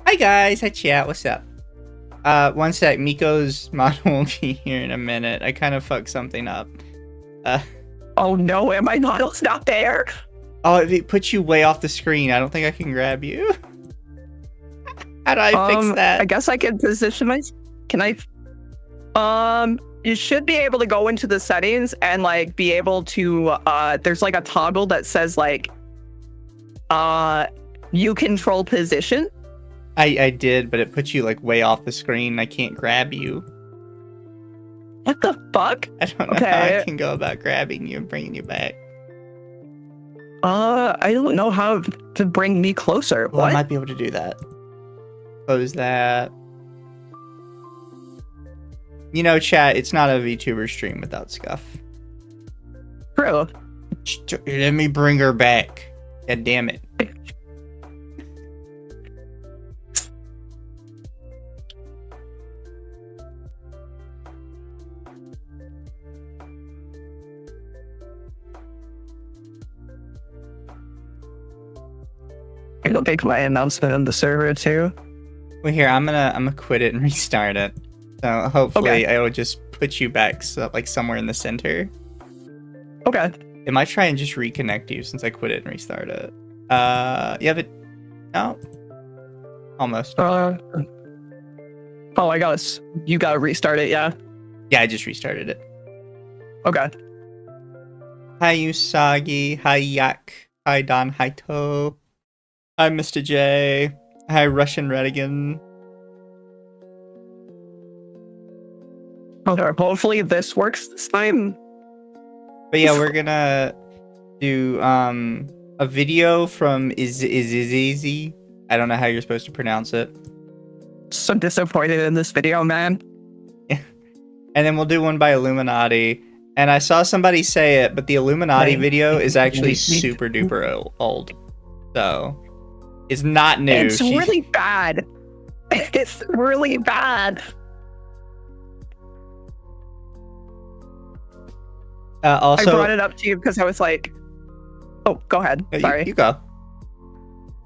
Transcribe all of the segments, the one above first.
Hi guys, hi chat, what's up? One sec, Miko's model will be here in a minute. I kind of fucked something up. Oh no, am I model's not there? Oh, it puts you way off the screen. I don't think I can grab you. How do I fix that? I guess I can position my... Can I... You should be able to go into the settings and like be able to, there's like a toggle that says like, you control position. I did, but it puts you like way off the screen. I can't grab you. What the fuck? I don't know how I can go about grabbing you and bringing you back. I don't know how to bring me closer. Well, what? I might be able to do that. Close that. You know, chat, it's not a VTuber stream without scuff. True. Let me bring her back. God damn it. It'll make my announcement on the server too. Well, here I'm gonna quit it and restart it. So hopefully it'll just put you back like somewhere in the center. Okay. It might try and just reconnect you since I quit it and restart it. You have it? No. Almost. Oh, you gotta restart it, yeah? Yeah, I just restarted it. Okay. Hi Usagi. Hi Yak. Hi Don. Hi To. Hi Mr. J. Hi Russian Redigan. Okay, hopefully this works this time. But yeah, we're gonna do a video from Izizi. I don't know how you're supposed to pronounce it. So disappointed in this video, man. And then we'll do one by Illuminati. And I saw somebody say it, but the Illuminati video is actually super duper old. So it's not new. It's really bad. It's really bad. Also, I brought it up to you because I was like, oh, go ahead. Sorry. You go.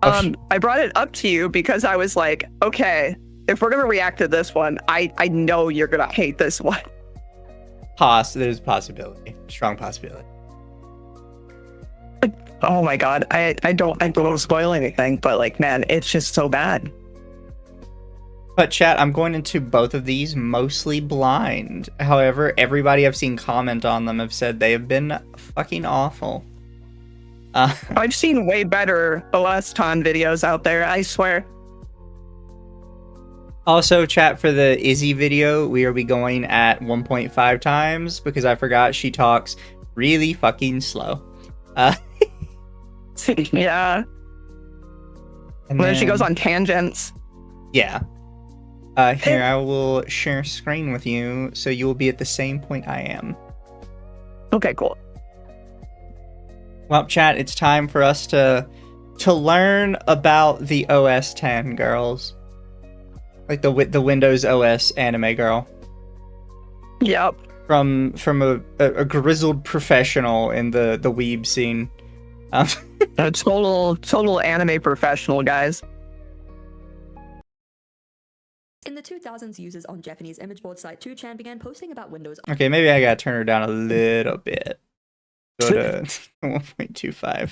I brought it up to you because I was like, okay, if we're gonna react to this one, I know you're gonna hate this one. There's a possibility. Strong possibility. Oh my god, I don't spoil anything, but like, man, it's just so bad. But chat, I'm going into both of these mostly blind. However, everybody I've seen comment on them have said they have been fucking awful. I've seen way better OS-Ton videos out there, I swear. Also, chat, for the Izzy video, we will be going at 1.5 times because I forgot she talks really fucking slow. Yeah. And then she goes on tangents. Yeah. Here, I will share screen with you so you will be at the same point I am. Okay, cool. Well, chat, it's time for us to learn about the OS 10 girls. Like the Windows OS anime girl. Yep. From a grizzled professional in the Weeb scene. A total anime professional, guys. In the 2000s, users on Japanese image board site 2chan began posting about Windows. Okay, maybe I gotta turn her down a little bit. Go to 1.25.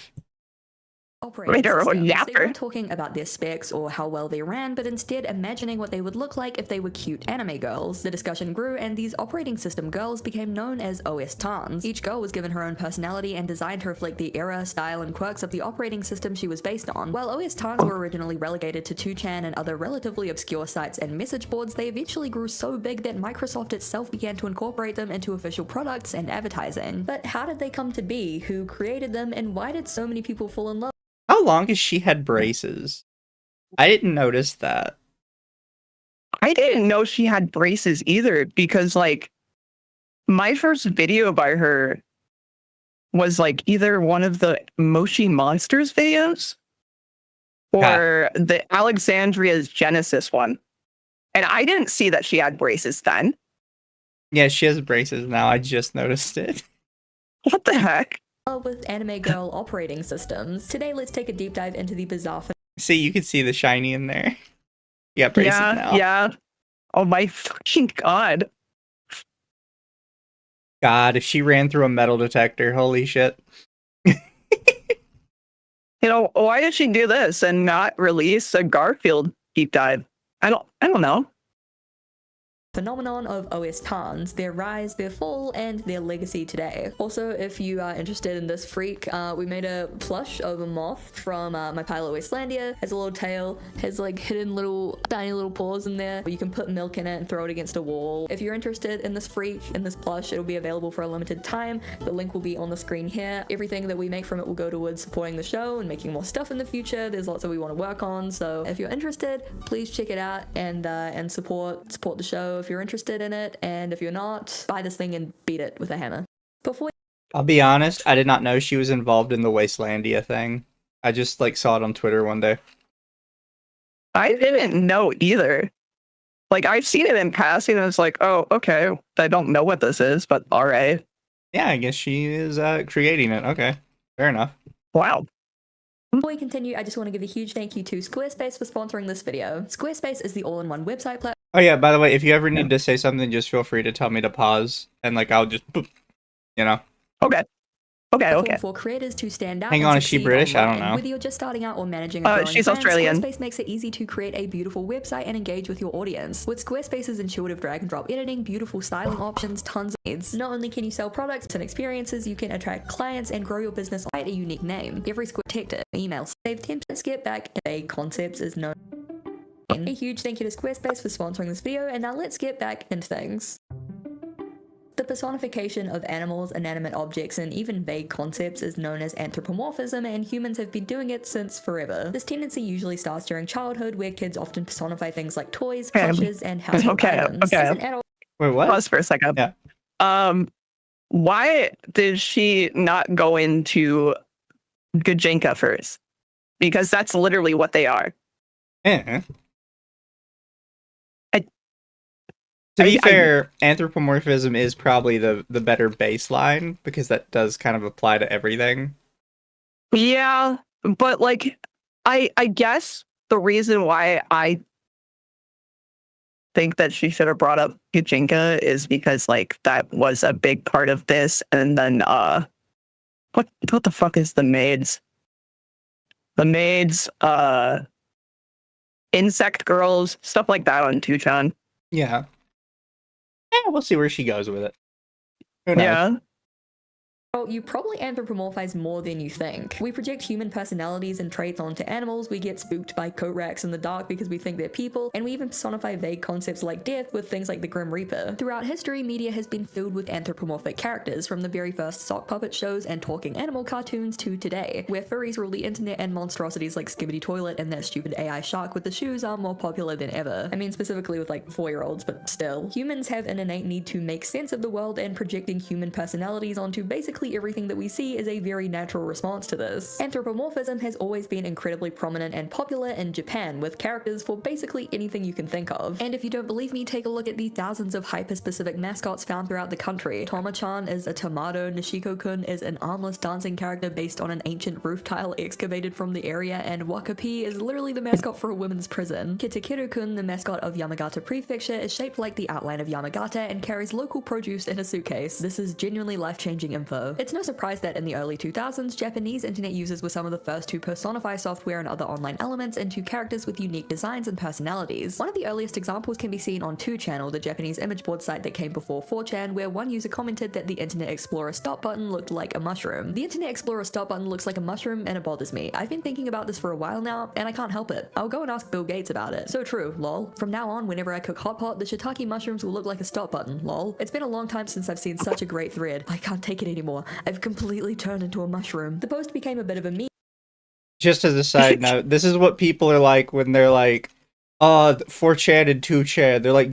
Operating systems. They weren't talking about their specs or how well they ran, but instead imagining what they would look like if they were cute anime girls. The discussion grew, and these operating system girls became known as OS Tans. Each girl was given her own personality and designed to reflect the era, style, and quirks of the operating system she was based on. While OS Tans were originally relegated to 2chan and other relatively obscure sites and message boards, they eventually grew so big that Microsoft itself began to incorporate them into official products and advertising. But how did they come to be? Who created them? And why did so many people fall in love? How long has she had braces? I didn't notice that. I didn't know she had braces either because, like, my first video by her was, like, either one of the Moshi Monsters videos or the Alexandria's Genesis one. And I didn't see that she had braces then. Yeah, she has braces now. I just noticed it. What the heck? With anime girl operating systems. Today, let's take a deep dive into the bizarre. See, you can see the shiny in there. You got braces now. Yeah. Oh my fucking god. God, if she ran through a metal detector, holy shit. You know, why did she do this and not release a Garfield deep dive? I don't know. Phenomenon of OS Tans, their rise, their fall, and their legacy today. Also, if you are interested in this freak, we made a plush of a moth from my pilot Wastelandia. Has a little tail, has like hidden little tiny little paws in there. You can put milk in it and throw it against a wall. If you're interested in this freak, in this plush, it'll be available for a limited time. The link will be on the screen here. Everything that we make from it will go towards supporting the show and making more stuff in the future. There's lots that we want to work on, so if you're interested, please check it out and support the show if you're interested in it, and if you're not, buy this thing and beat it with a hammer. I'll be honest, I did not know she was involved in the Wastelandia thing. I just like saw it on Twitter one day. I didn't know either. Like, I've seen it in passing and it's like, oh, okay, I don't know what this is, but alright. Yeah, I guess she is creating it. Okay, fair enough. Wow. Before we continue, I just want to give a huge thank you to Squarespace for sponsoring this video. Squarespace is the all-in-one website platform. Oh yeah, by the way, if you ever need to say something, just feel free to tell me to pause, and like I'll just, boop, you know. Okay. For creators to stand out. Hang on, is she British? I don't know. Whether you're just starting out or managing a growing she's brand, Australian. Squarespace makes it easy to create a beautiful website and engage with your audience. With Squarespace's intuitive drag and drop editing, beautiful styling options, tons of needs. Not only can you sell products and experiences, you can attract clients and grow your business with a unique name. Every protected email save 10% skip back vague concepts is known. A huge thank you to Squarespace for sponsoring this video, and now let's get back into things. The personification of animals, inanimate objects, and even vague concepts is known as anthropomorphism, and humans have been doing it since forever. This tendency usually starts during childhood, where kids often personify things like toys, plushes, and household items. As an adult, Wait, what? Pause for a second. Yeah. Why did she not go into Gajinka first? Because that's literally what they are. Yeah. To be fair, anthropomorphism is probably the better baseline, because that does kind of apply to everything. Yeah, but like, I guess the reason why I think that she should have brought up Gajinka is because like that was a big part of this, and then what the fuck is the maids? The maids, insect girls, stuff like that on 2chan. Yeah. Yeah, we'll see where she goes with it. Who knows? Yeah. you probably anthropomorphize more than you think. We project human personalities and traits onto animals, we get spooked by coat racks in the dark because we think they're people, and we even personify vague concepts like death with things like the Grim Reaper. Throughout history, media has been filled with anthropomorphic characters, from the very first sock puppet shows and talking animal cartoons to today, where furries rule the internet and monstrosities like Skibbity Toilet and that stupid AI shark with the shoes are more popular than ever. I mean, specifically with like 4-year-olds, but still. Humans have an innate need to make sense of the world, and projecting human personalities onto basically everything that we see is a very natural response to this. Anthropomorphism has always been incredibly prominent and popular in Japan, with characters for basically anything you can think of. And if you don't believe me, take a look at the thousands of hyper-specific mascots found throughout the country. Toma-chan is a tomato, Nishiko-kun is an armless dancing character based on an ancient roof tile excavated from the area, and Wakapi is literally the mascot for a women's prison. Kitakiru-kun, the mascot of Yamagata Prefecture, is shaped like the outline of Yamagata and carries local produce in a suitcase. This is genuinely life-changing info. It's no surprise that in the early 2000s, Japanese internet users were some of the first to personify software and other online elements into characters with unique designs and personalities. One of the earliest examples can be seen on 2channel, the Japanese image board site that came before 4chan, where one user commented that the Internet Explorer stop button looked like a mushroom. The Internet Explorer stop button looks like a mushroom and it bothers me. I've been thinking about this for a while now, and I can't help it. I'll go and ask Bill Gates about it. So true, lol. From now on, whenever I cook hot pot, the shiitake mushrooms will look like a stop button, lol. It's been a long time since I've seen such a great thread. I can't take it anymore. I've completely turned into a mushroom. The post became a bit of a meme. Just as a side note, this is what people are like when they're like, oh, 4chan and 2chan, they're like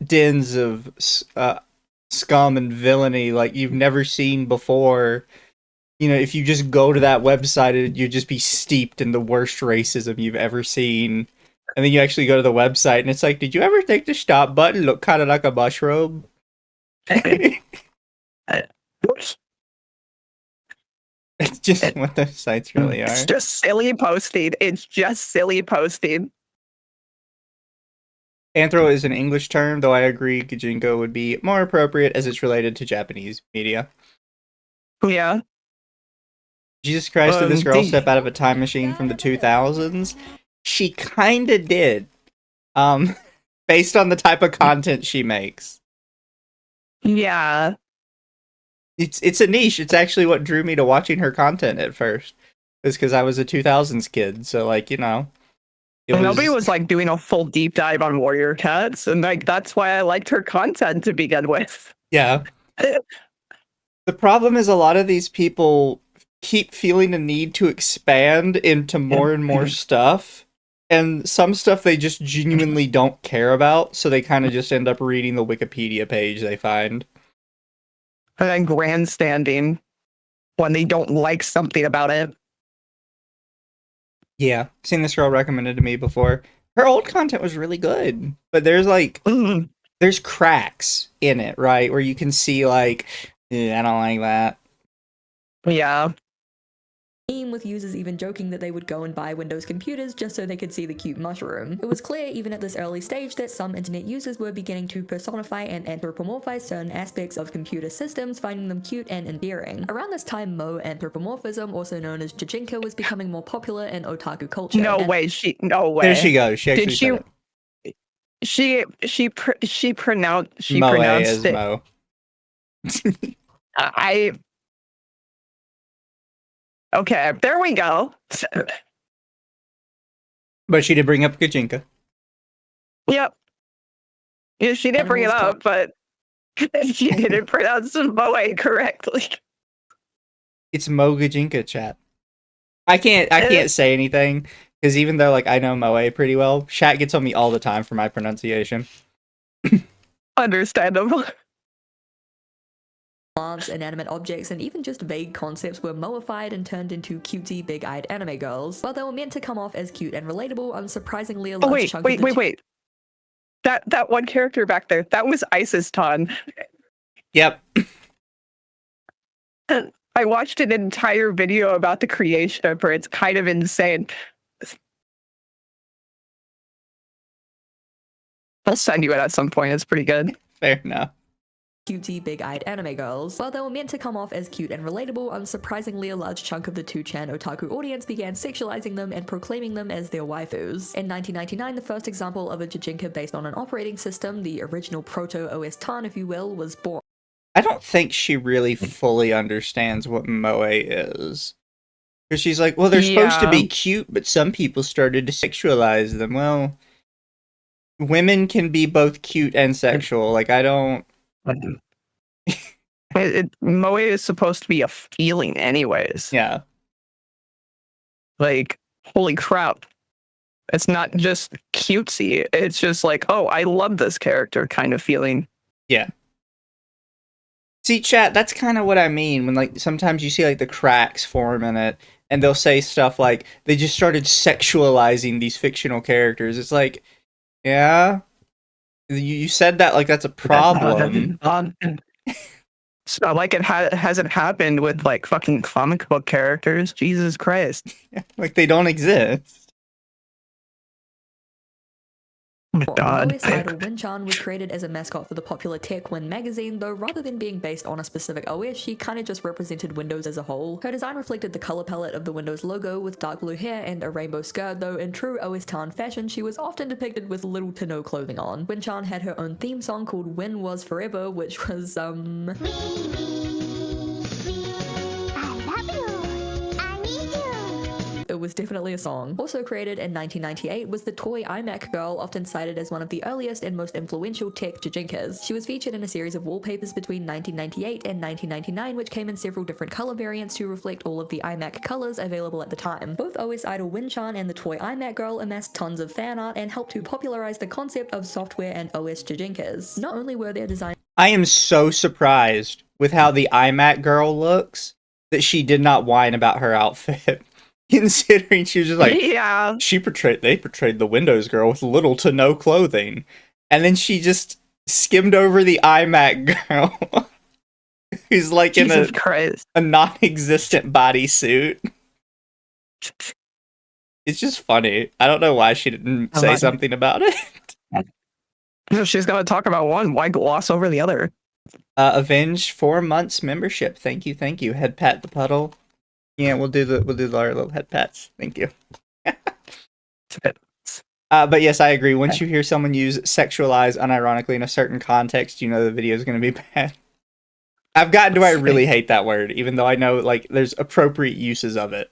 dens of scum and villainy like you've never seen before. You know, if you just go to that website, you'd just be steeped in the worst racism you've ever seen. And then you actually go to the website, and it's like, did you ever think the stop button looked kind of like a mushroom? It's just what those sites really are. It's just silly posting. It's just silly posting. Anthro is an English term, though I agree Gajinko would be more appropriate as it's related to Japanese media. Yeah. Jesus Christ, did this girl step out of a time machine from the 2000s? She kinda did. Based on the type of content she makes. Yeah. It's a niche. It's actually what drew me to watching her content at first. It's because I was a 2000s kid, so like, you know. Nobody was like doing a full deep dive on warrior cats, and like that's why I liked her content to begin with. Yeah. The problem is a lot of these people keep feeling a need to expand into more and more stuff, and some stuff they just genuinely don't care about, so they kind of just end up reading the Wikipedia page they find. And then grandstanding when they don't like something about it. Yeah, seen this girl recommended to me before. Her old content was really good, but there's like, there's cracks in it, right? Where you can see like, I don't like that. Yeah. meme, with users even joking that they would go and buy Windows computers just so they could see the cute mushroom. It was clear even at this early stage that some internet users were beginning to personify and anthropomorphize certain aspects of computer systems, finding them cute and endearing. Around this time, Mo anthropomorphism, also known as Jijinka, was becoming more popular in otaku culture. No way. No way. There she goes. She actually Did said it. she pronounced Moe it. Mo. Okay, there we go. But she did bring up Gajinka. Yep. Yeah, she did bring it up, but she didn't pronounce Moe correctly. It's Mo Gajinka, chat. I can't say anything because even though like I know Moe pretty well, chat gets on me all the time for my pronunciation. Understandable. Plants, inanimate objects, and even just vague concepts were moified and turned into cutesy, big-eyed anime girls. While they were meant to come off as cute and relatable, unsurprisingly a large chunk of wait. That one character back there, that was Isis Ton. Yep. I watched an entire video about the creation of her. It's kind of insane. I'll send you it at some point. It's pretty good. Fair enough. Cutesy, big-eyed anime girls. While they were meant to come off as cute and relatable, unsurprisingly a large chunk of the 2chan otaku audience began sexualizing them and proclaiming them as their waifus. In 1999, the first example of a Jijinka based on an operating system, the original proto-OS Tan, if you will, was born. I don't think she really fully understands what Moe is. Because she's like, well, they're supposed to be cute, but some people started to sexualize them. Well, women can be both cute and sexual. Like, I don't... Moe is supposed to be a feeling anyways. Yeah. Like, holy crap. It's not just cutesy. It's just like, oh, I love this character kind of feeling. Yeah. See, chat, that's kind of what I mean when, like, sometimes you see, like, the cracks form in it, and they'll say stuff like, they just started sexualizing these fictional characters. It's like, yeah, you said that like that's a problem. It's not like it hasn't happened with, like, fucking comic book characters. Jesus Christ. Like, they don't exist. OS idol Winchan was created as a mascot for the popular Tech Win magazine, though rather than being based on a specific OS, she kinda just represented Windows as a whole. Her design reflected the color palette of the Windows logo with dark blue hair and a rainbow skirt, though in true OS Tan fashion, she was often depicted with little to no clothing on. Winchan had her own theme song called Win Was Forever, which was, It was definitely a song. Also created in 1998 was the toy iMac girl, often cited as one of the earliest and most influential tech Jijinkas. She was featured in a series of wallpapers between 1998 and 1999, which came in several different color variants to reflect all of the iMac colors available at the time. Both OS idol Winchan and the toy iMac girl amassed tons of fan art and helped to popularize the concept of software and OS Jijinkas. Not only were their designs... I am so surprised with how the iMac girl looks that she did not whine about her outfit. Considering she was just like, yeah, they portrayed the Windows girl with little to no clothing, and then she just skimmed over the iMac girl, who's like Jesus in a non-existent bodysuit. It's just funny. I don't know why she didn't say something about it. She's gonna talk about one. Why gloss over the other? Avenge 4 months membership. Thank you. Head pat the puddle. Yeah, we'll do our little head pats. Thank you. But yes, I agree. Once you hear someone use sexualize unironically in a certain context, you know the video is going to be bad. I've gotten to where I really hate that word, even though I know like there's appropriate uses of it.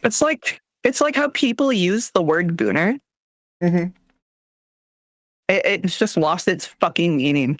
It's like how people use the word booner. Mm-hmm. It's just lost its fucking meaning.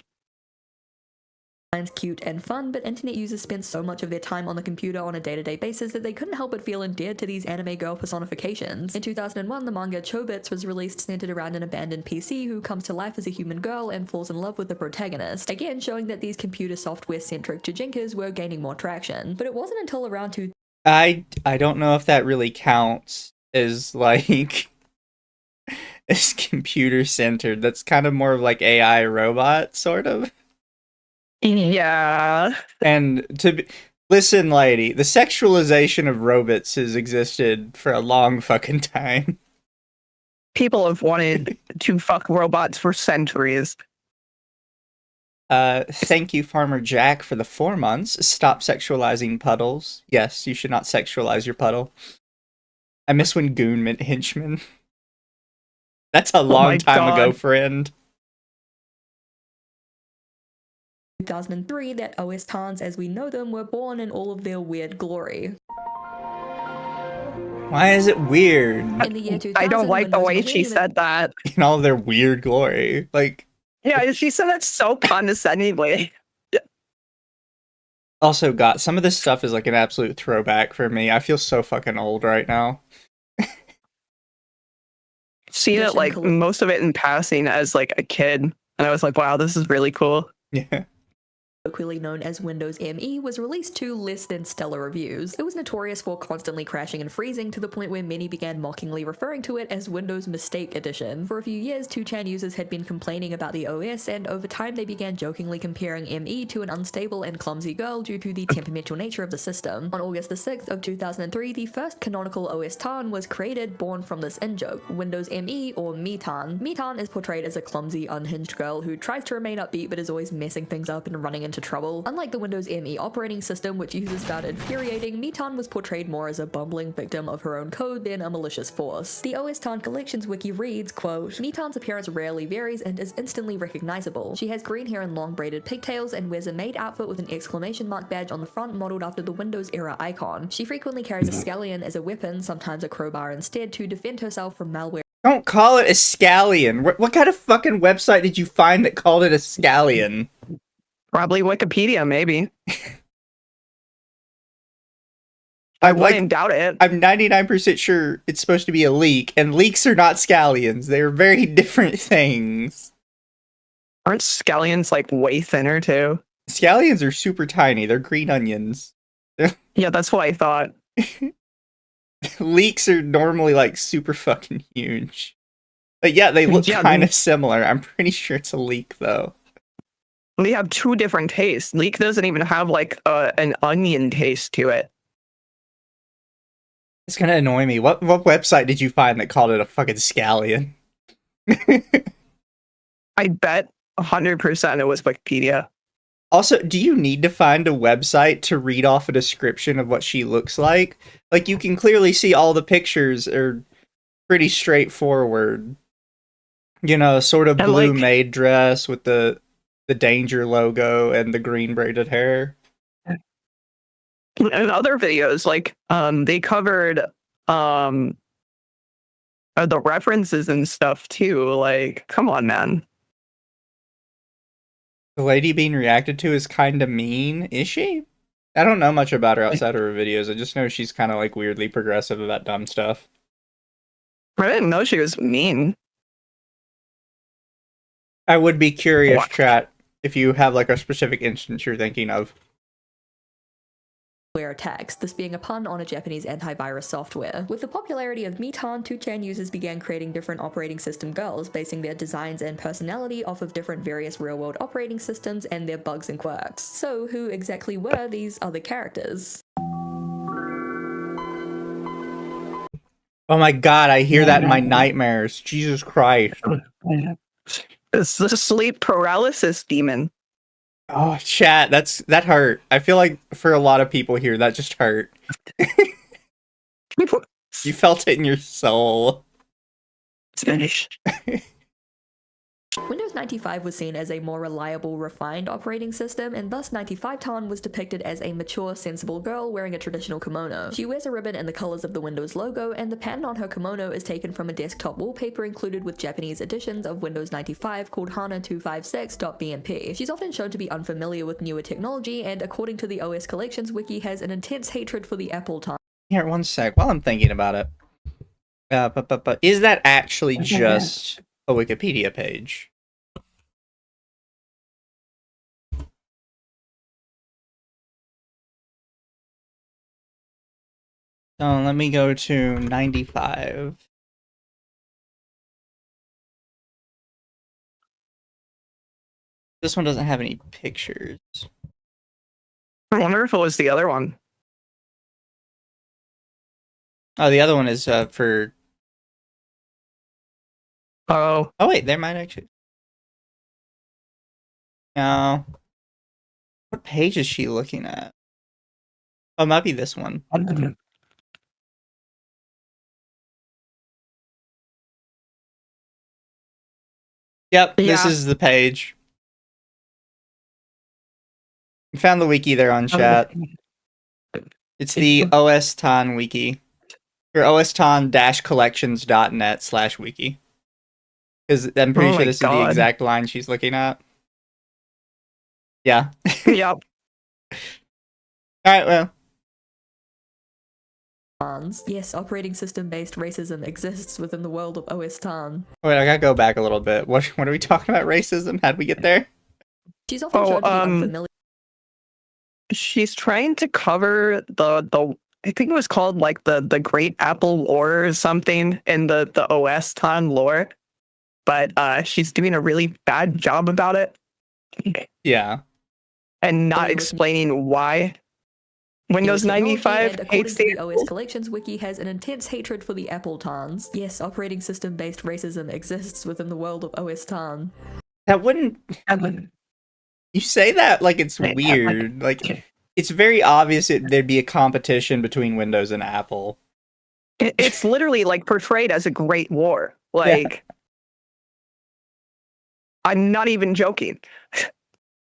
Cute and fun, but internet users spent so much of their time on the computer on a day-to-day basis that they couldn't help but feel endeared to these anime girl personifications. In 2001, the manga Chobits was released centered around an abandoned PC who comes to life as a human girl and falls in love with the protagonist, again showing that these computer software-centric Jijinkas were gaining more traction. But it wasn't until around I don't know if that really counts as like as computer-centered. That's kind of more of like AI robot, sort of. Yeah. And Listen, lady, the sexualization of robots has existed for a long fucking time. People have wanted to fuck robots for centuries. Thank you, Farmer Jack, for the 4 months. Stop sexualizing puddles. Yes, you should not sexualize your puddle. I miss when Goon meant henchman. That's a long time ago, friend. 2003 that OS Tans as we know them were born in all of their weird glory. Why is it weird? In the year 2000, I don't like the Windows way was she in said that. In all their weird glory. Like, Yeah, she said that so condescendingly. also, God, some of this stuff is like an absolute throwback for me. I feel so fucking old right now. Seen it like most of it in passing as like a kid, and I was like, wow, this is really cool. Yeah. Colloquially known as Windows ME, was released to less than stellar reviews. It was notorious for constantly crashing and freezing to the point where many began mockingly referring to it as Windows Mistake Edition. For a few years, 2chan users had been complaining about the OS, and over time they began jokingly comparing ME to an unstable and clumsy girl due to the temperamental nature of the system. On August the 6th of 2003, the first canonical OS Tan was created, born from this in-joke, Windows ME or Mitan. Mitan is portrayed as a clumsy, unhinged girl who tries to remain upbeat but is always messing things up and running into trouble. Unlike the Windows ME operating system, which users found infuriating, Mitan was portrayed more as a bumbling victim of her own code than a malicious force. The OS Tan Collections wiki reads, quote, Mitan's appearance rarely varies and is instantly recognizable. She has green hair and long braided pigtails and wears a maid outfit with an exclamation mark badge on the front modeled after the Windows era icon. She frequently carries a scallion as a weapon, sometimes a crowbar instead, to defend herself from malware. Don't call it a scallion. What kind of fucking website did you find that called it a scallion? Probably Wikipedia, maybe. I wouldn't doubt it. I'm 99% sure it's supposed to be a leak, and leaks are not scallions. They're very different things. Aren't scallions like way thinner too? Scallions are super tiny. They're green onions. Yeah, that's what I thought. Leaks are normally like super fucking huge. But yeah, they look kind of similar. I'm pretty sure it's a leak though. We have two different tastes. Leek doesn't even have like an onion taste to it. It's gonna annoy me. What website did you find that called it a fucking scallion? I bet 100% it was Wikipedia. Also, do you need to find a website to read off a description of what she looks like? Like, you can clearly see all the pictures are pretty straightforward. You know, sort of blue maid dress with the Danger logo and the green braided hair. In other videos, like they covered the references and stuff too. Like, come on, man. The lady being reacted to is kind of mean, is she? I don't know much about her outside of her videos. I just know she's kind of like weirdly progressive about dumb stuff. I didn't know she was mean. I would be curious, chat, if you have like a specific instance you're thinking of. Attacks, this being a pun on a Japanese antivirus software. With the popularity of Mitan, 2chan users began creating different operating system girls, basing their designs and personality off of different various real-world operating systems and their bugs and quirks. So who exactly were these other characters? Oh my god, I hear that in my nightmares. Jesus Christ. It's the sleep paralysis demon. Oh, chat, that hurt. I feel like for a lot of people here, that just hurt. You felt it in your soul. It's finished. Windows 95 was seen as a more reliable, refined operating system, and thus 95 Tan was depicted as a mature, sensible girl wearing a traditional kimono. She wears a ribbon in the colors of the Windows logo, and the pattern on her kimono is taken from a desktop wallpaper included with Japanese editions of Windows 95 called HANA256.bmp. She's often shown to be unfamiliar with newer technology, and according to the OS Collections wiki, has an intense hatred for the Apple Tan. Here, one sec, while I'm thinking about it. But is that actually just a Wikipedia page? So let me go to 95. This one doesn't have any pictures. I wonder if it was the other one. Oh, the other one is for. Oh, Oh wait, there might actually. No. What page is she looking at? Oh, it might be this one. Yep, this Yeah. is the page. I found the wiki there on chat. It's the OSTON wiki. Or oston-collections.net/wiki. Because I'm pretty Oh sure my this is the God. exact line she's looking at. Yeah. Yep. Alright, well. Yes, operating system-based racism exists within the world of OS Tarn. Wait, I gotta go back a little bit. What are we talking about? Racism? How'd we get there? She's often shown to be unfamiliar. She's trying to cover the I think it was called like the Great Apple lore or something in the OS Ton lore, but she's doing a really bad job about it. Yeah. And not explaining why Windows 95 hates the OS Collections wiki has an intense hatred for the Apple Tarns. Yes, operating system-based racism exists within the world of OS Tarn. That wouldn't. You say that like it's weird. Like, it's very obvious there'd be a competition between Windows and Apple. It's literally like portrayed as a great war. Like, yeah. I'm not even joking.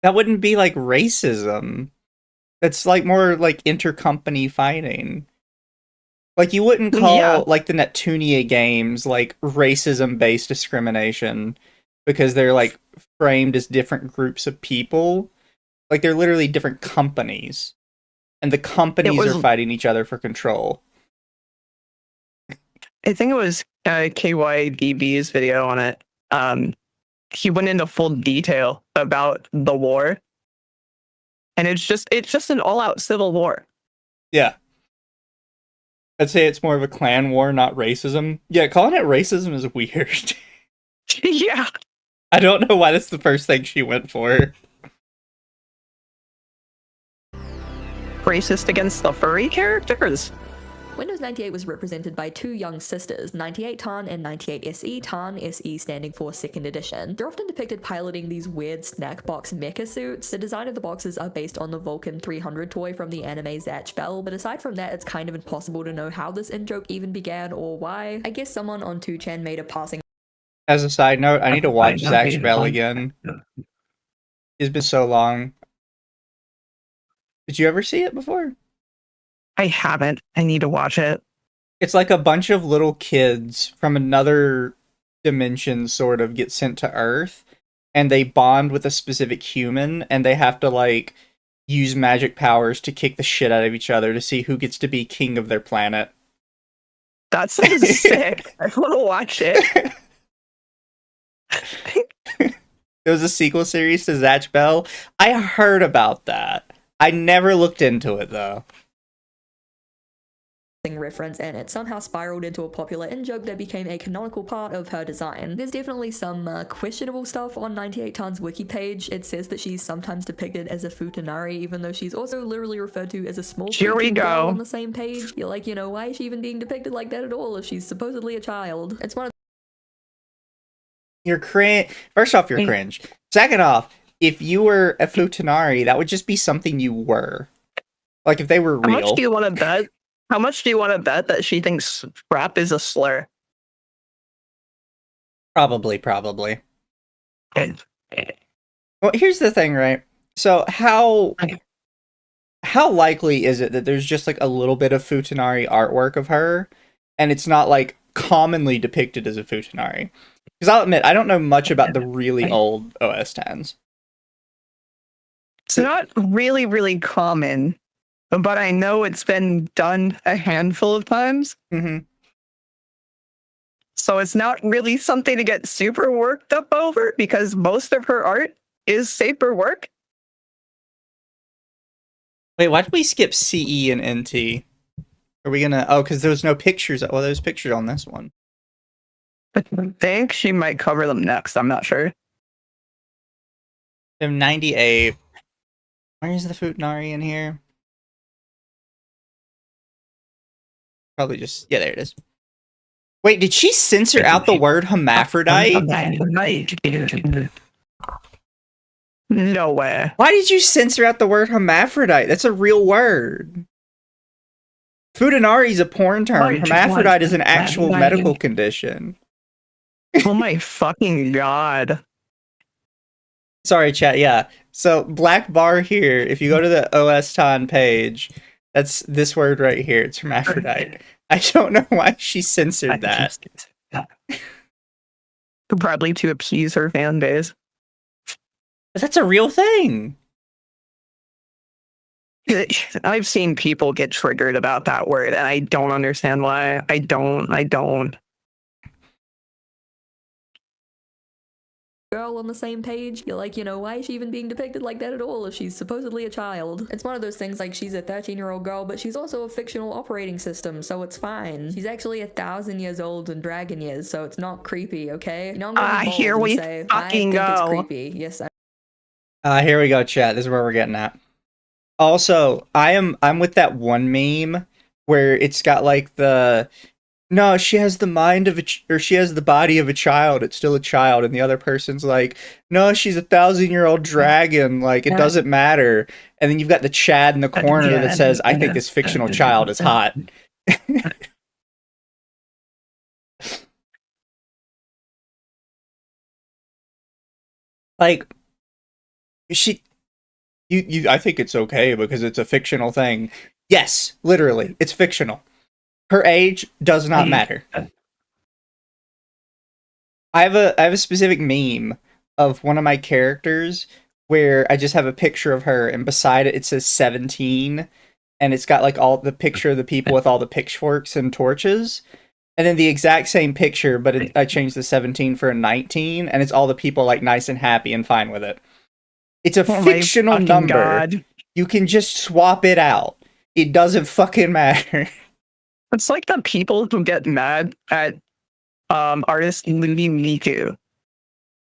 That wouldn't be like racism. That's like more like intercompany fighting. Like, you wouldn't call like the Neptunia games like racism-based discrimination because they're like framed as different groups of people. Like, they're literally different companies. And the companies are fighting each other for control. I think it was KYDB's video on it. He went into full detail about the war. And it's just an all-out civil war. Yeah. I'd say it's more of a clan war, not racism. Yeah, calling it racism is weird. Yeah. I don't know why that's the first thing she went for. Racist against the furry characters? Windows 98 was represented by two young sisters, 98 Tarn and 98 SE, Tarn SE standing for second edition. They're often depicted piloting these weird snack box mecha suits. The design of the boxes are based on the Vulcan 300 toy from the anime Zatch Bell, but aside from that, it's kind of impossible to know how this in-joke even began or why. I guess someone on 2chan made a passing. As a side note, I need to watch Zatch Bell again. It's been so long. Did you ever see it before? I haven't. I need to watch it. It's like a bunch of little kids from another dimension sort of get sent to Earth, and they bond with a specific human, and they have to like use magic powers to kick the shit out of each other to see who gets to be king of their planet. That sounds sick. I want to watch it. There was a sequel series to Zatch Bell. I heard about that. I never looked into it though. Reference, and it somehow spiraled into a popular in-joke that became a canonical part of her design. There's definitely some questionable stuff on 98 Tarn's wiki page. It says that she's sometimes depicted as a futanari, even though she's also literally referred to as a small girl on the same page. You're like, why is she even being depicted like that at all if she's supposedly a child? It's one of You're cringe. First off, you're cringe. Second off, if you were a futanari, that would just be something you were. Like, if they were real. How much do you want to bet? How much do you want to bet that she thinks rap is a slur? Probably. Well, here's the thing, right? So how likely is it that there's just like a little bit of futanari artwork of her, and it's not like commonly depicted as a futanari? Because I'll admit, I don't know much about the really old OS 10s. It's not really, really common. But I know it's been done a handful of times. Mm-hmm. So it's not really something to get super worked up over because most of her art is safer work. Wait, why did we skip CE and NT? Are we gonna... Oh, because there's no pictures. Well, there's pictures on this one. I think she might cover them next. I'm not sure. I'm 98. Why is the Futanari in here? Probably just, yeah, there it is. Wait, did she censor out the word hermaphrodite? No way. Why did you censor out the word hermaphrodite? That's a real word. Futanari is a porn term. Hermaphrodite is an actual medical condition. Oh my fucking god. Sorry, chat. Yeah. So, black bar here, if you go to the OS Ton page, that's this word right here. It's hermaphrodite. I don't know why she censored that. Probably to appease her fan base. But that's a real thing. I've seen people get triggered about that word, and I don't understand why. I don't. Girl on the same page, you're like, why is she even being depicted like that at all if she's supposedly a child? It's one of those things like she's a 13-year-old girl, but she's also a fictional operating system, so it's fine. She's actually 1,000 years old in dragon years, so it's not creepy, okay? I'm gonna be bold here we and say, fucking I think go. it's creepy. Yes, Here we go, chat. This is where we're getting at. Also, I'm with that one meme where it's got like no, she has the mind of or she has the body of a child. It's still a child, and the other person's like, no, she's a 1,000-year-old dragon. Like it doesn't matter. And then you've got the Chad in the corner that says, I think this fictional child is hot. Like I think it's okay because it's a fictional thing. Yes, literally, it's fictional. Her age does not matter. I have a specific meme of one of my characters where I just have a picture of her, and beside it says 17, and it's got like all the picture of the people with all the pitchforks and torches, and then the exact same picture, but I changed the 17 for a 19, and it's all the people like nice and happy and fine with it. It's a fictional number. God. You can just swap it out. It doesn't fucking matter. It's like the people who get mad at artist Lumi Miku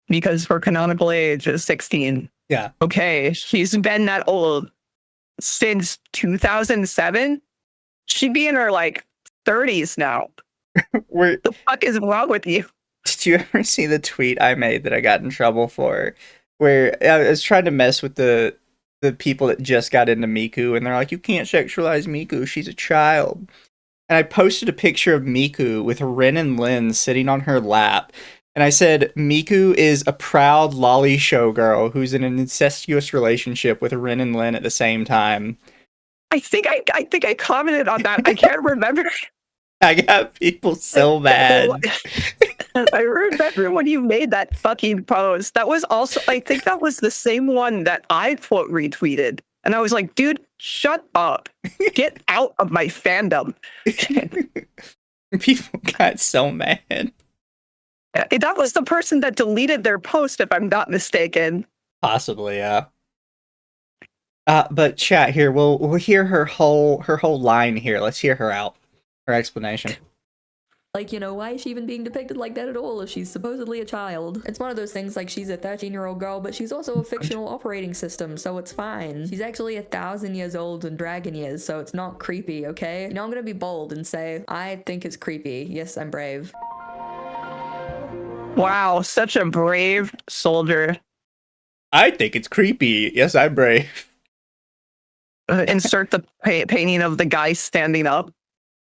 because her canonical age is 16. Yeah. Okay, she's been that old since 2007. She'd be in her like 30s now. What the fuck is wrong with you? Did you ever see the tweet I made that I got in trouble for? Where I was trying to mess with the people that just got into Miku, and they're like, you can't sexualize Miku, she's a child. And I posted a picture of Miku with Rin and Lin sitting on her lap. And I said, Miku is a proud lolly showgirl who's in an incestuous relationship with Rin and Lin at the same time. I think I commented on that. I can't remember. I got people so mad. I remember when you made that fucking post. That was also, I think that was the same one that I quote retweeted. And I was like, dude, shut up. Get out of my fandom. People got so mad. That was the person that deleted their post, if I'm not mistaken. Possibly, yeah. But chat here, we'll hear her whole line here. Let's hear her out. Her explanation. Like, why is she even being depicted like that at all if she's supposedly a child? It's one of those things like she's a 13-year-old girl, but she's also a fictional operating system, so it's fine. She's actually 1,000 years old in dragon years, so it's not creepy, okay? I'm gonna be bold and say, I think it's creepy. Yes, I'm brave. Wow, such a brave soldier. I think it's creepy. Yes, I'm brave. Insert the painting of the guy standing up.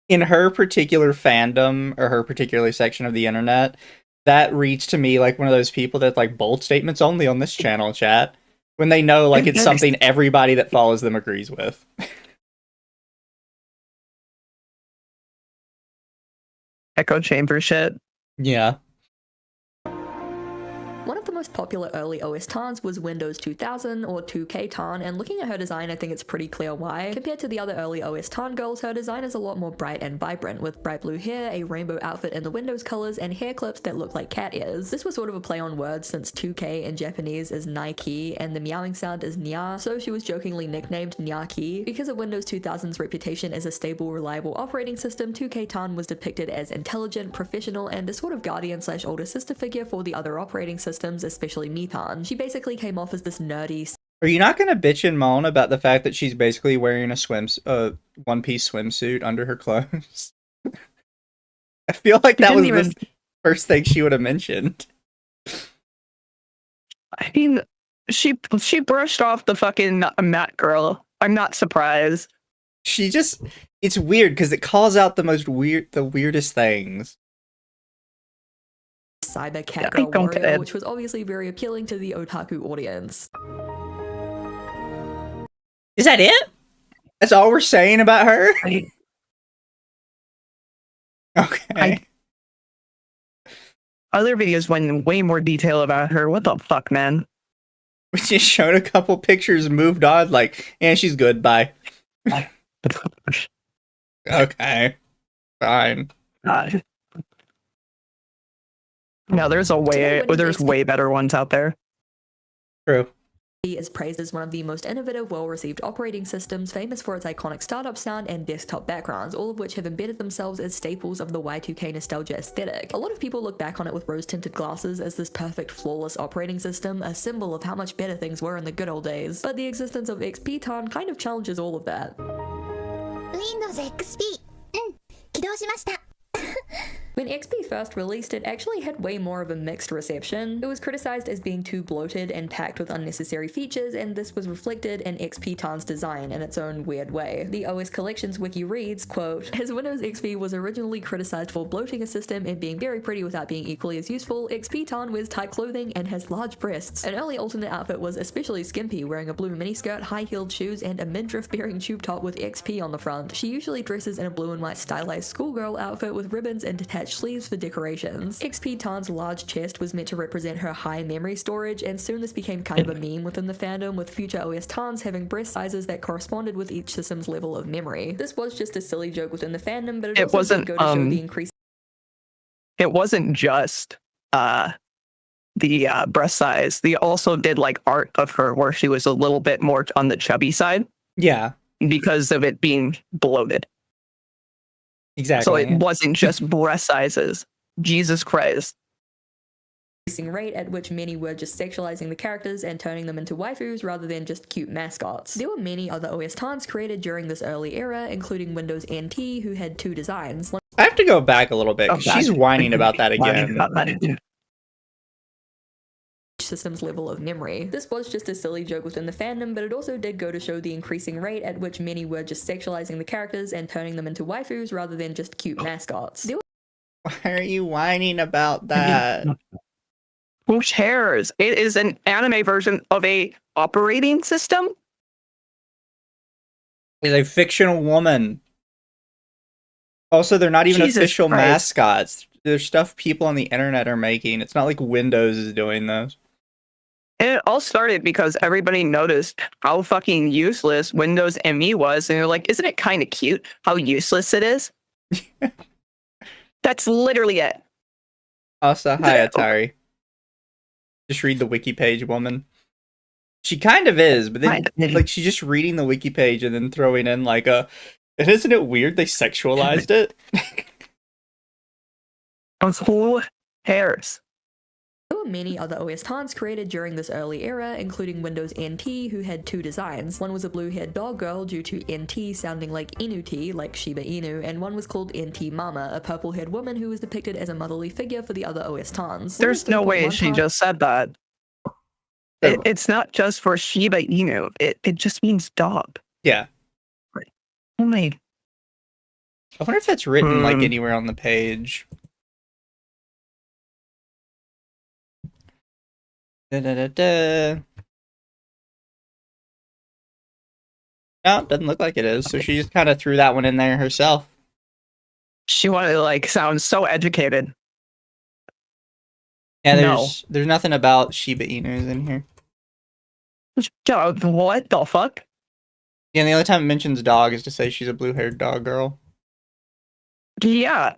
In her particular fandom, or her particular section of the internet, that reads to me like one of those people that like bold statements only on this channel, chat. When they know like it's something everybody that follows them agrees with. Echo chamber shit. Yeah. One of the most popular early OS Tans was Windows 2000 or 2K Tan, and looking at her design I think it's pretty clear why. Compared to the other early OS Tan girls, her design is a lot more bright and vibrant, with bright blue hair, a rainbow outfit in the Windows colors, and hair clips that look like cat ears. This was sort of a play on words since 2K in Japanese is Nike and the meowing sound is nya, so she was jokingly nicknamed Nyaki. Because of Windows 2000's reputation as a stable, reliable operating system, 2K Tan was depicted as intelligent, professional, and a sort of guardian / older sister figure for the other operating systems, especially Mipan. She basically came off as this nerdy, Are you not gonna bitch and moan about the fact that she's basically wearing a one-piece swimsuit under her clothes? I feel like that was the first thing she would have mentioned. I mean, she brushed off the fucking Matt girl. I'm not surprised. It's weird because it calls out the weirdest things. Cyber cat girl warrior, which was obviously very appealing to the otaku audience. Is that it? That's all we're saying about her? Okay. Other videos went in way more detail about her. What the fuck, man? We just showed a couple pictures, moved on, like, yeah, she's good, bye. Okay. Fine. No, there's way better ones out there. True. Is praised as one of the most innovative, well-received operating systems, famous for its iconic startup sound and desktop backgrounds, all of which have embedded themselves as staples of the Y2K nostalgia aesthetic. A lot of people look back on it with rose-tinted glasses as this perfect, flawless operating system, a symbol of how much better things were in the good old days. But the existence of XP Tan kind of challenges all of that. Windows XP 起動しました When XP first released, it actually had way more of a mixed reception. It was criticized as being too bloated and packed with unnecessary features, and this was reflected in XP Tan's design in its own weird way. The OS Collections wiki reads, quote, "As Windows XP was originally criticized for bloating a system and being very pretty without being equally as useful, XP Tan wears tight clothing and has large breasts. An early alternate outfit was especially skimpy, wearing a blue miniskirt, high-heeled shoes, and a midriff-bearing tube top with XP on the front. She usually dresses in a blue and white stylized schoolgirl outfit with ribbons and detached sleeves for decorations. XP Tan's large chest was meant to represent her high memory storage, and soon this became kind of a meme within the fandom, with future OS Tans having breast sizes that corresponded with each system's level of memory. This was just a silly joke within the fandom, but it also wasn't did go to show the increase. It wasn't just the breast size. They also did like art of her where she was a little bit more on the chubby side. Yeah. Because of it being bloated. Exactly. So it wasn't just breast sizes. Jesus Christ. Increasing rate at which many were just sexualizing the characters and turning them into waifus rather than just cute mascots. There were many other OS Tans created during this early era, including Windows NT, who had two designs. I have to go back a little bit, 'cause she's whining about that again. System's level of memory. This was just a silly joke within the fandom, but it also did go to show the increasing rate at which many were just sexualizing the characters and turning them into waifus rather than just cute mascots. Why are you whining about that? Who cares? It is an anime version of a operating system. Is a fictional woman. Also, they're not even Jesus official Christ. mascots. They're stuff people on the internet are making. It's not like Windows is doing those. And it all started because everybody noticed how fucking useless Windows ME was. And they're like, isn't it kind of cute how useless it is? That's literally it. Also, hi, Atari. Just read the wiki page, woman. She kind of is, but then, like, she's just reading the wiki page and then throwing in, like, and isn't it weird they sexualized it? Who cares? There were many other OS Tans created during this early era, including Windows NT, who had two designs. One was a blue-haired dog girl due to NT sounding like Inuti, like Shiba Inu, and one was called NT Mama, a purple-haired woman who was depicted as a motherly figure for the other OS Tans. There's no way she just said that. It's not just for Shiba Inu. It just means dog. Yeah. Oh my. I wonder if that's written, like, anywhere on the page. No, it doesn't look like it is. So she just kind of threw that one in there herself. She wanted to like sound so educated. Yeah, there's nothing about Shiba Inus in here. What the fuck? Yeah, and the only time it mentions dog is to say she's a blue-haired dog girl. Yeah.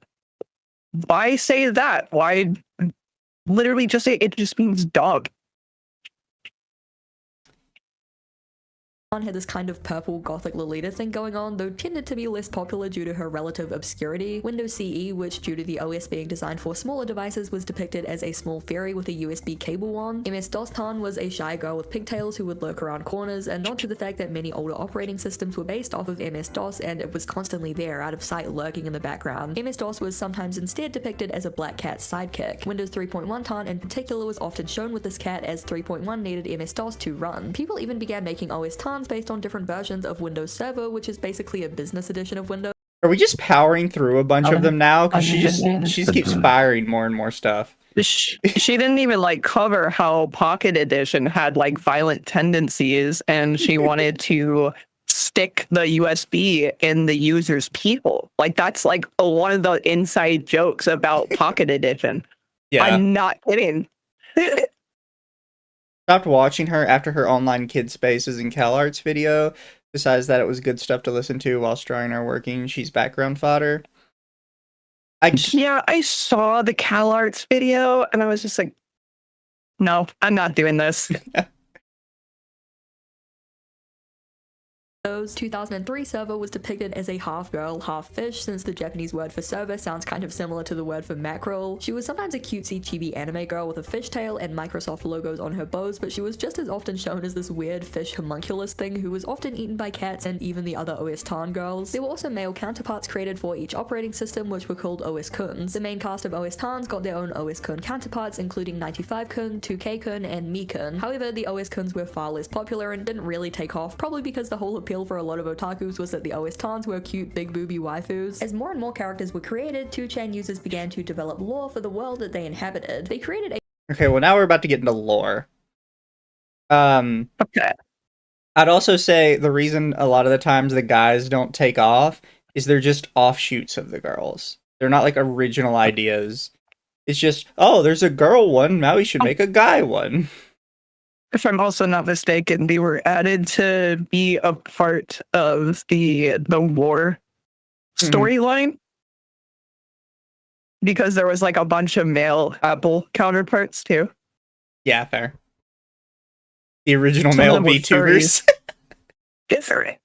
Why say that? Why literally just say it just means dog? had this kind of purple gothic Lolita thing going on, though tended to be less popular due to her relative obscurity. Windows CE, which due to the OS being designed for smaller devices was depicted as a small fairy with a USB cable on. MS-DOS Tan was a shy girl with pigtails who would lurk around corners, and nod to the fact that many older operating systems were based off of MS-DOS and it was constantly there, out of sight, lurking in the background. MS-DOS was sometimes instead depicted as a black cat's sidekick. Windows 3.1 Tan in particular was often shown with this cat, as 3.1 needed MS-DOS to run. People even began making OS Tans based on different versions of Windows Server, which is basically a business edition of Windows. Are we just powering through a bunch of them now? Because she just keeps firing more and more stuff. She didn't even like cover how Pocket Edition had like violent tendencies, and she wanted to stick the USB in the user's people. Like that's like one of the inside jokes about Pocket Edition. Yeah. I'm not kidding. Stopped watching her after her online kid spaces and CalArts video. Besides that, it was good stuff to listen to while Strawing are working. She's background fodder. Yeah, I saw the CalArts video and I was just like, no, I'm not doing this. 2003 server was depicted as a half girl, half fish, since the Japanese word for server sounds kind of similar to the word for mackerel. She was sometimes a cutesy chibi anime girl with a fishtail and Microsoft logos on her bows, but she was just as often shown as this weird fish homunculus thing who was often eaten by cats and even the other OS Tan girls. There were also male counterparts created for each operating system, which were called OS Kuns. The main cast of OS Tans got their own OS Kun counterparts, including 95 Kun, 2K Kun, and Mi Kun. However, the OS Kuns were far less popular and didn't really take off, probably because the whole appeal for a lot of otakus was that the OS Tans were cute big booby waifus. As more and more characters were created, 2chan users began to develop lore for the world that they inhabited. They created a Okay, well now we're about to get into lore. Okay. I'd also say the reason a lot of the times the guys don't take off is they're just offshoots of the girls. They're not like original ideas. It's just, oh, there's a girl one, now we should make a guy one. If I'm also not mistaken, they were added to be a part of the war storyline. Because there was like a bunch of male Apple counterparts too. Yeah, fair. The original Some of male them were VTubers. Different.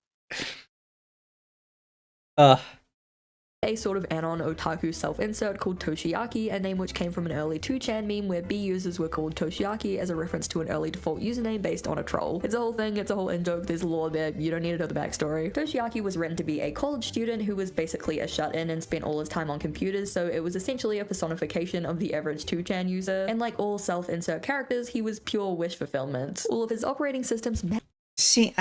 sort of anon otaku self-insert called Toshiaki, a name which came from an early 2chan meme where B users were called Toshiaki as a reference to an early default username based on a troll. It's a whole thing, it's a whole in-joke, there's lore there, you don't need to know the backstory. Toshiaki was written to be a college student who was basically a shut-in and spent all his time on computers, so it was essentially a personification of the average 2chan user, and like all self-insert characters, he was pure wish fulfillment. All of his operating systems See,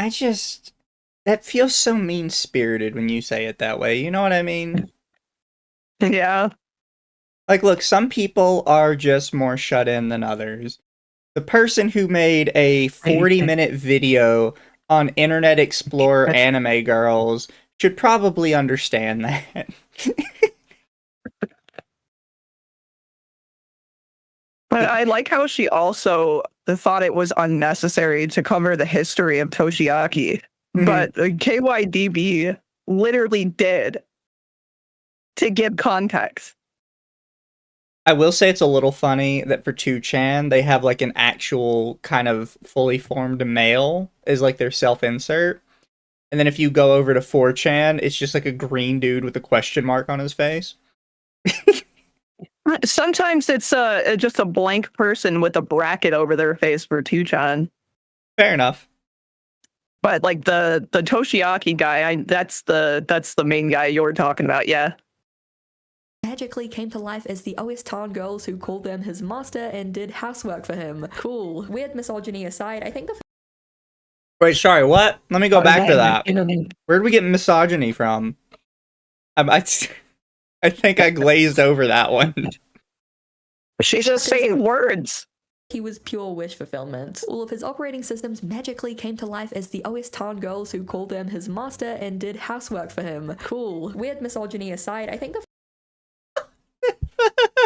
that feels so mean-spirited when you say it that way, you know what I mean? Yeah. Like, look, some people are just more shut in than others. The person who made a 40-minute video on Internet Explorer anime girls should probably understand that. But I like how she also thought it was unnecessary to cover the history of Toshiaki. But KYDB literally did to give context. I will say it's a little funny that for 2chan, they have like an actual kind of fully formed male as like their self-insert. And then if you go over to 4chan, it's just like a green dude with a question mark on his face. Sometimes it's just a blank person with a bracket over their face for 2chan. Fair enough. But like the Toshiaki guy, that's the main guy you were talking about, yeah. magically came to life as the OS Tan girls who called them his master and did housework for him. Cool. Weird misogyny aside, I think the Wait, sorry, what? Let me go back to that. Where'd we get misogyny from? I think I glazed over that one. She's just saying words. he was pure wish fulfillment. All of his operating systems magically came to life as the OS Tan girls who called them his master and did housework for him. Cool. Weird misogyny aside, I think the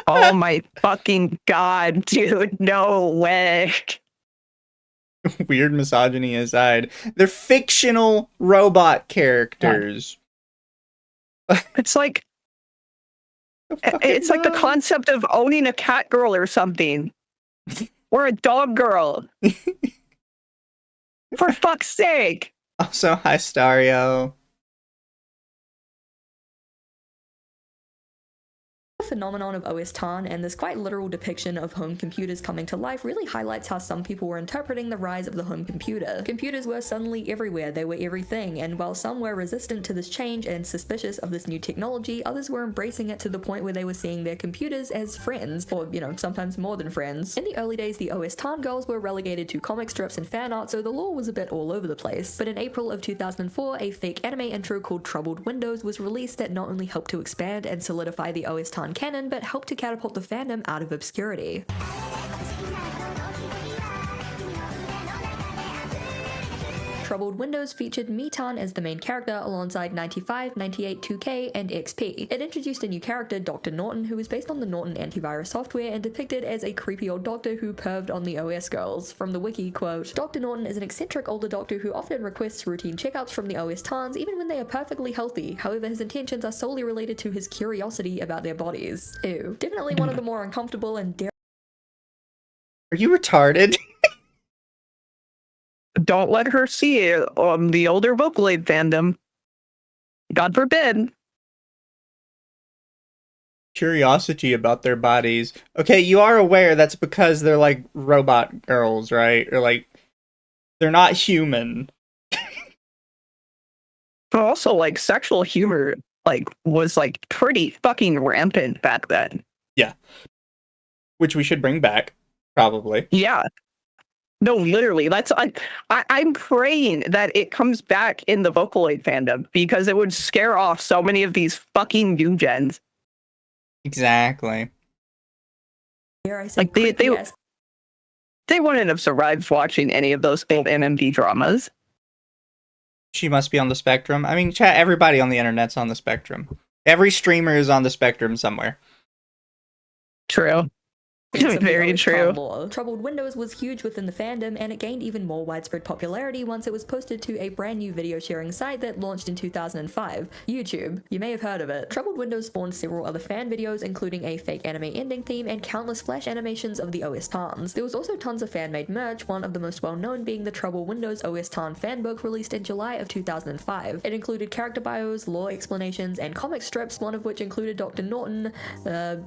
Oh my fucking god, dude, no way. Weird misogyny aside, they're fictional robot characters. It's like it's like the concept of owning a cat girl or something. Or a dog girl. For fuck's sake. Also, hi, Stario. The phenomenon of OS X and this quite literal depiction of home computers coming to life really highlights how some people were interpreting the rise of the home computer. Computers were suddenly everywhere, they were everything, and while some were resistant to this change and suspicious of this new technology, others were embracing it to the point where they were seeing their computers as friends, or, sometimes more than friends. In the early days, the OS X girls were relegated to comic strips and fan art, so the lore was a bit all over the place. But in April of 2004, a fake anime intro called Troubled Windows was released that not only helped to expand and solidify the OS X canon, but helped to catapult the fandom out of obscurity. Troubled Windows featured Mitan as the main character alongside 95, 98, 2K, and XP. It introduced a new character, Dr. Norton, who was based on the Norton antivirus software and depicted as a creepy old doctor who perved on the OS girls. From the wiki, quote, Dr. Norton is an eccentric older doctor who often requests routine checkups from the OS Tans even when they are perfectly healthy. However, his intentions are solely related to his curiosity about their bodies. Ew. Definitely one of the more uncomfortable and Are you retarded? Don't let her see the older Vocaloid fandom. God forbid. Curiosity about their bodies. Okay, you are aware that's because they're like robot girls, right? Or like they're not human. But also, like, sexual humor, like, was like pretty fucking rampant back then. Yeah. Which we should bring back, probably. Yeah. No, literally. I'm praying that it comes back in the Vocaloid fandom because it would scare off so many of these fucking new gens. Exactly. dare I say, Like they creepy-ass they wouldn't have survived watching any of those old NMD dramas. She must be on the spectrum. I mean, chat, everybody on the internet's on the spectrum. Every streamer is on the spectrum somewhere. True. of the Very OS true. lore. Troubled Windows was huge within the fandom, and it gained even more widespread popularity once it was posted to a brand new video sharing site that launched in 2005, YouTube. You may have heard of it. Troubled Windows spawned several other fan videos, including a fake anime ending theme and countless flash animations of the OS Tans. There was also tons of fan-made merch, one of the most well-known being the Troubled Windows OS Tan fanbook released in July of 2005. It included character bios, lore explanations, and comic strips, one of which included Dr. Norton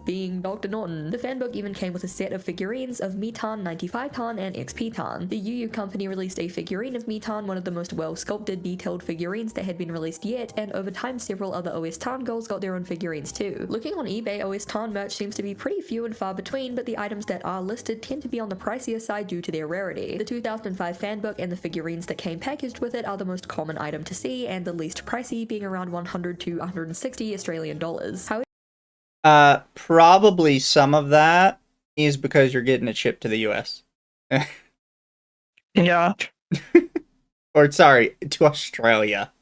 being Dr. Norton. The fanbook even came with a set of figurines of Mitan, 95 Tan, and XP Tan. The UU company released a figurine of Mitan, one of the most well-sculpted, detailed figurines that had been released yet, and over time several other OS Tan girls got their own figurines too. Looking on eBay, OS Tan merch seems to be pretty few and far between, but the items that are listed tend to be on the pricier side due to their rarity. The 2005 fanbook and the figurines that came packaged with it are the most common item to see, and the least pricey being around 100 to 160 Australian dollars. However, Probably some of that is because you're getting it shipped to the US. Yeah. Or, sorry, to Australia.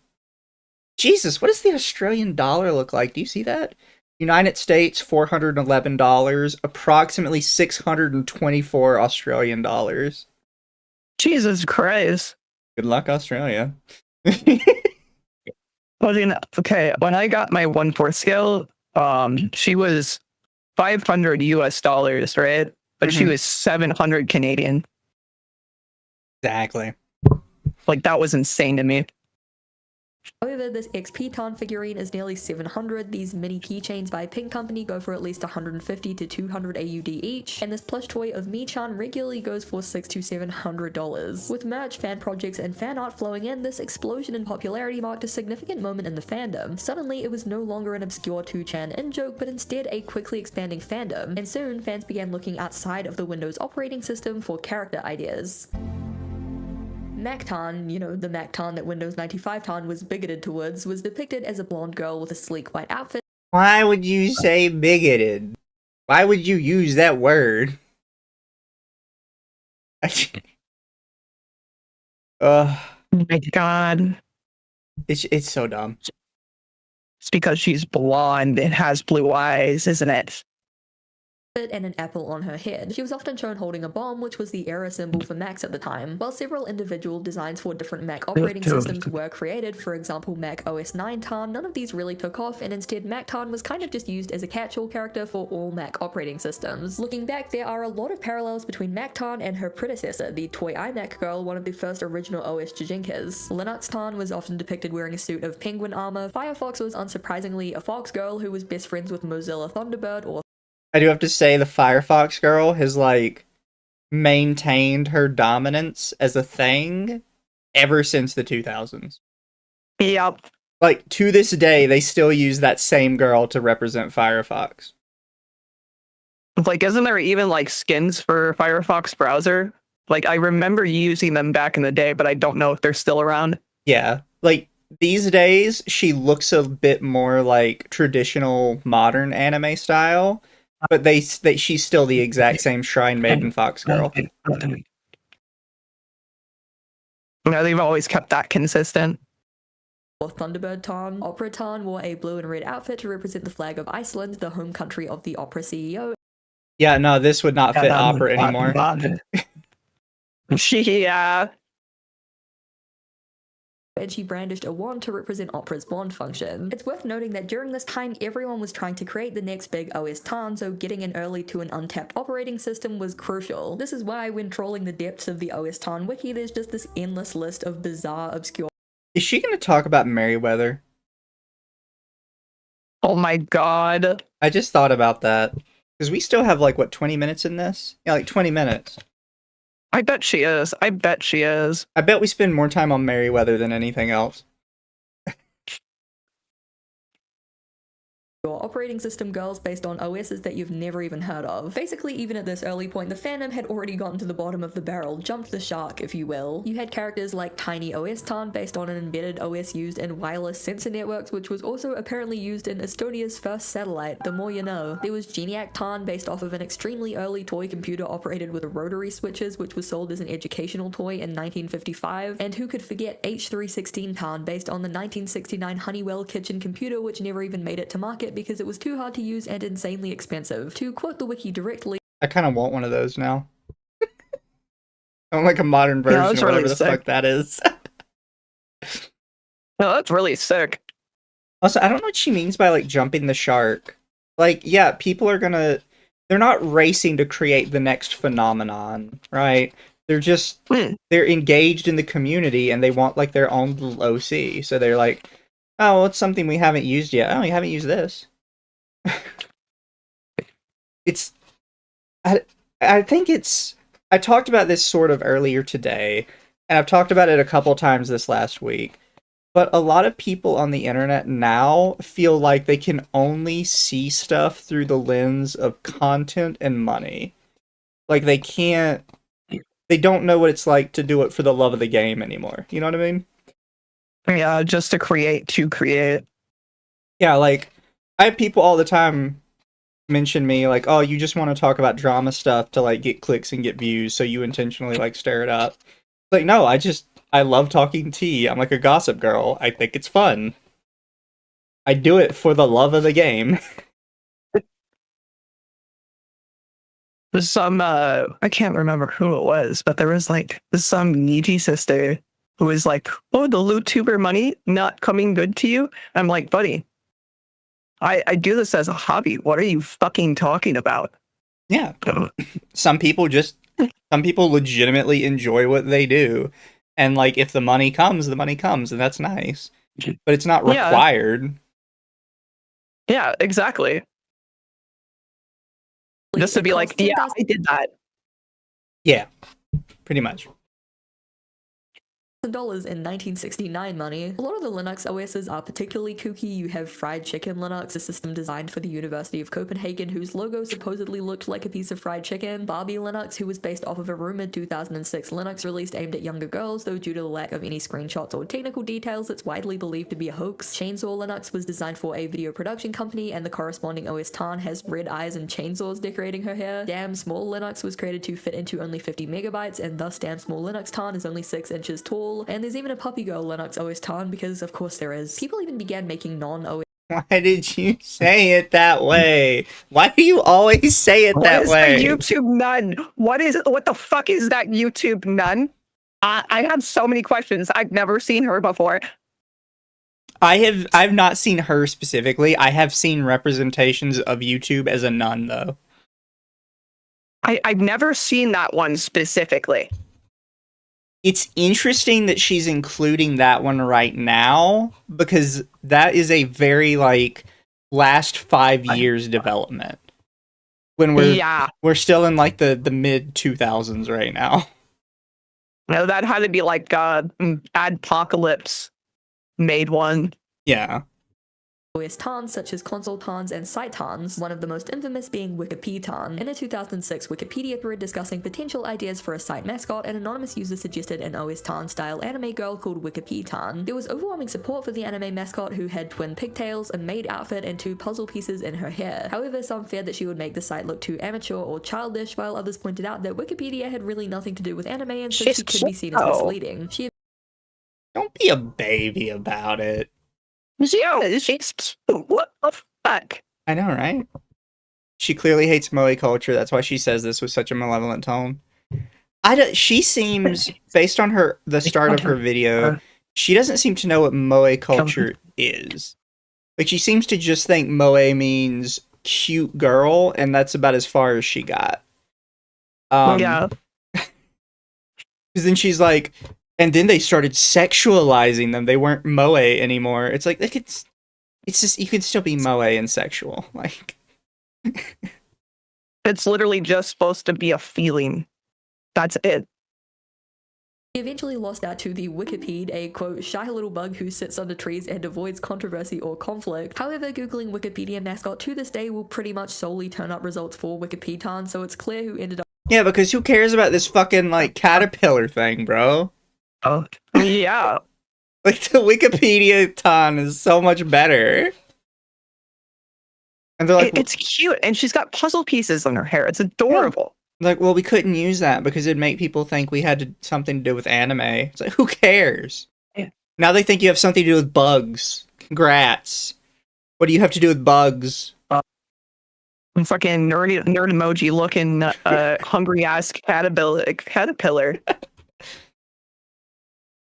Jesus, what does the Australian dollar look like? Do you see that? United States, $411, approximately 624 Australian dollars. Jesus Christ. Good luck, Australia. Okay, when I got my 1/4 scale, she was $500 US, right? But she was 700 Canadian. Exactly. Like, that was insane to me. this XP Tan figurine is nearly 700. These mini keychains by Pink Company go for at least 150 to 200 AUD each, and this plush toy of Mi-chan regularly goes for $600 to $700. With merch, fan projects, and fan art flowing in, this explosion in popularity marked a significant moment in the fandom. Suddenly, it was no longer an obscure 2chan in-joke, but instead a quickly expanding fandom, and soon fans began looking outside of the Windows operating system for character ideas. Mactan, the Mactan that Windows 95 Tan was bigoted towards, was depicted as a blonde girl with a sleek white outfit. Why would you say bigoted? Why would you use that word? Oh my god. It's so dumb. It's because she's blonde and has blue eyes, isn't it? and an apple on her head. She was often shown holding a bomb, which was the error symbol for Macs at the time. While several individual designs for different Mac operating systems were created, for example Mac OS 9 Tan, none of these really took off, and instead Mac Tan was kind of just used as a catch-all character for all Mac operating systems. Looking back, there are a lot of parallels between Mac Tan and her predecessor, the toy iMac girl, one of the first original OS Jijinkas. Linux Tan was often depicted wearing a suit of penguin armor. Firefox was unsurprisingly a fox girl who was best friends with Mozilla Thunderbird or I do have to say the Firefox girl has like maintained her dominance as a thing ever since the 2000s. Yep. Like to this day, they still use that same girl to represent Firefox. Like, isn't there even like skins for Firefox browser? Like, I remember using them back in the day, but I don't know if they're still around. Yeah, like these days, she looks a bit more like traditional modern anime style. But she's still the exact same Shrine Maiden Fox girl. No, they've always kept that consistent. or Thunderbird Tan. Opera Tan wore a blue and red outfit to represent the flag of Iceland, the home country of the opera CEO. Yeah, no, this would not fit opera anymore. Yeah. And she brandished a wand to represent Opera's wand function. It's worth noting that during this time, everyone was trying to create the next big OS Tan, so getting in early to an untapped operating system was crucial. This is why when trolling the depths of the OS Tan wiki, there's just this endless list of bizarre, obscure... Is she going to talk about Merryweather? Oh my god. I just thought about that. Because we still have, like, what, 20 minutes in this? Yeah, like 20 minutes. I bet she is. I bet she is. I bet we spend more time on Merryweather than anything else. operating system girls based on OSs that you've never even heard of. Basically, even at this early point, the fandom had already gotten to the bottom of the barrel, jumped the shark, if you will. You had characters like Tiny OS Tan, based on an embedded OS used in wireless sensor networks, which was also apparently used in Estonia's first satellite, the more you know. There was Geniac Tan, based off of an extremely early toy computer operated with rotary switches, which was sold as an educational toy in 1955. And who could forget H316 Tan, based on the 1969 Honeywell kitchen computer, which never even made it to market because it was too hard to use and insanely expensive. To quote the wiki directly, I kind of want one of those now. I want like a modern version that's or whatever really the sick. fuck that is. No, that's really sick. Also, I don't know what she means by like jumping the shark. Like, yeah, people are gonna... They're not racing to create the next phenomenon, right? They're just... They're engaged in the community and they want like their own little OC. So they're like, oh, well, it's something we haven't used yet. Oh, you haven't used this. It's... I think it's... I talked about this sort of earlier today, and I've talked about it a couple times this last week, but a lot of people on the internet now feel like they can only see stuff through the lens of content and money. Like, they can't... They don't know what it's like to do it for the love of the game anymore. You know what I mean? Yeah, just to create. Yeah, like, I have people all the time mention me, like, oh, you just want to talk about drama stuff to, like, get clicks and get views, so you intentionally, like, stir it up. Like, no, I love talking tea. I'm like a gossip girl. I think it's fun. I do it for the love of the game. There's some, I can't remember who it was, but there was, like, some Niji sister who was like, oh, the LootTuber money not coming good to you? I'm like, buddy, I do this as a hobby. What are you fucking talking about? Yeah. Some people legitimately enjoy what they do. And, like, if the money comes, and that's nice. But it's not required. Yeah, exactly. Just to be like, yeah, I did that. Yeah, pretty much. $1,000 in 1969 money. A lot of the Linux OSs are particularly kooky. You have Fried Chicken Linux, a system designed for the University of Copenhagen whose logo supposedly looked like a piece of fried chicken. Barbie Linux, who was based off of a rumored 2006 Linux released aimed at younger girls, though due to the lack of any screenshots or technical details, it's widely believed to be a hoax. Chainsaw Linux was designed for a video production company, and the corresponding OS Tan has red eyes and chainsaws decorating her hair. Damn Small Linux was created to fit into only 50 megabytes, and thus Damn Small Linux Tan is only 6 inches tall. And there's even a Puppy Girl Linux OS Tan, because of course there is. People even began making non-OS Why did you say it that way? Why do you always say it What that is way? the YouTube nun? What the fuck is that YouTube nun? I have so many questions. I've never seen her before. I've not seen her specifically. I have seen representations of YouTube as a nun though. I've never seen that one specifically. It's interesting that she's including that one right now because that is a very like last 5 years development. When we're still in like the mid 2000s right now. No, that had to be like Adpocalypse made one. Yeah. OS tans such as console tans and site tans, one of the most infamous being Wikipedia. In a 2006 Wikipedia thread discussing potential ideas for a site mascot, an anonymous user suggested an OS tan style anime girl called Wikipedia. There was overwhelming support for the anime mascot, who had twin pigtails, a maid outfit, and 2 puzzle pieces in her hair. However, some feared that she would make the site look too amateur or childish, while others pointed out that Wikipedia had really nothing to do with anime and so she could be seen as misleading. Don't be a baby about it. She's what the fuck? I know, right? She clearly hates moe culture. That's why she says this with such a malevolent tone. She seems, based on the start of her video, she doesn't seem to know what moe culture is. Like, she seems to just think moe means cute girl, and that's about as far as she got. Yeah. Because then she's like, and then they started sexualizing them. They weren't moe anymore. It's like it's just, you can still be moe and sexual. Like, it's literally just supposed to be a feeling. That's it. He eventually lost out to the Wikipede, a quote shy little bug who sits under trees and avoids controversy or conflict. However, googling Wikipedia mascot to this day will pretty much solely turn up results for Wikipedia, so it's clear who ended up. Yeah, because who cares about this fucking like caterpillar thing, bro? Oh, yeah. Like, the Wikipedia ton is so much better. And they're like, it's cute, and she's got puzzle pieces in her hair. It's adorable. Like, well, we couldn't use that because it'd make people think we had something to do with anime. It's like, who cares? Yeah. Now they think you have something to do with bugs. Congrats. What do you have to do with bugs? Fucking nerd emoji looking hungry ass caterpillar.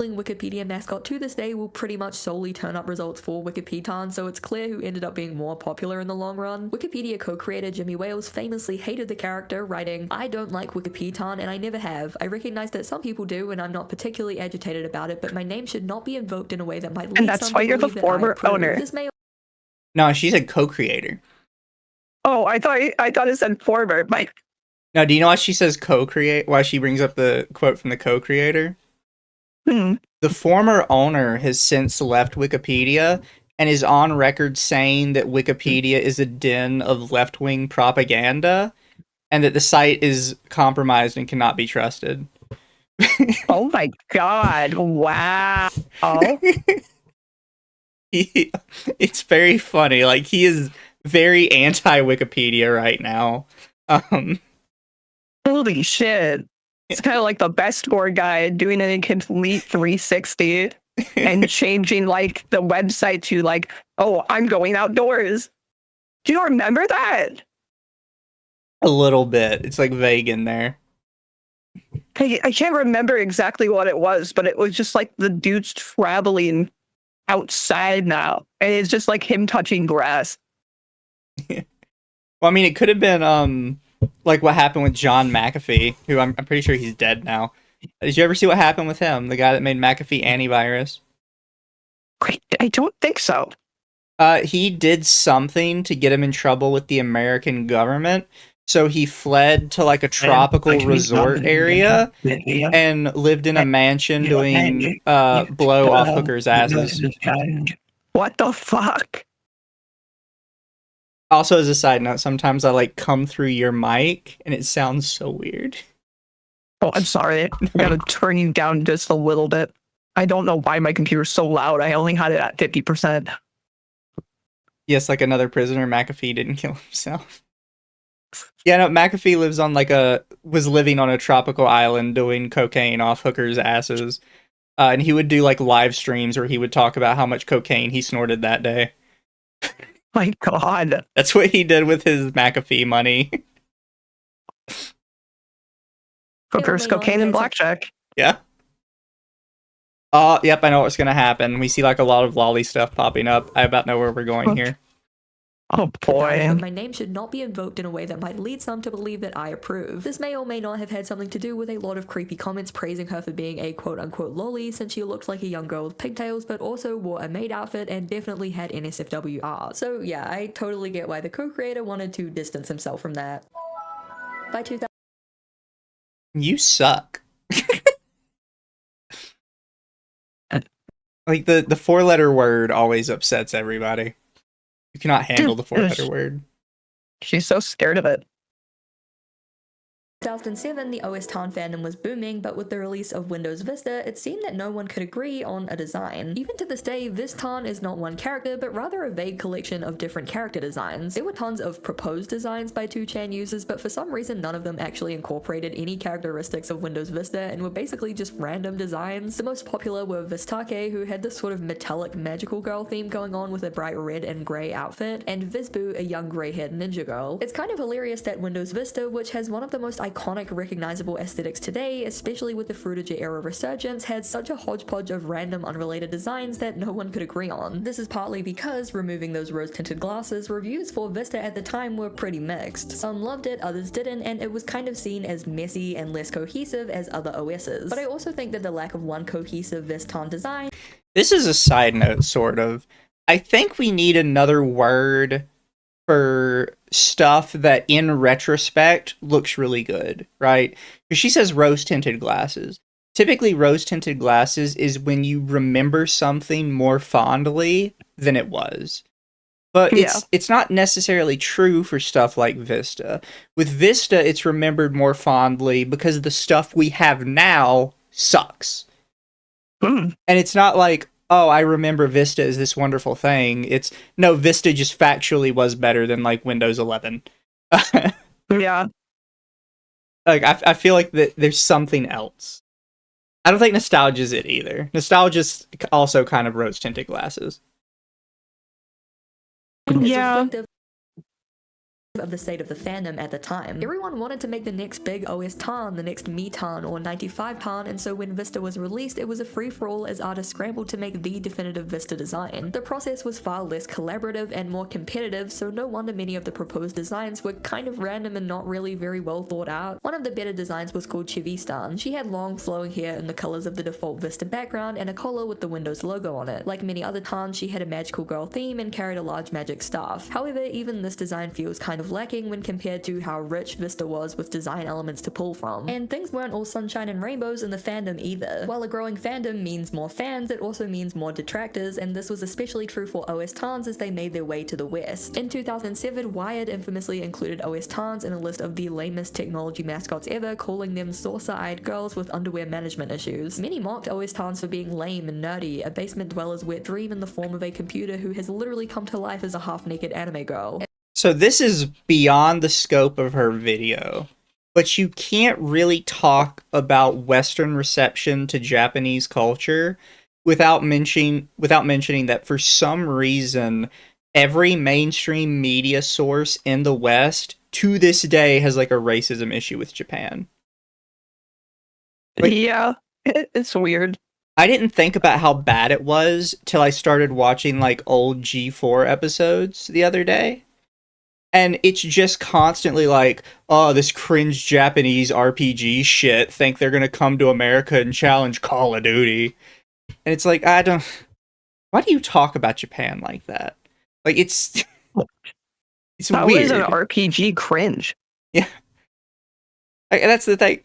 Wikipedia mascot to this day will pretty much solely turn up results for Wikipedia, so it's clear who ended up being more popular in the long run. Wikipedia co-creator Jimmy Wales famously hated the character, writing, "I don't like Wikipedia and I never have. I recognize that some people do and I'm not particularly agitated about it, but my name should not be invoked in a way that might lead And that's some why to you're the believe that I former approve. owner. This may No, she's a co-creator. Oh, I thought it said former. Now, do you know why she says co-create? Why she brings up the quote from the co-creator? The former owner has since left Wikipedia and is on record saying that Wikipedia is a den of left-wing propaganda and that the site is compromised and cannot be trusted. Oh my god. Wow. It's very funny. Like, he is very anti-Wikipedia right now. Holy shit. It's kind of like the best score guy doing a complete 360 and changing like the website to like, oh, I'm going outdoors. Do you remember that? A little bit. It's like vague in there. I can't remember exactly what it was, but it was just like the dude's traveling outside now. And it's just like him touching grass. Well, I mean, it could have been like what happened with John McAfee, who I'm pretty sure he's dead now. Did you ever see what happened with him? The guy that made McAfee antivirus? Wait, I don't think so. He did something to get him in trouble with the American government. So he fled to like a tropical resort area and lived in a mansion doing blow off hookers' asses. What the fuck? Also, as a side note, sometimes I like come through your mic and it sounds so weird. Oh, I'm sorry. I gotta turn you down just a little bit. I don't know why my computer's so loud. I only had it at 50%. Yes, like another prisoner, McAfee didn't kill himself. Yeah, no, McAfee was living on a tropical island doing cocaine off hookers' asses. And he would do like live streams where he would talk about how much cocaine he snorted that day. My God. That's what he did with his McAfee money. Hookers, cocaine, and blackjack. Yeah. Yep, I know what's gonna happen. We see like a lot of lolly stuff popping up. I about know where we're going here. Oh boy. But my name should not be invoked in a way that might lead some to believe that I approve. This may or may not have had something to do with a lot of creepy comments praising her for being a quote-unquote lolly, since she looked like a young girl with pigtails, but also wore a maid outfit and definitely had NSFWR. So yeah, I totally get why the co-creator wanted to distance himself from that. By 2000. You suck. Like the 4-letter word always upsets everybody. You cannot handle the 4-letter word. She's so scared of it. 2007, the OS Tan fandom was booming, but with the release of Windows Vista, it seemed that no one could agree on a design. Even to this day, this Tan is not one character, but rather a vague collection of different character designs. There were tons of proposed designs by 2chan users, but for some reason none of them actually incorporated any characteristics of Windows Vista and were basically just random designs. The most popular were Vistake, who had this sort of metallic magical girl theme going on with a bright red and grey outfit, and Vizbu, a young grey-haired ninja girl. It's kind of hilarious that Windows Vista, which has one of the most iconic recognizable aesthetics today, especially with the Fruitager era resurgence, had such a hodgepodge of random unrelated designs that no one could agree on. This is partly because, removing those rose-tinted glasses, reviews for Vista at the time were pretty mixed. Some loved it, others didn't, and it was kind of seen as messy and less cohesive as other OSs. But I also think that the lack of one cohesive Vistan design... This is a side note, sort of. I think we need another word for stuff that in retrospect looks really good, right? Because she says rose-tinted glasses. Typically, rose-tinted glasses is when you remember something more fondly than it was. But it's not necessarily true for stuff like Vista. With Vista, it's remembered more fondly because the stuff we have now sucks. And it's not like, oh, I remember Vista as this wonderful thing. It's, no, Vista just factually was better than, like, Windows 11. Yeah. Like, I feel like that there's something else. I don't think nostalgia's it either. Nostalgia's also kind of rose-tinted glasses. Yeah. Of the state of the fandom at the time. Everyone wanted to make the next big OS Tan, the next Mi Tan or 95 Tan, and so when Vista was released, it was a free-for-all as artists scrambled to make the definitive Vista design. The process was far less collaborative and more competitive, so no wonder many of the proposed designs were kind of random and not really very well thought out. One of the better designs was called Chivistan. She had long flowing hair in the colors of the default Vista background and a collar with the Windows logo on it. Like many other Tans, she had a magical girl theme and carried a large magic staff. However, even this design feels kind of lacking when compared to how rich Vista was with design elements to pull from. And things weren't all sunshine and rainbows in the fandom either. While a growing fandom means more fans, it also means more detractors, and this was especially true for OS Tans as they made their way to the West. In 2007, Wired infamously included OS Tans in a list of the lamest technology mascots ever, calling them saucer-eyed girls with underwear management issues. Many mocked OS Tans for being lame and nerdy, a basement dweller's wet dream in the form of a computer who has literally come to life as a half-naked anime girl. So this is beyond the scope of her video, but you can't really talk about Western reception to Japanese culture without mentioning that for some reason, every mainstream media source in the West to this day has like a racism issue with Japan. Like, yeah, it's weird. I didn't think about how bad it was till I started watching like old G4 episodes the other day. And it's just constantly like, oh, this cringe Japanese RPG shit think they're gonna come to America and challenge Call of Duty. And it's like, why do you talk about Japan like that? Like, it's That weird. was an RPG cringe. Yeah. Like, that's the thing.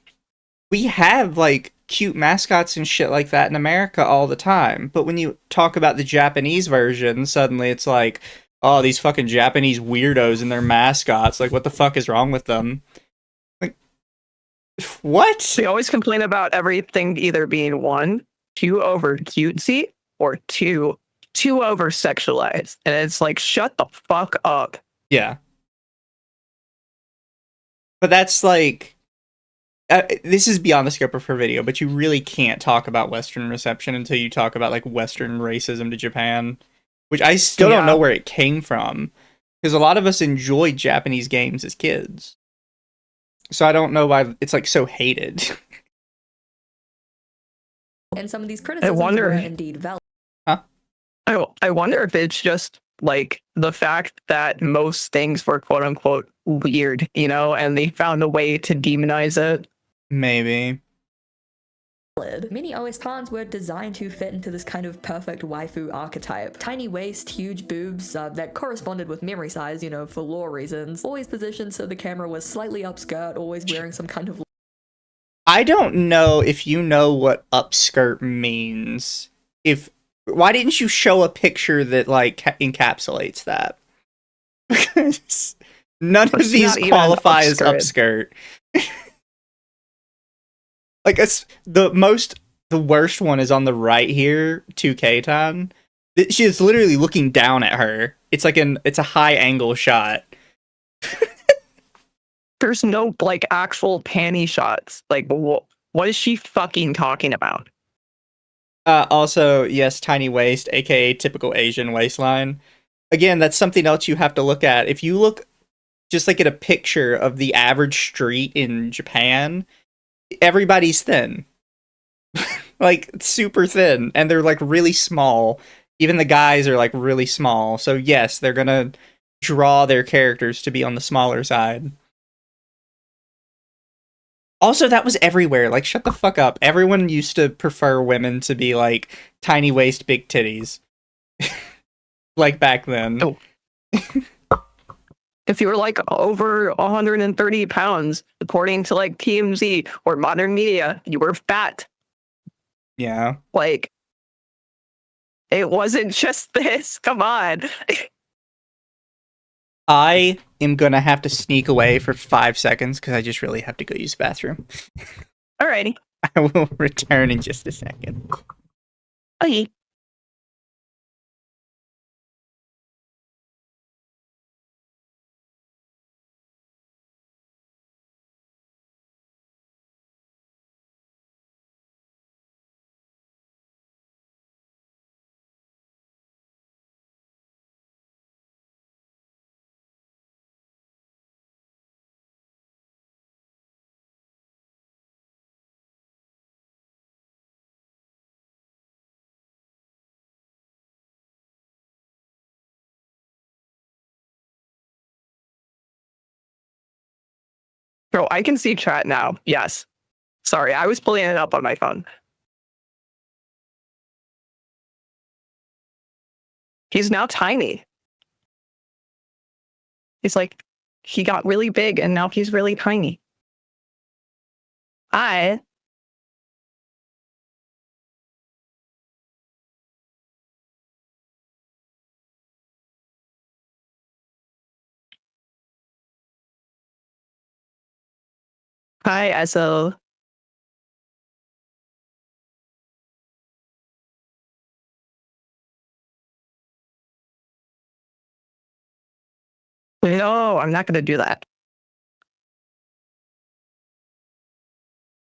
We have, like, cute mascots and shit like that in America all the time. But when you talk about the Japanese version, suddenly it's like, oh, these fucking Japanese weirdos and their mascots. Like, what the fuck is wrong with them? Like, what? They always complain about everything either being one, too over cutesy, or two over sexualized. And it's like, shut the fuck up. Yeah. But that's like, this is beyond the scope of her video, but you really can't talk about Western reception until you talk about like Western racism to Japan. which I still don't Yeah. know where it came from, because a lot of us enjoyed Japanese games as kids. So I don't know why it's like so hated. And some of these criticisms wonder- were indeed valid. I wonder if it's just like the fact that most things were quote unquote weird, you know, and they found a way to demonize it. Maybe. Many OS-tans were designed to fit into this kind of perfect waifu archetype. Tiny waist, huge boobs that corresponded with memory size, you know, for lore reasons. Always positioned so the camera was slightly upskirt, always wearing some kind of... I don't know if you know what upskirt means. Why didn't you show a picture that like encapsulates that? Because none of It's these not even qualify as upskirt. upskirt. Like the worst one is on the right here, 2K time. She is literally looking down at her. It's like it's a high angle shot. There's no like actual panty shots. Like, what is she fucking talking about? Also, yes, tiny waist, aka typical Asian waistline. Again, that's something else you have to look at. If you look just like at a picture of the average street in Japan, everybody's thin. Like super thin, and they're like really small. Even the guys are like really small. So yes, they're gonna draw their characters to be on the smaller side. Also, that was everywhere. Like, shut the fuck up. Everyone used to prefer women to be like tiny waist, big titties. Like back then. Oh. If you were like over 130 pounds, according to like TMZ or modern media, you were fat. Yeah. Like, it wasn't just this. Come on. I am gonna have to sneak away for 5 seconds because I just really have to go use the bathroom. Alrighty. I will return in just a second. Bye. Bro, I can see chat now. Yes. Sorry, I was pulling it up on my phone. He's now tiny. He's like, he got really big and now he's really tiny. Hi. Hi, Esso. No, I'm not going to do that.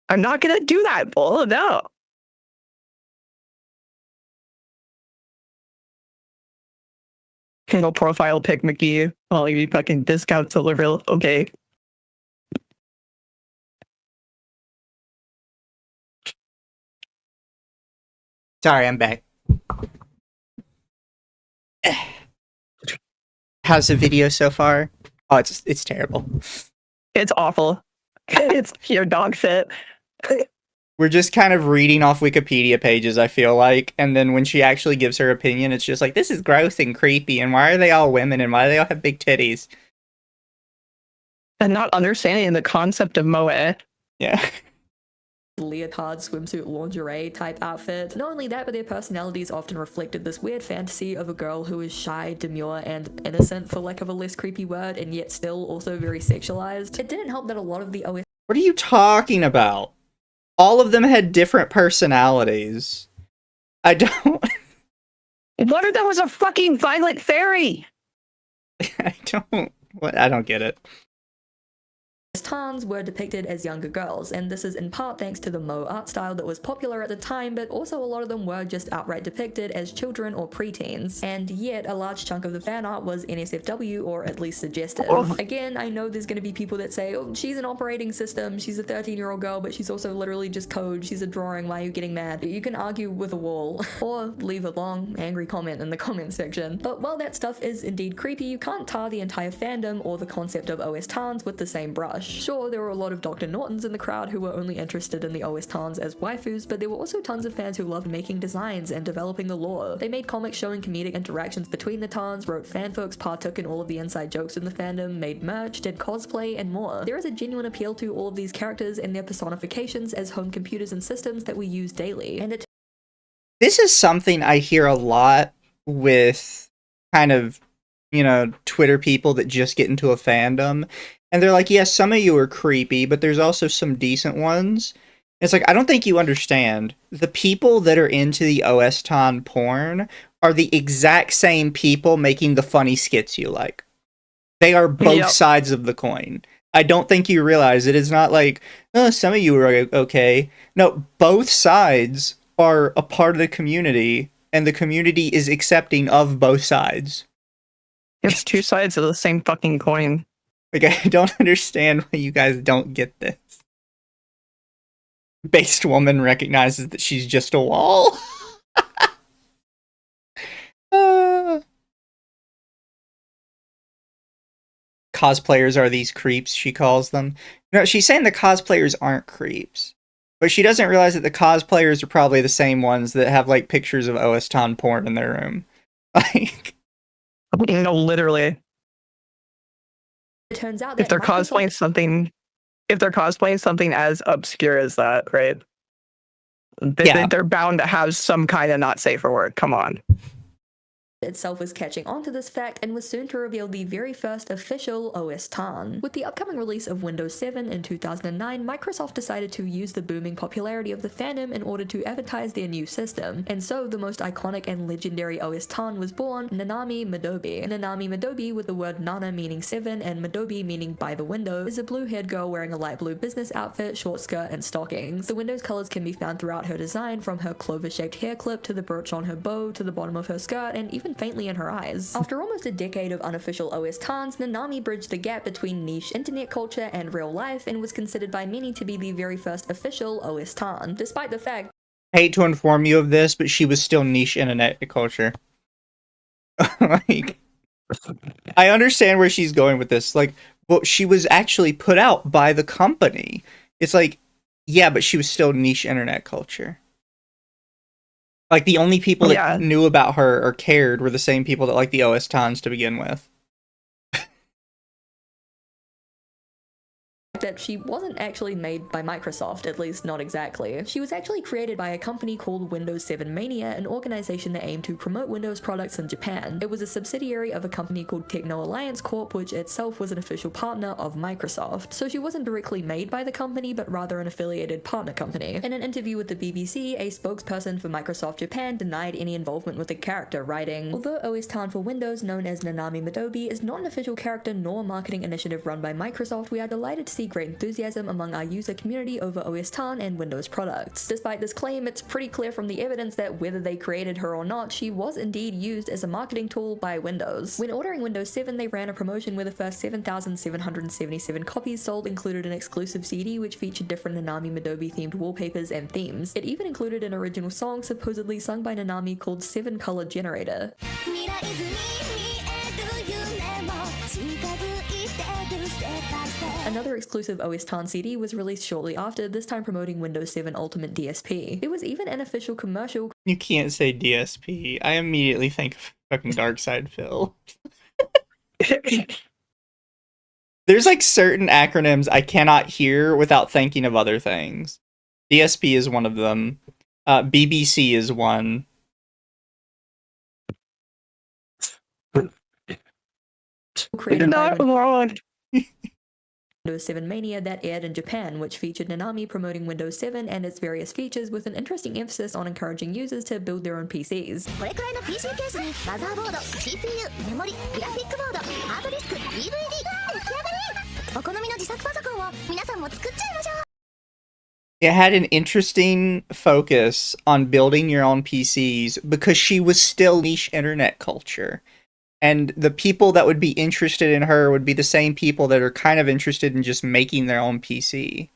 I'm not going to do that, Bull. No. Okay, no profile pic, McGee. Well, you fucking discount to real. Okay. Sorry, I'm back. How's the video so far? Oh, it's terrible. It's awful. It's your dog shit. We're just kind of reading off Wikipedia pages, I feel like, and then when she actually gives her opinion, it's just like, this is gross and creepy, and why are they all women, and why do they all have big titties? And not understanding the concept of moe. Yeah. Leotard, swimsuit, lingerie type outfit. Not only that, but their personalities often reflected this weird fantasy of a girl who is shy, demure, and innocent, for lack of a less creepy word, and yet still also very sexualized. It didn't help that a lot of the OS What are you talking about? All of them had different personalities. I don't... What if that was a fucking violent fairy? I don't... What? I don't get it. Tans were depicted as younger girls, and this is in part thanks to the Mo art style that was popular at the time, but also a lot of them were just outright depicted as children or preteens. And yet, a large chunk of the fan art was NSFW, or at least suggestive. Again, I know there's going to be people that say, oh, she's an operating system, she's a 13-year-old girl, but she's also literally just code, she's a drawing, why are you getting mad? You can argue with a wall, or leave a long, angry comment in the comment section. But while that stuff is indeed creepy, you can't tar the entire fandom or the concept of OS Tans with the same brush. Sure, there were a lot of Dr. Nortons in the crowd who were only interested in the OS Tans as waifus, but there were also tons of fans who loved making designs and developing the lore. They made comics showing comedic interactions between the Tans, wrote fanfics, partook in all of the inside jokes in the fandom, made merch, did cosplay, and more. There is a genuine appeal to all of these characters and their personifications as home computers and systems that we use daily. And this is something I hear a lot with kind of, you know, Twitter people that just get into a fandom. And they're like, yes, some of you are creepy, but there's also some decent ones. It's like, I don't think you understand. The people that are into the OS Tan porn are the exact same people making the funny skits you like. They are both sides of the coin. I don't think you realize it is not like, oh, some of you are okay. No, both sides are a part of the community, and the community is accepting of both sides. It's two sides of the same fucking coin. Like, I don't understand why you guys don't get this. Based woman recognizes that she's just a wall. Cosplayers are these creeps, she calls them. No, she's saying the cosplayers aren't creeps. But she doesn't realize that the cosplayers are probably the same ones that have, like, pictures of OS Tan porn in their room. Like... No, literally. it turns out If that they're cosplaying something as obscure as that, right? They're bound to have some kind of not safe for work. Come on. itself was catching on to this fact and was soon to reveal the very first official OS Tan. With the upcoming release of Windows 7 in 2009, Microsoft decided to use the booming popularity of the fandom in order to advertise their new system, and so the most iconic and legendary OS Tan was born, Nanami Midobi. Nanami Midobi, with the word Nana meaning 7 and Midobi meaning by the window, is a blue-haired girl wearing a light blue business outfit, short skirt, and stockings. The Windows colors can be found throughout her design, from her clover-shaped hair clip to the brooch on her bow to the bottom of her skirt, and even faintly in her eyes. After almost a decade of unofficial OS Tans, Nanami bridged the gap between niche internet culture and real life and was considered by many to be the very first official OS Tan, despite the fact— I hate to inform you of this, but she was still niche internet culture. Like, I understand where she's going with this. Like, well, she was actually put out by the company. It's like, yeah, but she was still niche internet culture. Like, the only people that knew about her or cared were the same people that liked the OS Tans to begin with. that she wasn't actually made by Microsoft, at least not exactly. She was actually created by a company called Windows 7 Mania, an organization that aimed to promote Windows products in Japan. It was a subsidiary of a company called Techno Alliance Corp, which itself was an official partner of Microsoft. So she wasn't directly made by the company, but rather an affiliated partner company. In an interview with the BBC, a spokesperson for Microsoft Japan denied any involvement with the character, writing, "Although OS Tan for Windows, known as Nanami Midobi, is not an official character nor marketing initiative run by Microsoft, we are delighted to see great enthusiasm among our user community over OS Tan and Windows products." Despite this claim, it's pretty clear from the evidence that whether they created her or not, she was indeed used as a marketing tool by Windows. When ordering Windows 7, they ran a promotion where the first 7,777 copies sold included an exclusive CD which featured different Nanami Midobi themed wallpapers and themes. It even included an original song supposedly sung by Nanami called 7 Color Generator. Another exclusive OS Tan CD was released shortly after, this time promoting Windows 7 Ultimate DSP. There was even an official commercial— You can't say DSP. I immediately think of fucking Dark Side Phil. There's like certain acronyms I cannot hear without thinking of other things. DSP is one of them. BBC is one. You're not wrong. Windows 7 Mania that aired in Japan, which featured Nanami promoting Windows 7 and its various features with an interesting emphasis on encouraging users to build their own PCs. これくらいの PC ケースにマザーボード、CPU、メモリ、グラフィックボード、ハードディスク、DVD、出来上がりお好みの自作パソコンを皆さんも作っちゃいましょう。 It had an interesting focus on building your own PCs because she was still niche internet culture. And the people that would be interested in her would be the same people that are kind of interested in just making their own PC.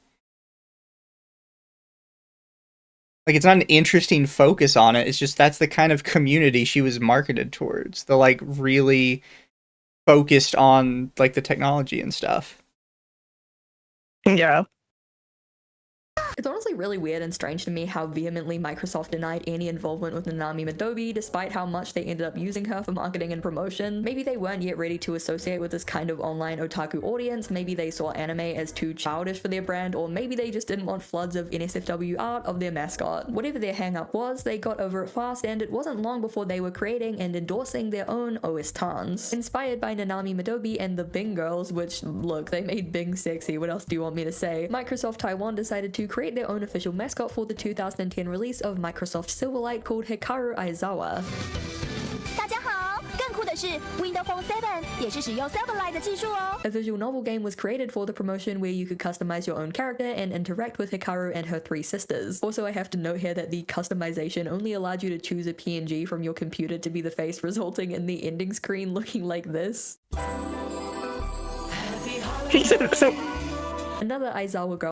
Like, it's not an interesting focus on it, it's just that's the kind of community she was marketed towards. The, like, really focused on, like, the technology and stuff. Yeah. It's honestly really weird and strange to me how vehemently Microsoft denied any involvement with Nanami Midobi, despite how much they ended up using her for marketing and promotion. Maybe they weren't yet ready to associate with this kind of online otaku audience, maybe they saw anime as too childish for their brand, or maybe they just didn't want floods of NSFW art of their mascot. Whatever their hang-up was, they got over it fast, and it wasn't long before they were creating and endorsing their own OS tans. Inspired by Nanami Midobi and the Bing Girls, which, look, they made Bing sexy, what else do you want me to say? Microsoft Taiwan decided to create their own official mascot for the 2010 release of Microsoft Silverlight called Hikaru Aizawa. 大家好，更酷的是 Windows Phone 7也是使用 Silverlight 的技术哦。 A visual novel game was created for the promotion where you could customize your own character and interact with Hikaru and her 3 sisters. Also, I have to note here that the customization only allowed you to choose a PNG from your computer to be the face, resulting in the ending screen looking like this. So, Another Aizawa girl.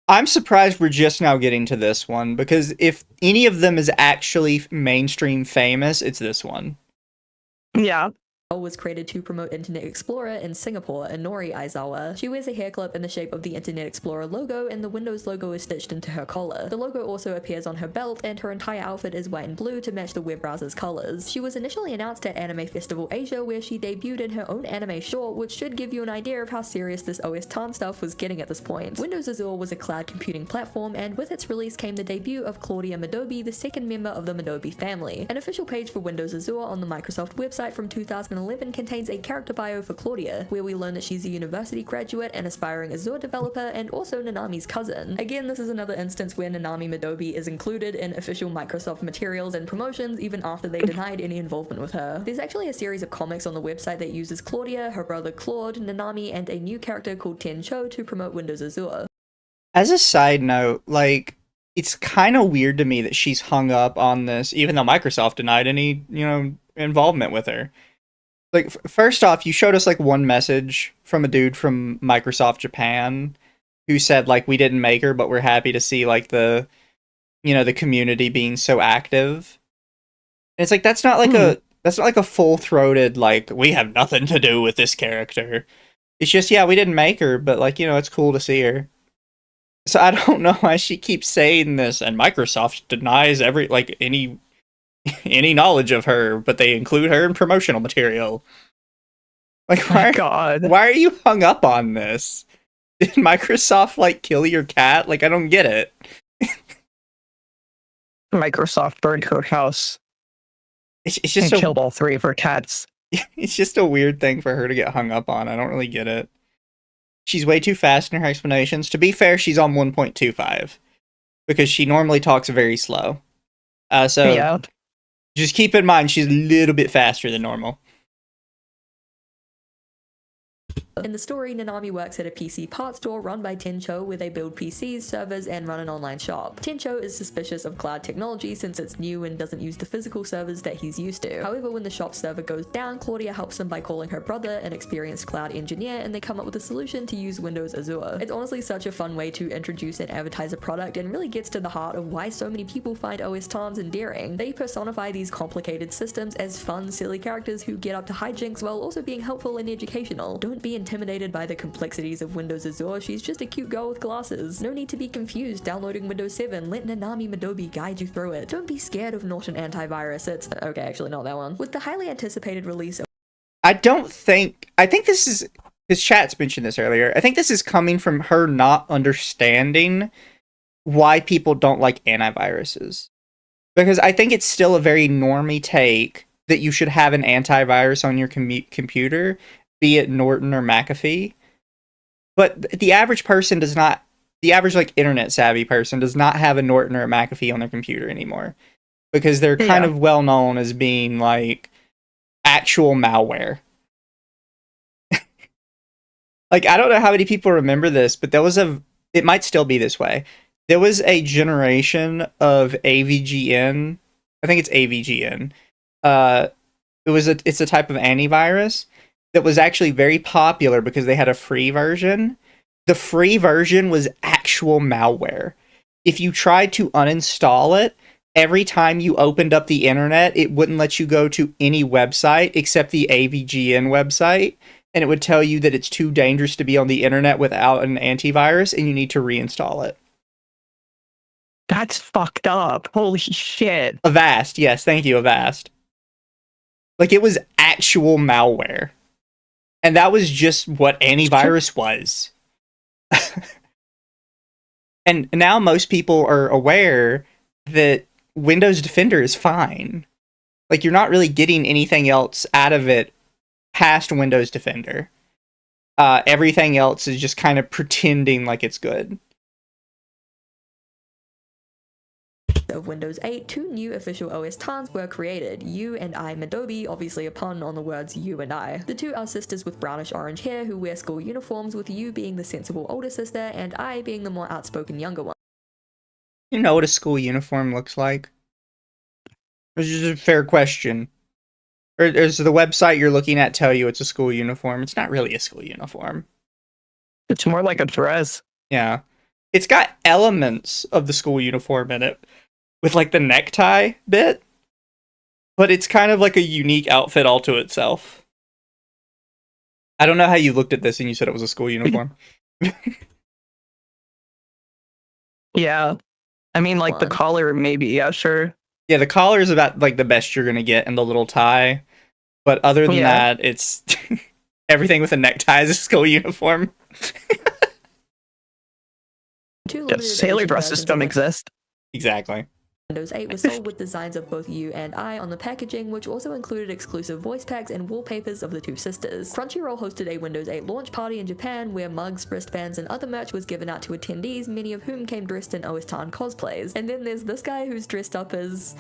I'm surprised we're just now getting to this one, because if any of them is actually mainstream famous, it's this one. yeah. Was created to promote Internet Explorer in Singapore, Inori Aizawa. She wears a hair clip in the shape of the Internet Explorer logo, and the Windows logo is stitched into her collar. The logo also appears on her belt, and her entire outfit is white and blue to match the web browser's colors. She was initially announced at Anime Festival Asia, where she debuted in her own anime short, which should give you an idea of how serious this OS Tan stuff was getting at this point. Windows Azure was a cloud computing platform, and with its release came the debut of Claudia Midobi, the second member of the Midobi family. An official page for Windows Azure on the Microsoft website from 2011 contains a character bio for Claudia, where we learn that she's a university graduate, an aspiring Azure developer, and also Nanami's cousin. Again, this is another instance where Nanami Midobi is included in official Microsoft materials and promotions even after they denied any involvement with her. There's actually a series of comics on the website that uses Claudia, her brother Claude, Nanami, and a new character called Tencho to promote Windows Azure. As a side note, like, it's kind of weird to me that she's hung up on this, even though Microsoft denied any, involvement with her. Like, first off, you showed us, like, one message from a dude from Microsoft Japan who said, like, we didn't make her, but we're happy to see, like, the community being so active. And it's like, that's not like a full-throated, like, we have nothing to do with this character. It's just, yeah, we didn't make her, but, like, it's cool to see her. So I don't know why she keeps saying this, and Microsoft denies any knowledge of her, but they include her in promotional material. Like, why are you hung up on this? Did Microsoft, like, kill your cat? Like, I don't get it. Microsoft burned her house It's just and killed all 3 of her cats. It's just a weird thing for her to get hung up on. I don't really get it. She's way too fast in her explanations. To be fair, she's on 1.25 because she normally talks very slow. So Yeah. just keep in mind she's a little bit faster than normal. In the story, Nanami works at a PC parts store run by Tencho, where they build PCs, servers, and run an online shop. Tencho is suspicious of cloud technology since it's new and doesn't use the physical servers that he's used to. However, when the shop server goes down, Claudia helps them by calling her brother, an experienced cloud engineer, and they come up with a solution to use Windows Azure. It's honestly such a fun way to introduce and advertise a product, and really gets to the heart of why so many people find OS Tans endearing. They personify these complicated systems as fun, silly characters who get up to hijinks while also being helpful and educational. Don't be intimidated by the complexities of Windows Azure, she's just a cute girl with glasses. No need to be confused downloading Windows 7, let Nanami Midobi guide you through it. Don't be scared of Norton Antivirus, it's... okay, actually not that one. With the highly anticipated release of... I think this is... His chat's mentioned this earlier. I think this is coming from her not understanding why people don't like antiviruses. Because I think it's still a very normie take that you should have an antivirus on your computer, be it Norton or McAfee. But the average person does not, the average, like, internet savvy person does not have a Norton or a McAfee on their computer anymore. Because they're kind of well known as being, like, actual malware. Like, I don't know how many people remember this, but it might still be this way. There was a generation of AVGN. I think it's AVGN. It's a type of antivirus that was actually very popular because they had a free version. The free version was actual malware. If you tried to uninstall it, every time you opened up the internet, it wouldn't let you go to any website except the AVGN website, and it would tell you that it's too dangerous to be on the internet without an antivirus, and you need to reinstall it. That's fucked up. Holy shit. Avast, yes, thank you, Avast. Like, it was actual malware. And that was just what antivirus was. And now most people are aware that Windows Defender is fine. Like, you're not really getting anything else out of it past Windows Defender. Everything else is just kind of pretending like it's good. Of Windows 8, 2 new official OS tons were created. You and I Madobi, obviously a pun on the words you and I. The two are sisters with brownish orange hair who wear school uniforms, with you being the sensible older sister and I being the more outspoken younger one. You know what a school uniform looks like? This is a fair question. Or does the website you're looking at tell you it's a school uniform? It's not really a school uniform. It's more like a dress. Yeah. It's got elements of the school uniform in it, with like the necktie bit, but it's kind of like a unique outfit all to itself. I don't know how you looked at this and you said it was a school uniform. Yeah. I mean, like the collar, maybe. Yeah, sure. Yeah, the collar is about like the best you're gonna get, and the little tie. But other than that, it's everything with a necktie is a school uniform. Sailor dresses don't exist. Exactly. Windows 8 was sold with designs of both you and I on the packaging, which also included exclusive voice packs and wallpapers of the two sisters. Crunchyroll hosted a Windows 8 launch party in Japan where mugs, wristbands, and other merch was given out to attendees, many of whom came dressed in OS Tan cosplays. And then there's this guy who's dressed up as...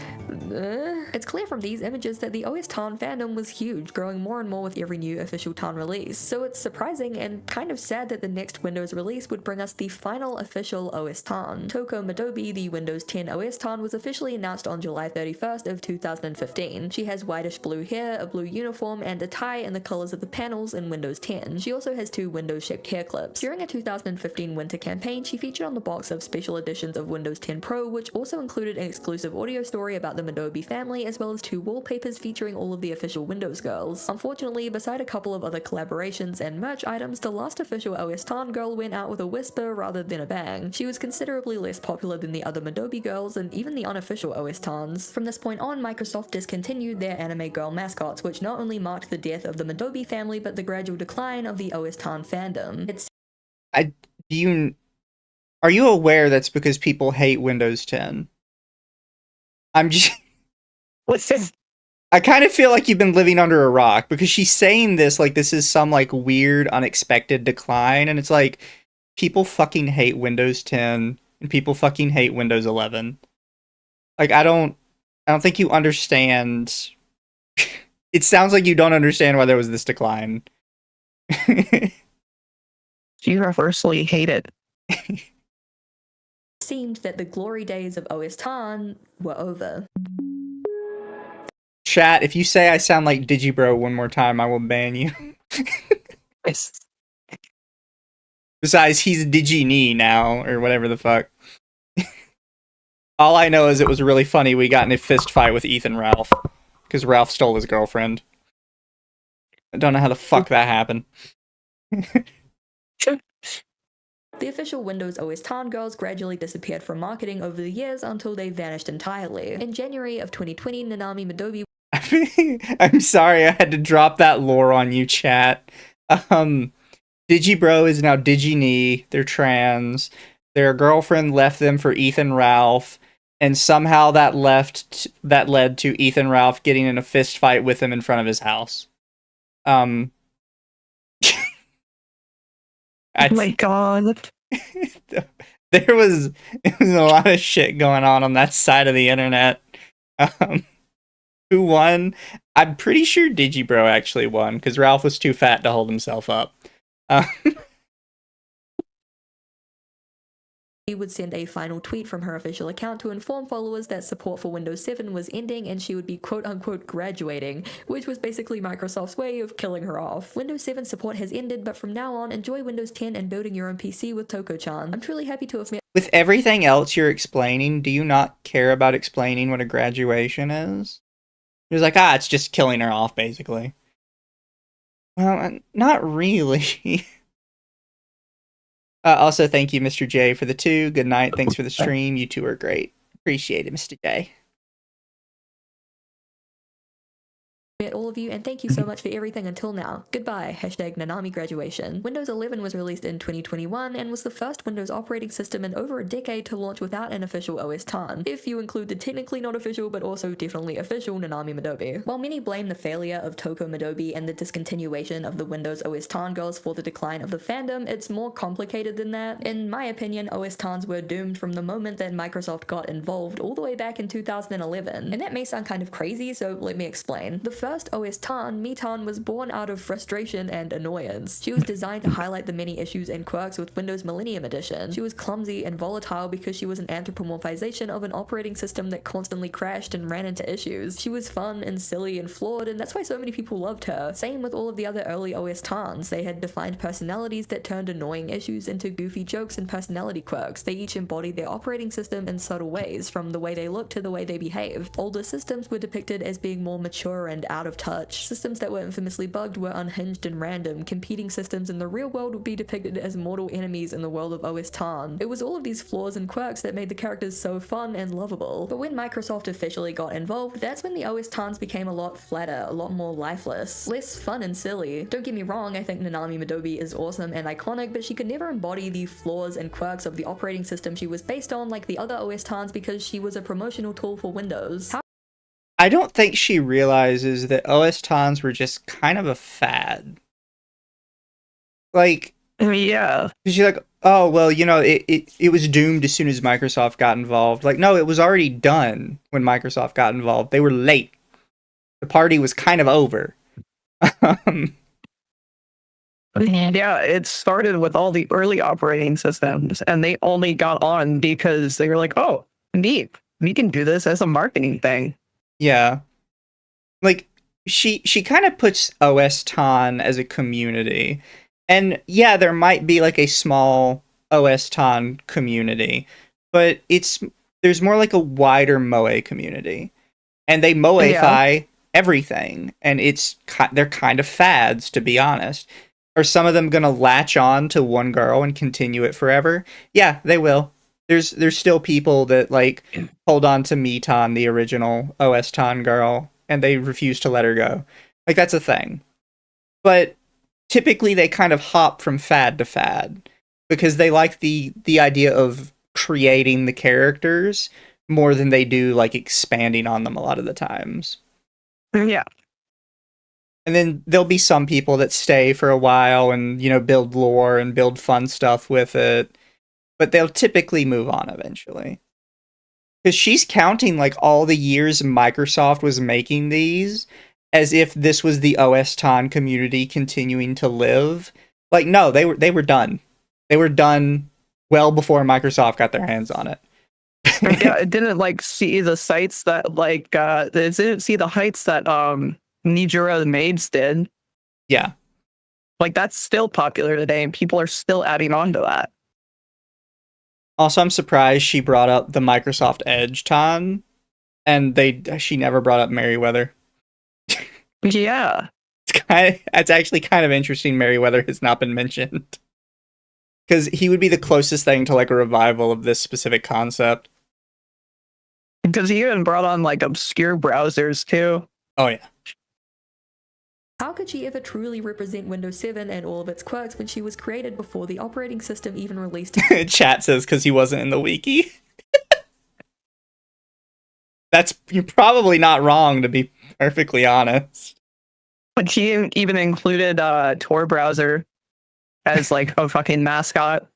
It's clear from these images that the OS Tan fandom was huge, growing more and more with every new official Tan release. So it's surprising and kind of sad that the next Windows release would bring us the final official OS Tan. Toko Madobi, the Windows 10 OS Tan, was officially announced on July 31st of 2015. She has whitish blue hair, a blue uniform, and a tie in the colors of the panels in Windows 10. She also has two Windows-shaped hair clips. During a 2015 winter campaign, she featured on the box of special editions of Windows 10 Pro, which also included an exclusive audio story about the Madobi family, as well as two wallpapers featuring all of the official Windows girls. Unfortunately, beside a couple of other collaborations and merch items, the last official OS Tan girl went out with a whisper rather than a bang. She was considerably less popular than the other Madobi girls, and even the unofficial OS Tans. From this point on, Microsoft discontinued their anime girl mascots, which not only marked the death of the Madobi family, but the gradual decline of the OS Tan fandom. Are you aware that's because people hate Windows 10? What's this? I kind of feel like you've been living under a rock, because she's saying this like this is some like weird, unexpected decline, and it's like, people fucking hate Windows 10, and people fucking hate Windows 11. Like, I don't think you understand. It sounds like you don't understand why there was this decline. Universally hate it. Seemed that the glory days of OS Tan were over. Chat, if you say I sound like Digibro one more time, I will ban you. Besides, he's Digi-knee now, or whatever the fuck. All I know is it was really funny we got in a fist fight with Ethan Ralph, because Ralph stole his girlfriend. I don't know how the fuck that happened. The official Windows OS Tan girls gradually disappeared from marketing over the years until they vanished entirely. In January of 2020, Nanami Madobi... I'm sorry I had to drop that lore on you, chat. Digibro is now Digi-knee, they're trans, their girlfriend left them for Ethan Ralph, and somehow that led to Ethan Ralph getting in a fist fight with him in front of his house. Oh my god. It was a lot of shit going on that side of the internet. Who won? I'm pretty sure Digibro actually won, because Ralph was too fat to hold himself up. Uh, She would send a final tweet from her official account to inform followers that support for Windows 7 was ending and she would be quote-unquote graduating, which was basically Microsoft's way of killing her off. Windows 7 support has ended, but from now on, enjoy Windows 10 and building your own PC with Toko-chan. I'm truly happy to have met... with everything else you're explaining, do you not care about explaining what a graduation is? He was like, it's just killing her off, basically. Well, not really. Also, thank you, Mr. J, for the 2. Good night. Thanks for the stream. You two are great. Appreciate it, Mr. J. Met all of you, and thank you so much for everything until now. Goodbye. #Nanami graduation. Windows 11 was released in 2021 and was the first Windows operating system in over a decade to launch without an official OS TAN, if you include the technically not official but also definitely official Nanami Midobi. While many blame the failure of Toko Midobi and the discontinuation of the Windows OS TAN girls for the decline of the fandom, it's more complicated than that. In my opinion, OS TANs were doomed from the moment that Microsoft got involved all the way back in 2011. And that may sound kind of crazy, so let me explain. The first OS TAN, Mitan, was born out of frustration and annoyance. She was designed to highlight the many issues and quirks with Windows Millennium Edition. She was clumsy and volatile because she was an anthropomorphization of an operating system that constantly crashed and ran into issues. She was fun and silly and flawed, and that's why so many people loved her. Same with all of the other early OS TANs. They had defined personalities that turned annoying issues into goofy jokes and personality quirks. They each embodied their operating system in subtle ways, from the way they looked to the way they behaved. Older systems were depicted as being more mature and out of touch. Systems that were infamously bugged were unhinged and random. Competing systems in the real world would be depicted as mortal enemies in the world of OS TAN. It was all of these flaws and quirks that made the characters so fun and lovable. But when Microsoft officially got involved, that's when the OS TANs became a lot flatter, a lot more lifeless, less fun and silly. Don't get me wrong, I think Nanami Midobi is awesome and iconic, but she could never embody the flaws and quirks of the operating system she was based on like the other OS TANs because she was a promotional tool for Windows. I don't think she realizes that OS TANs were just kind of a fad. Like, Yeah. she's like, oh, well, it was doomed as soon as Microsoft got involved. Like, no, it was already done when Microsoft got involved. They were late. The party was kind of over. Yeah, it started with all the early operating systems, and they only got on because they were like, oh, neat. We can do this as a marketing thing. Yeah. Like, she kind of puts OS TAN as a community. And yeah, there might be like a small OS TAN community, but there's more like a wider Moe community. And they Moeify everything. And they're kind of fads, to be honest. Are some of them going to latch on to one girl and continue it forever? Yeah, they will. There's still people that like hold on to Mitan, the original OS TAN girl, and they refuse to let her go. Like, that's a thing. But typically they kind of hop from fad to fad because they like the idea of creating the characters more than they do like expanding on them a lot of the times. Yeah. And then there'll be some people that stay for a while and, build lore and build fun stuff with it. But they'll typically move on eventually. Because she's counting like all the years Microsoft was making these as if this was the OS TAN community continuing to live. Like, no, they were done. They were done well before Microsoft got their hands on it. Yeah, it didn't like see the sites that like it didn't see the heights that Nijura the Maids did. Yeah. Like, that's still popular today and people are still adding on to that. Also, I'm surprised she brought up the Microsoft Edge TAN, and she never brought up Merryweather. Yeah. It's actually kind of interesting Merryweather has not been mentioned. Because he would be the closest thing to like a revival of this specific concept. Because he even brought on like obscure browsers too. Oh yeah. How could she ever truly represent Windows 7 and all of its quirks when she was created before the operating system even released? Chat says because he wasn't in the wiki. You're probably not wrong, to be perfectly honest. But she even included Tor browser as like a fucking mascot.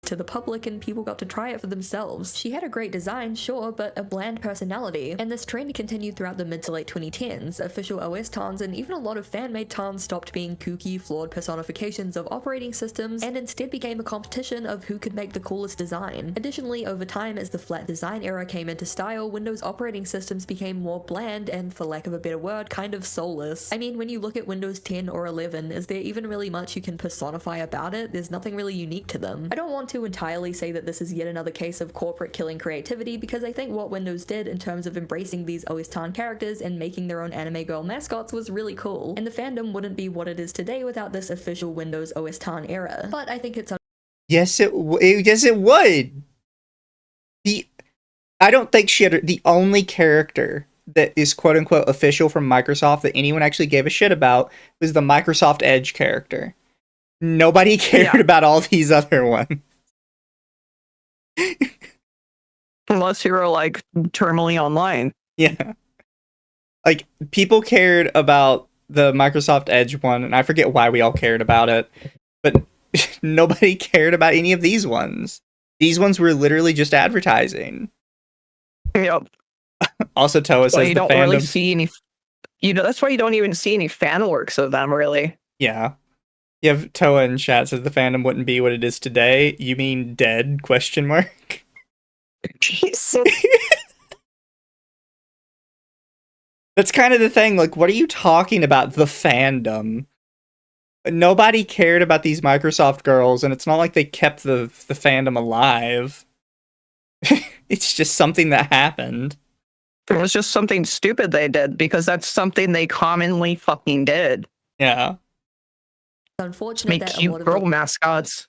to the public and people got to try it for themselves. She had a great design, sure, but a bland personality, and this trend continued throughout the mid to late 2010s. Official OS tons and even a lot of fan-made tons stopped being kooky, flawed personifications of operating systems and instead became a competition of who could make the coolest design. Additionally, over time, as the flat design era came into style, Windows operating systems became more bland and, for lack of a better word, kind of soulless. I mean, when you look at Windows 10 or 11, is there even really much you can personify about it? There's nothing really unique to them. I don't want to entirely say that this is yet another case of corporate killing creativity, because I think what Windows did in terms of embracing these OS Tan characters and making their own anime girl mascots was really cool, and the fandom wouldn't be what it is today without this official Windows OS Tan era. But I think it's Yes, it would. I don't think she had the only character that is quote unquote official from Microsoft that anyone actually gave a shit about was the Microsoft Edge character. Nobody cared about all these other ones. Unless you were like terminally online. Yeah. Like, people cared about the Microsoft Edge one, and I forget why we all cared about it, but nobody cared about any of these ones. These ones were literally just advertising. Yep. Also, Toa says you the don't fandom. really see any. That's why you don't even see any fan works of them, really. Yeah. You have Toa in chat says the fandom wouldn't be what it is today. You mean dead? Question mark. Jesus. That's kind of the thing. Like, what are you talking about? The fandom. Nobody cared about these Microsoft girls, and it's not like they kept the fandom alive. It's just something that happened. It was just something stupid they did, because that's something they commonly fucking did. Yeah. unfortunate Make that a cute lot of girl mascots.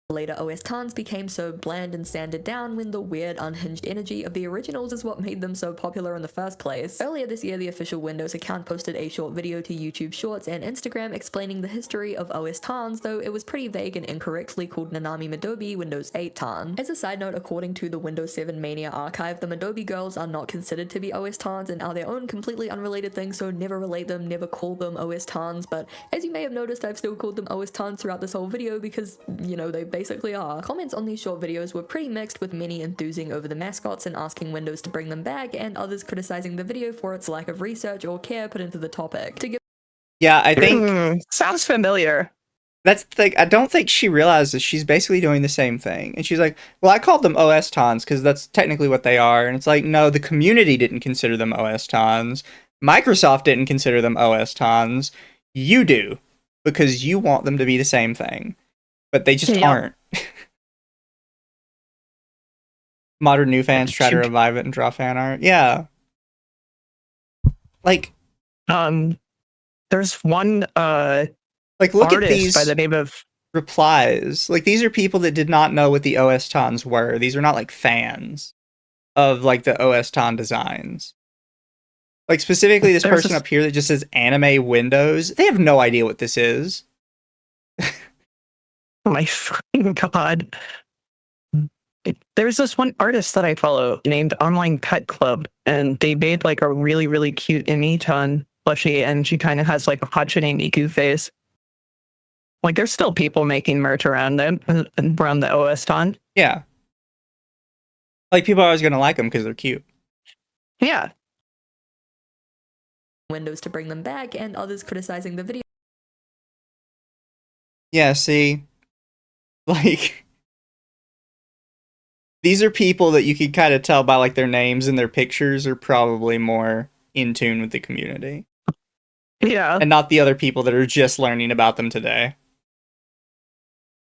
later OS tons became so bland and sanded down when the weird, unhinged energy of the originals is what made them so popular in the first place. Earlier this year, the official Windows account posted a short video to YouTube Shorts and Instagram explaining the history of OS tans, though it was pretty vague and incorrectly called Nanami Midobi Windows 8 tan. As a side note, according to the Windows 7 Mania archive, the Midobi girls are not considered to be OS tans and are their own completely unrelated things, so never relate them, never call them OS tans, but as you may have noticed, I've still called them OS tans throughout this whole video because, you know, they basically are. Comments on these short videos were pretty mixed, with many enthusing over the mascots and asking Windows to bring them back, and others criticizing the video for its lack of research or care put into the topic. Yeah, I think sounds familiar. that's the thing. I don't think she realizes she's basically doing the same thing. And she's like, well, I called them OS tans because that's technically what they are. And it's like, no, the community didn't consider them OS tans. Microsoft didn't consider them OS tans. You do, because you want them to be the same thing. But they just aren't. Modern new fans try to revive it and draw fan art. Yeah. Like, there's one like, look at these by the name of replies. Like, these are people that did not know what the OS tans were. These are not like fans of like the OS tan designs. Like, specifically this person up here that just says anime Windows. They have no idea what this is. My fucking god. There's this one artist that I follow named Online Pet Club, and they made like a really, really cute Emi-tan plushie, and she kind of has like a Hachine Miku face. Like, there's still people making merch around them, around the OS tan. Yeah. Like, people are always going to like them because they're cute. Yeah. Windows to bring them back, and others criticizing the video. Yeah, see? Like, these are people that you can kind of tell by like their names and their pictures are probably more in tune with the community. Yeah. And not the other people that are just learning about them today.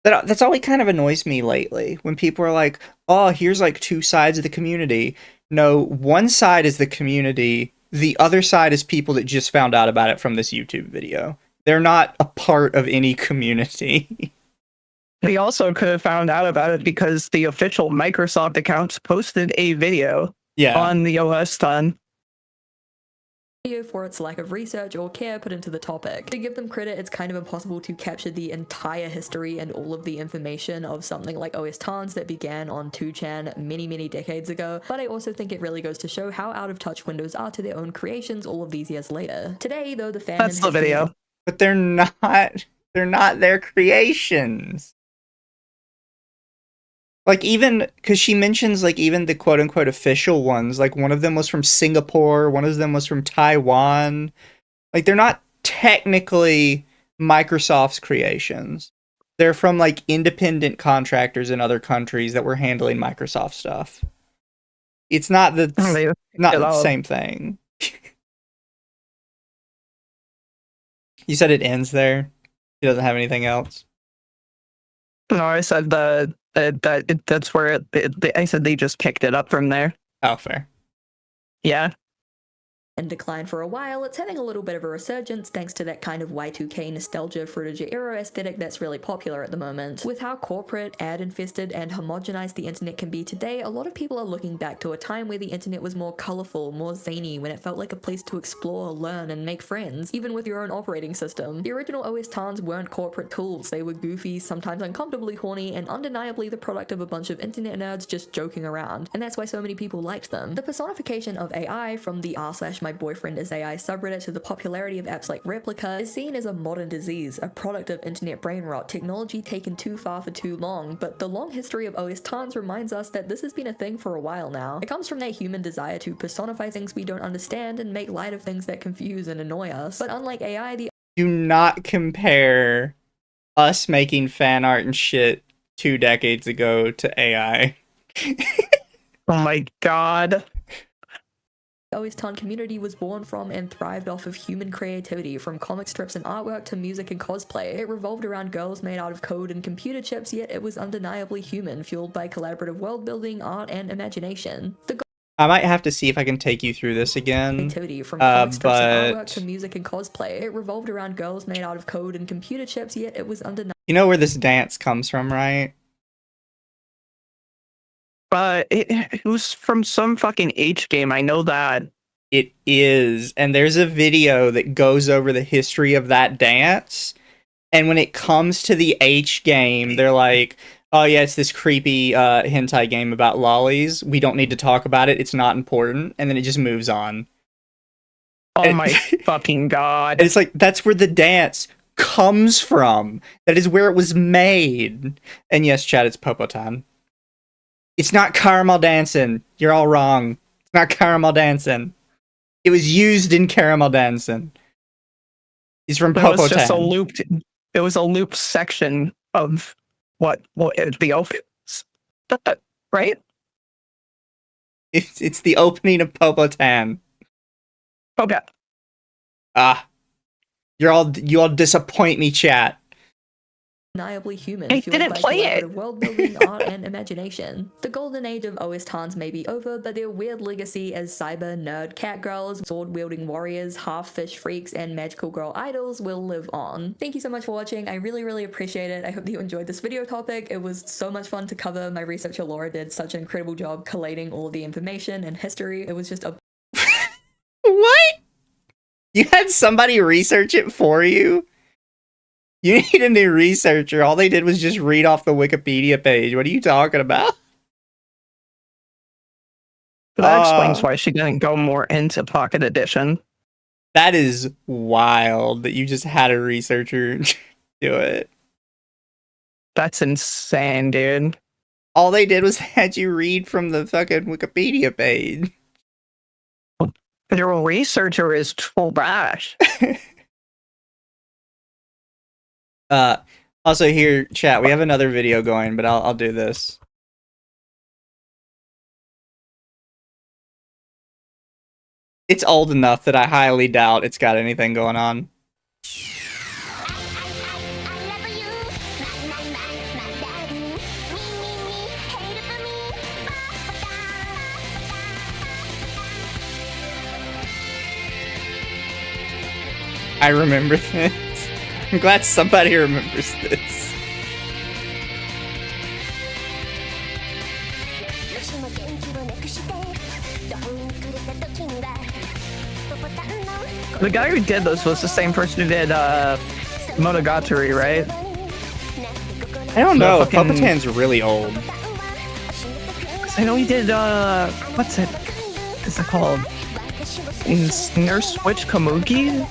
That's always kind of annoys me lately, when people are like, oh, here's like two sides of the community. No, one side is the community, the other side is people that just found out about it from this YouTube video. They're not a part of any community. They also could have found out about it because the official Microsoft accounts posted a video on the OS tan. For its lack of research or care put into the topic. To give them credit, it's kind of impossible to capture the entire history and all of the information of something like OS tans that began on 2chan many decades ago, but I also think it really goes to show how out of touch Windows are to their own creations all of these years later. Today, though, the fandom... That's the video. But they're not their creations. Like, even because she mentions like even the quote unquote official ones, like one of them was from Singapore, one of them was from Taiwan. Like, they're not technically Microsoft's creations. They're from like independent contractors in other countries that were handling Microsoft stuff. It's not the same thing. You said it ends there. He doesn't have anything else. No, I said that's where I said they just picked it up from there. Oh, fair. Yeah. And declined for a while, it's having a little bit of a resurgence thanks to that kind of Y2K nostalgia fruitage era aesthetic that's really popular at the moment. With how corporate, ad-infested, and homogenized the internet can be today, a lot of people are looking back to a time where the internet was more colorful, more zany, when it felt like a place to explore, learn, and make friends, even with your own operating system. The original OS Tans weren't corporate tools, they were goofy, sometimes uncomfortably horny, and undeniably the product of a bunch of internet nerds just joking around, and that's why so many people liked them. The personification of AI, from the r/my boyfriend is AI subreddit to the popularity of apps like Replica, is seen as a modern disease, a product of internet brain rot, technology taken too far for too long, but the long history of OS Tans reminds us that this has been a thing for a while now. It comes from that human desire to personify things we don't understand and make light of things that confuse and annoy us. But unlike AI, the Do not compare us making fan art and shit 2 decades ago to AI. Oh my god. OS Tan community was born from and thrived off of human creativity, from comic strips and artwork to music and cosplay. It revolved around girls made out of code and computer chips, yet it was undeniably human, fueled by collaborative world building, art, and imagination. I might have to see if I can take you through this again. Creativity, from comic strips and artwork but to music and cosplay. It revolved around girls made out of code and computer chips, yet it was undeniably. you know where this dance comes from, right? But it was from some fucking H game, I know that. It is, and there's a video that goes over the history of that dance, and when it comes to the H game, they're like, oh yeah, it's this creepy hentai game about lollies. We don't need to talk about it. It's not important. And then it just moves on. Oh my fucking god. And it's like, that's where the dance comes from. That is where it was made. And yes, chat, it's Popotan. It's not caramel dancing. You're all wrong. It's not caramel dancing. It was used in caramel dancing. He's from Popotan. It was just a looped. It was a looped section of what the open, right? It's the opening of Popotan. Okay. You all disappoint me, chat. Undeniably human, I fueled didn't by play it. collaborative world building, art, and imagination. The golden age of OS Tans may be over, but their weird legacy as cyber nerd cat girls, sword wielding warriors, half fish freaks, and magical girl idols will live on. Thank you so much for watching. I really appreciate it. I hope that you enjoyed this video topic. It was so much fun to cover. My researcher Laura did such an incredible job collating all the information and history. It was just a What? You had somebody research it for you? You need a new researcher. All they did was just read off the Wikipedia page. What are you talking about? That explains why she didn't go more into Pocket Edition. That is wild that you just had a researcher do it. That's insane, dude. All they did was had you read from the fucking Wikipedia page. Your researcher is trash. Also here, chat, we have another video going, but I'll do this. It's old enough that I highly doubt it's got anything going on. I remember this. I'm glad somebody remembers this. The guy who did this was the same person who did Monogatari, right? I don't know. fucking- Popotan's really old. I know he did what's it called? Nurse Switch Kamuki?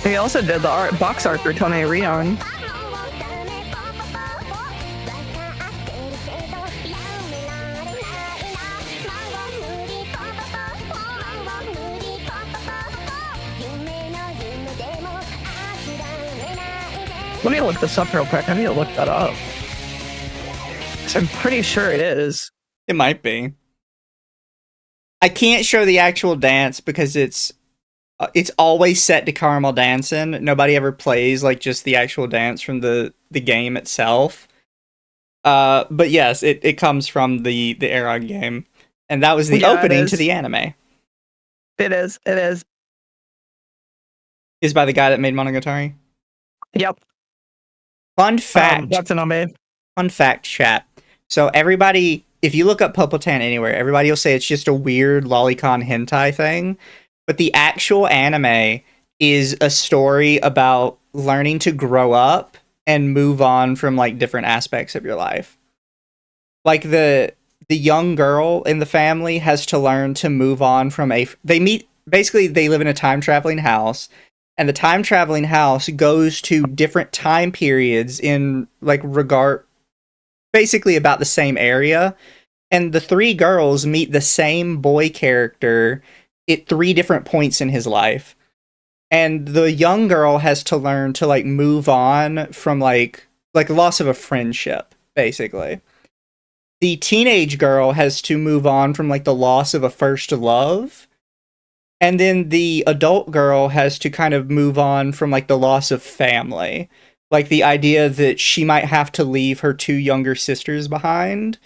He also did the box art for Tome Rion. Let me look this up real quick. I need to look that up. 'Cause I'm pretty sure it is. It might be. I can't show the actual dance because it's always set to caramel dancing. Nobody ever plays like just the actual dance from the game itself. But yes, it comes from the Aeron game, and that was the opening to the anime. It is. It is. Is by the guy that made Monogatari. Yep. Fun fact. That's an anime. Fun fact, chat. So everybody, if you look up Popotan anywhere, everybody will say it's just a weird lolicon hentai thing. But the actual anime is a story about learning to grow up and move on from like different aspects of your life. Like the young girl in the family has to learn to move on from they live in a time traveling house, and the time traveling house goes to different time periods in like basically about the same area. And the three girls meet the same boy character at 3 different points in his life. And the young girl has to learn to like move on from like loss of a friendship, basically. The teenage girl has to move on from like the loss of a first love. And then the adult girl has to kind of move on from like the loss of family. Like the idea that she might have to leave her 2 younger sisters behind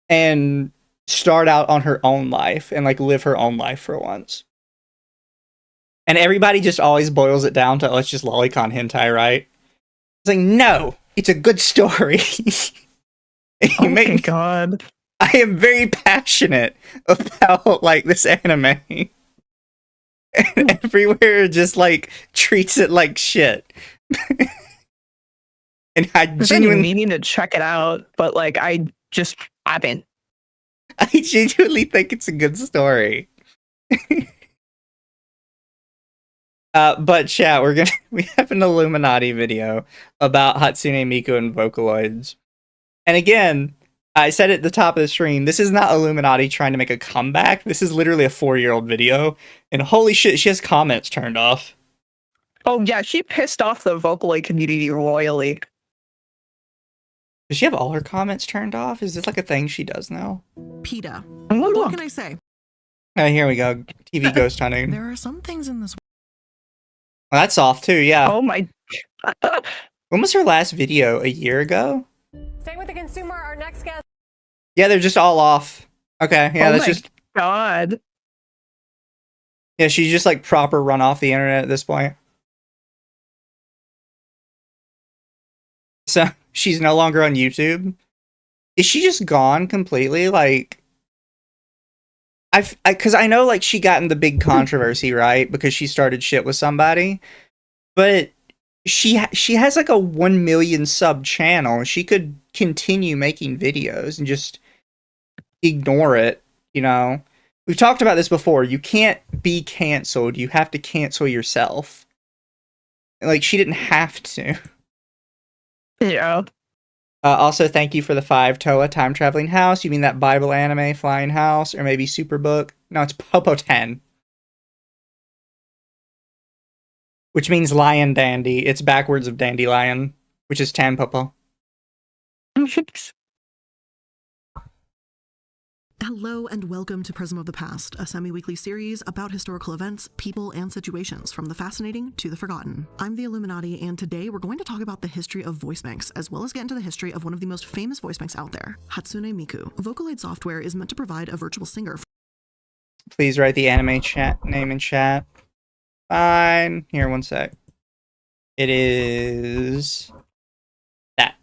and start out on her own life and like live her own life for once. And everybody just always boils it down to, oh, it's just lolicon hentai, right? It's like, no, it's a good story. Oh my god. I am very passionate about like this anime. And everywhere just like treats it like shit. And I genuinely meaning to check it out, but like I just haven't. I genuinely think it's a good story. But chat, we have an Illuminati video about Hatsune Miku and Vocaloids. And again, I said at the top of the stream, this is not Illuminati trying to make a comeback. This is literally a 4-year-old video. And holy shit, she has comments turned off. Oh yeah, she pissed off the Vocaloid community royally. Does she have all her comments turned off? Is this like a thing she does now? PETA. What can I say? Oh, here we go. TV ghost hunting. There are some things in this. Well, that's off too, yeah. Oh my. When was her last video? A year ago? Staying with the consumer, our next guest. Yeah, they're just all off. Okay, yeah, that's just. God. Yeah, she's just like proper run off the internet at this point. So she's no longer on YouTube. Is she just gone completely? Like, because I know like she got in the big controversy, right? Because she started shit with somebody, but she has like a 1 million sub channel. She could continue making videos and just ignore it. You know, we've talked about this before. You can't be canceled. You have to cancel yourself. Like she didn't have to. Yeah. Also, thank you for the 5 Toa time traveling house. You mean that Bible anime flying house, or maybe Superbook? No, it's Popo 10, which means lion dandy. It's backwards of dandelion, which is 10 Popo. Hello and welcome to Prism of the Past, a semi-weekly series about historical events, people, and situations, from the fascinating to the forgotten. I'm the Illuminati, and today we're going to talk about the history of voice banks, as well as get into the history of one of the most famous voice banks out there, Hatsune Miku. Vocaloid software is meant to provide a virtual singer. Please write the anime chat name in chat. Fine. Here, one sec. It is that.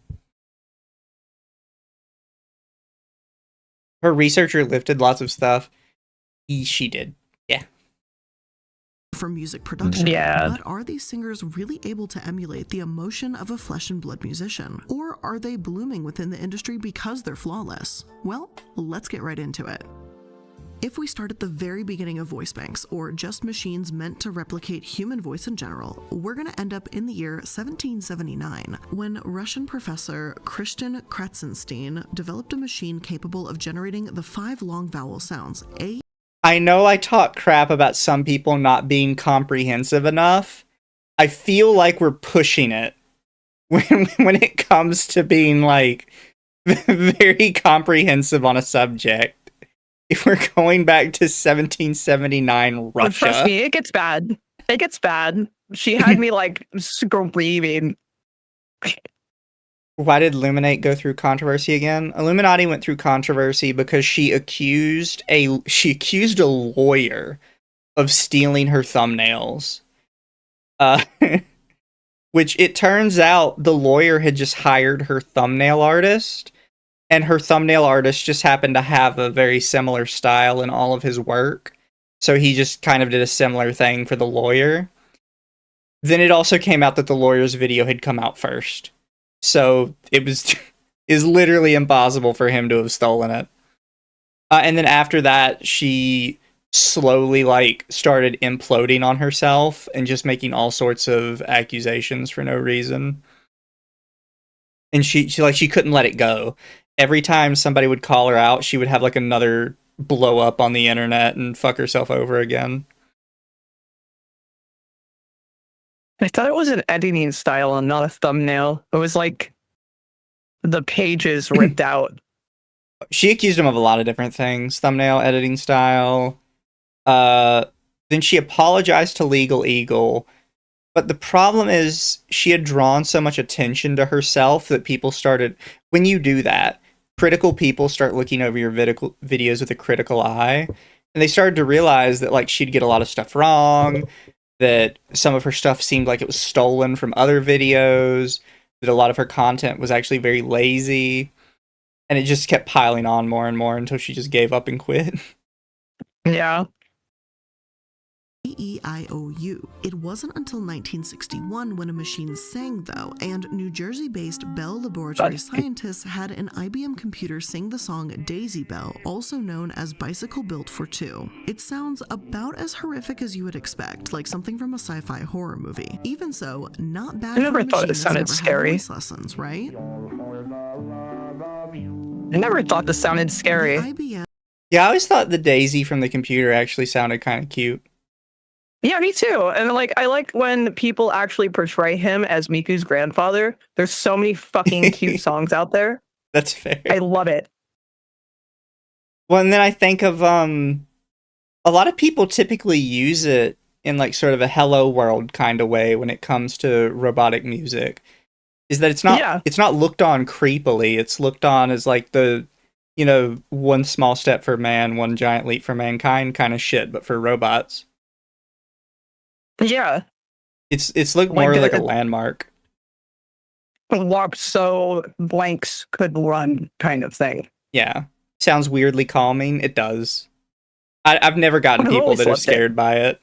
Her researcher lifted lots of stuff. She did. Yeah. For music production. Yeah. But are these singers really able to emulate the emotion of a flesh and blood musician? Or are they blooming within the industry because they're flawless? Well, let's get right into it. If we start at the very beginning of voice banks, or just machines meant to replicate human voice in general, we're going to end up in the year 1779, when Russian professor Christian Kratzenstein developed a machine capable of generating the 5 long vowel sounds A. I know I talk crap about some people not being comprehensive enough. I feel like we're pushing it when it comes to being, like, very comprehensive on a subject. If we're going back to 1779 Russia. Trust me, it gets bad. It gets bad. She had me, like, screaming. Why did Illuminate go through controversy again? Illuminati went through controversy because she accused a lawyer of stealing her thumbnails. Which it turns out the lawyer had just hired her thumbnail artist, and her thumbnail artist just happened to have a very similar style in all of his work. So he just kind of did a similar thing for the lawyer. Then it also came out that the lawyer's video had come out first. So it is literally impossible for him to have stolen it. And then after that, she slowly, like, started imploding on herself and just making all sorts of accusations for no reason. And she couldn't let it go. Every time somebody would call her out, she would have, like, another blow up on the internet and fuck herself over again. I thought it was an editing style and not a thumbnail. It was like the pages ripped out. She accused him of a lot of different things. Thumbnail, editing style. Then she apologized to Legal Eagle. But the problem is she had drawn so much attention to herself that people started... When you do that, critical people start looking over your videos with a critical eye. And they started to realize that, like, she'd get a lot of stuff wrong, that some of her stuff seemed like it was stolen from other videos, that a lot of her content was actually very lazy, and it just kept piling on more and more until she just gave up and quit. Yeah. E-I-O-U. It wasn't until 1961 when a machine sang, though, and New Jersey-based Bell Laboratory scientists had an IBM computer sing the song Daisy Bell, also known as Bicycle Built for Two. It sounds about as horrific as you would expect, like something from a sci-fi horror movie. Even so, not bad. I never for a thought it machine that's sounded never had scary. voice lessons, right? I never thought this sounded scary. IBM. Yeah, I always thought the Daisy from the computer actually sounded kind of cute. Yeah, me too. And like, I like when people actually portray him as Miku's grandfather. There's so many fucking cute songs out there. That's fair. I love it. Well, and then I think of a lot of people typically use it in, like, sort of a Hello World kind of way when it comes to robotic music. Is that it's not looked on creepily. It's looked on as, like, the, you know, one small step for man, one giant leap for mankind kind of shit, but for robots. Yeah. It's looked more like a landmark. Warp so blanks could run kind of thing. Yeah. Sounds weirdly calming. It does. I've never gotten I've people always that are loved it. scared by it.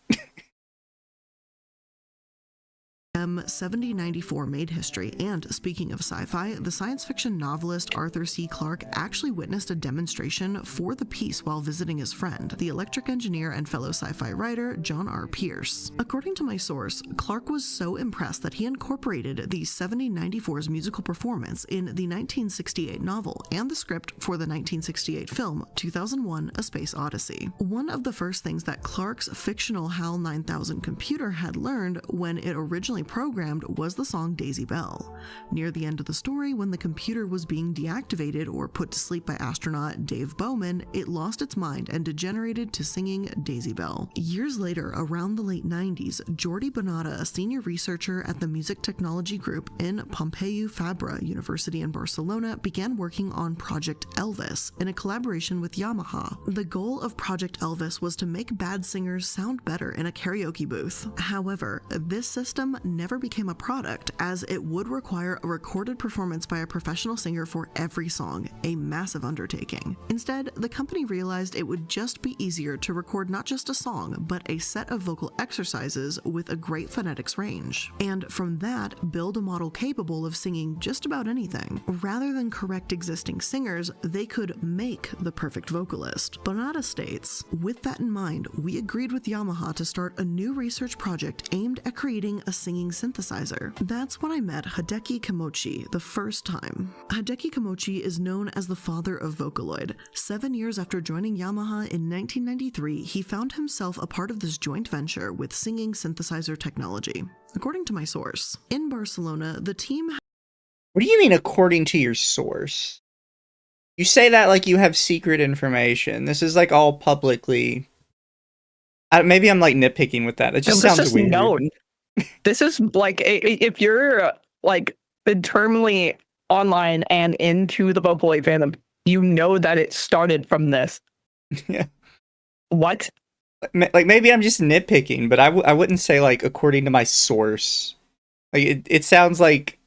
7094 made history, and speaking of sci-fi, the science fiction novelist Arthur C. Clarke actually witnessed a demonstration for the piece while visiting his friend, the electric engineer and fellow sci-fi writer John R. Pierce. According to my source, Clarke was so impressed that he incorporated the 7094's musical performance in the 1968 novel and the script for the 1968 film 2001: A Space Odyssey. One of the first things that Clarke's fictional HAL 9000 computer had learned when it originally programmed was the song Daisy Bell. Near the end of the story, when the computer was being deactivated or put to sleep by astronaut Dave Bowman, it lost its mind and degenerated to singing Daisy Bell. Years later, around the late 90s, Jordi Bonata, a senior researcher at the Music Technology Group in Pompeu Fabra University in Barcelona, began working on Project Elvis in a collaboration with Yamaha. The goal of Project Elvis was to make bad singers sound better in a karaoke booth. However, this system never never became a product, as it would require a recorded performance by a professional singer for every song, a massive undertaking. Instead, the company realized it would just be easier to record not just a song, but a set of vocal exercises with a great phonetics range. And from that, build a model capable of singing just about anything. Rather than correct existing singers, they could make the perfect vocalist. Bonata states, "With that in mind, we agreed with Yamaha to start a new research project aimed at creating a singing synthesizer. That's when I met Hideki Kimochi the first time." Hideki Kimochi is known as the father of Vocaloid. 7 years after joining Yamaha in 1993, he found himself a part of this joint venture with singing synthesizer technology. According to my source, in Barcelona, the team... What do you mean, according to your source? You say that like you have secret information. This is like all publicly... maybe I'm like nitpicking with that. It just This sounds is weird. known. This is like, if you're like internally online and into the Vocaloid fandom, you know that it started from this. Yeah. What? Like maybe I'm just nitpicking, but I wouldn't say like according to my source. Like it sounds like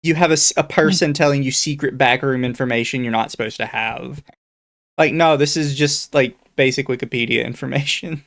you have a person telling you secret backroom information you're not supposed to have. Like, no, this is just like basic Wikipedia information.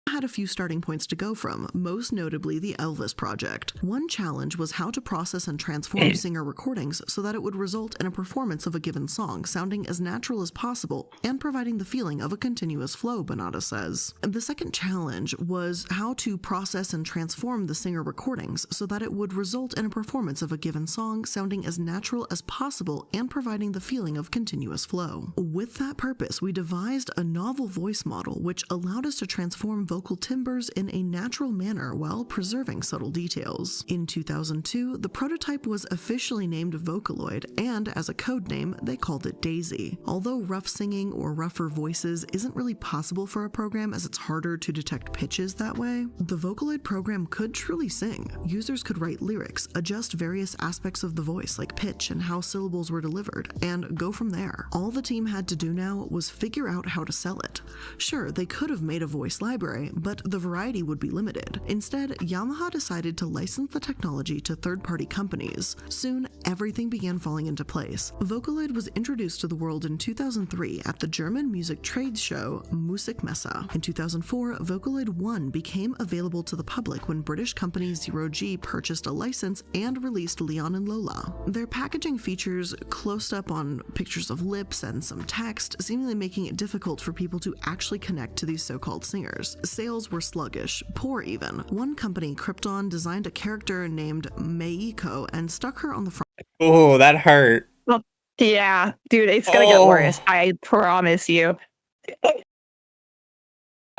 Had a few starting points to go from, most notably the Elvis project. One challenge was how to process and transform singer recordings so that it would result in a performance of a given song sounding as natural as possible and providing the feeling of a continuous flow, Bonata says. The second challenge was how to process and transform the singer recordings so that it would result in a performance of a given song sounding as natural as possible and providing the feeling of continuous flow. With that purpose, we devised a novel voice model which allowed us to transform vocal timbres in a natural manner while preserving subtle details. In 2002, the prototype was officially named Vocaloid, and as a code name, they called it Daisy. Although rough singing or rougher voices isn't really possible for a program as it's harder to detect pitches that way, the Vocaloid program could truly sing. Users could write lyrics, adjust various aspects of the voice like pitch and how syllables were delivered, and go from there. All the team had to do now was figure out how to sell it. Sure, they could have made a voice library, but the variety would be limited. Instead, Yamaha decided to license the technology to third-party companies. Soon, everything began falling into place. Vocaloid was introduced to the world in 2003 at the German music trade show Musikmesse. In 2004, Vocaloid 1 became available to the public when British company Zero G purchased a license and released Leon and Lola. Their packaging features close-up on pictures of lips and some text, seemingly making it difficult for people to actually connect to these so-called singers. Sales were sluggish, poor even. One company, Krypton, designed a character named Meiko and stuck her on the front. Oh, that hurt. Well, yeah, dude, it's gonna get worse. I promise you.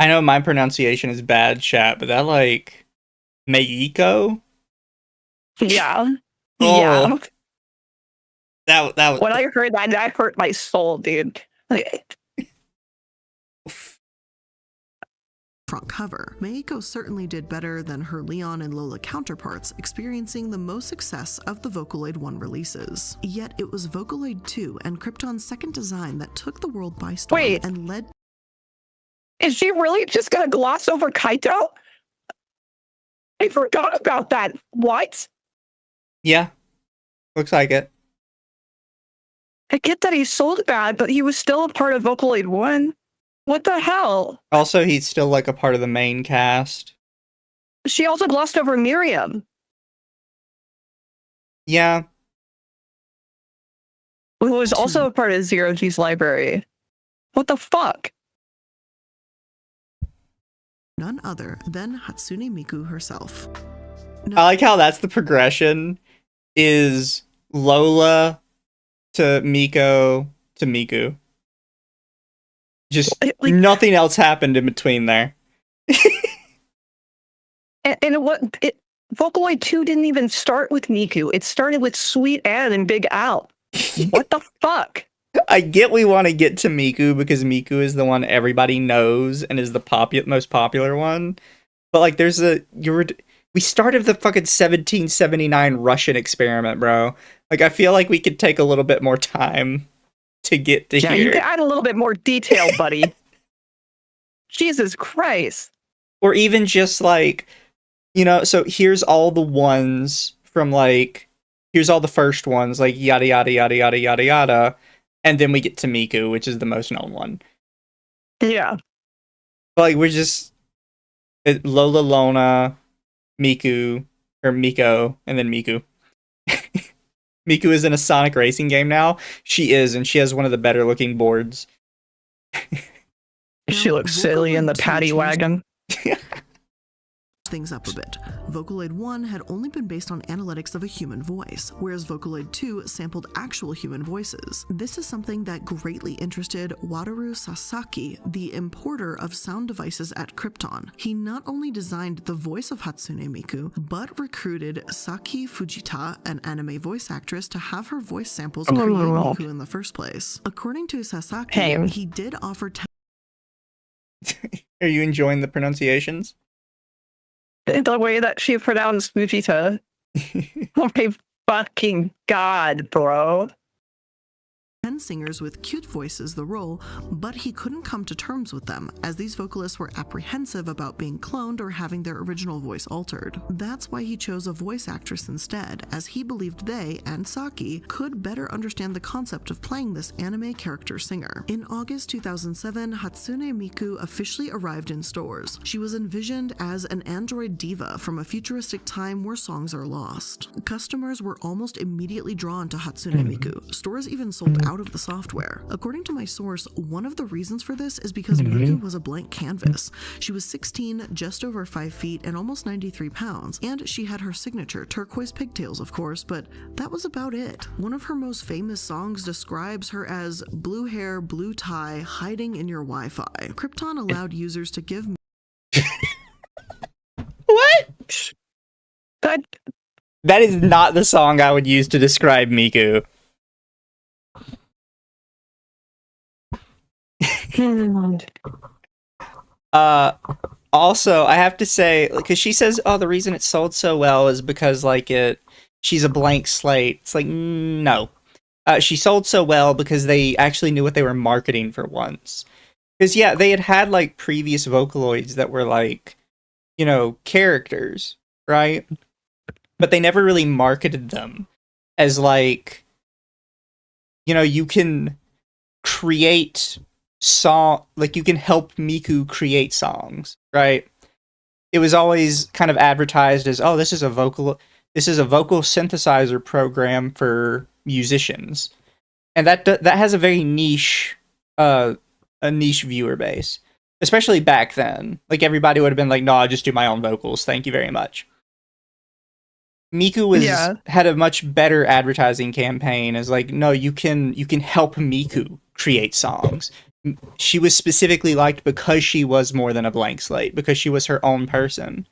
I know my pronunciation is bad, chat, but that like Meiko? Yeah. Oh. Yeah. That was When I heard that hurt my soul, dude. Like, front cover. Meiko certainly did better than her Leon and Lola counterparts, experiencing the most success of the Vocaloid 1 releases. Yet it was Vocaloid 2 and Krypton's second design that took the world by storm and led... Is she really just gonna gloss over Kaito? I forgot about that. What? Yeah. Looks like it. I get that he sold bad, but he was still a part of Vocaloid 1. What the hell? Also, he's still like a part of the main cast. She also glossed over Miriam, Yeah. who was also a part of Zero G's library. What the fuck? none other than Hatsune Miku herself. I like how that's the progression, is Lola to Miko to Miku. Just Like, nothing else happened in between there. and Vocaloid 2 didn't even start with Miku. It started with Sweet Ann and Big Al. What the fuck? I get we want to get to Miku because Miku is the one everybody knows and is the most popular one. But like, we started the fucking 1779 Russian experiment, bro. Like, I feel like we could take a little bit more time to get to Yeah, here. you can add a little bit more detail, buddy. Jesus Christ. Or even just like, so here's all the ones from like, here's all the first ones, like yada yada yada yada yada yada, and then we get to Miku, which is the most known one. Yeah. But like we're just Lola Lona, Miku, or Miko, and then Miku. Miku is in a Sonic racing game now. She is, and she has one of the better looking boards. She looks silly in the paddy wagon. Things up a bit. Vocaloid 1 had only been based on analytics of a human voice, whereas Vocaloid 2 sampled actual human voices. This is something that greatly interested Wataru Sasaki, the importer of sound devices at Krypton. He not only designed the voice of Hatsune Miku, but recruited Saki Fujita, an anime voice actress, to have her voice samples create Miku in the first place. According to Sasaki, he did offer Are you enjoying the pronunciations? The way that she pronounced Fujita. Oh my fucking god, bro. 10 singers with cute voices the role, but he couldn't come to terms with them, as these vocalists were apprehensive about being cloned or having their original voice altered. That's why he chose a voice actress instead, as he believed they, and Saki, could better understand the concept of playing this anime character singer. In August 2007, Hatsune Miku officially arrived in stores. She was envisioned as an android diva from a futuristic time where songs are lost. Customers were almost immediately drawn to Hatsune Miku. Stores even sold out of the software. According to my source, one of the reasons for this is because Miku was a blank canvas. She was 16, just over 5 feet, and almost 93 pounds, and she had her signature turquoise pigtails, of course, but that was about it. One of her most famous songs describes her as blue hair, blue tie, hiding in your Wi-Fi. Krypton allowed users to give What? That is not the song I would use to describe Miku. Also, I have to say, because she says, oh, the reason it sold so well is because, like, she's a blank slate. It's like, no. She sold so well because they actually knew what they were marketing for once. Because, yeah, they had, like, previous Vocaloids that were, like, characters, right? But they never really marketed them as, like, you can create you can help Miku create songs, right? It was always kind of advertised as, oh, this is a vocal synthesizer program for musicians, and that has a very niche viewer base, especially back then. Like, everybody would have been like, no, I'll just do my own vocals, thank you very much. Miku had a much better advertising campaign as like, no, you can help Miku create songs. She was specifically liked because she was more than a blank slate, because she was her own person.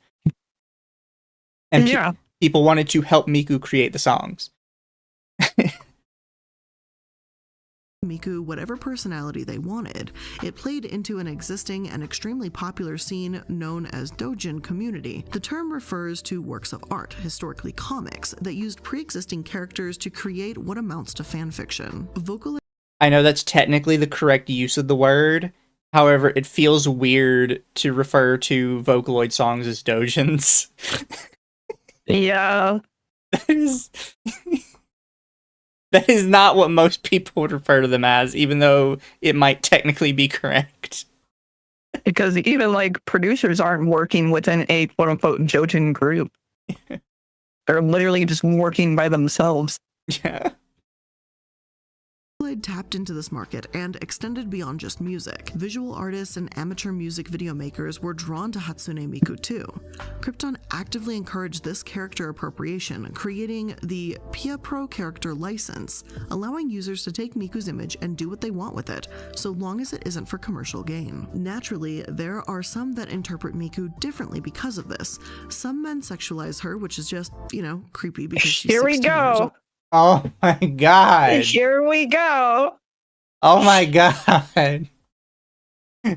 And people wanted to help Miku create the songs. Miku whatever personality they wanted. It played into an existing and extremely popular scene known as doujin community. The term refers to works of art, historically comics, that used pre-existing characters to create what amounts to fanfiction. I know that's technically the correct use of the word. However, it feels weird to refer to Vocaloid songs as doujins. Yeah. That is not what most people would refer to them as, even though it might technically be correct. Because even, like, producers aren't working within a quote-unquote doujin group. They're literally just working by themselves. Yeah. Tapped into this market and extended beyond just music. Visual artists and amateur music video makers were drawn to Hatsune Miku too. Krypton actively encouraged this character appropriation, creating the Pia Pro character license, allowing users to take Miku's image and do what they want with it, so long as it isn't for commercial gain. Naturally, there are some that interpret Miku differently because of this. Some men sexualize her, which is just, creepy because she's 16 years old. Oh my god. Here we go. Oh my god.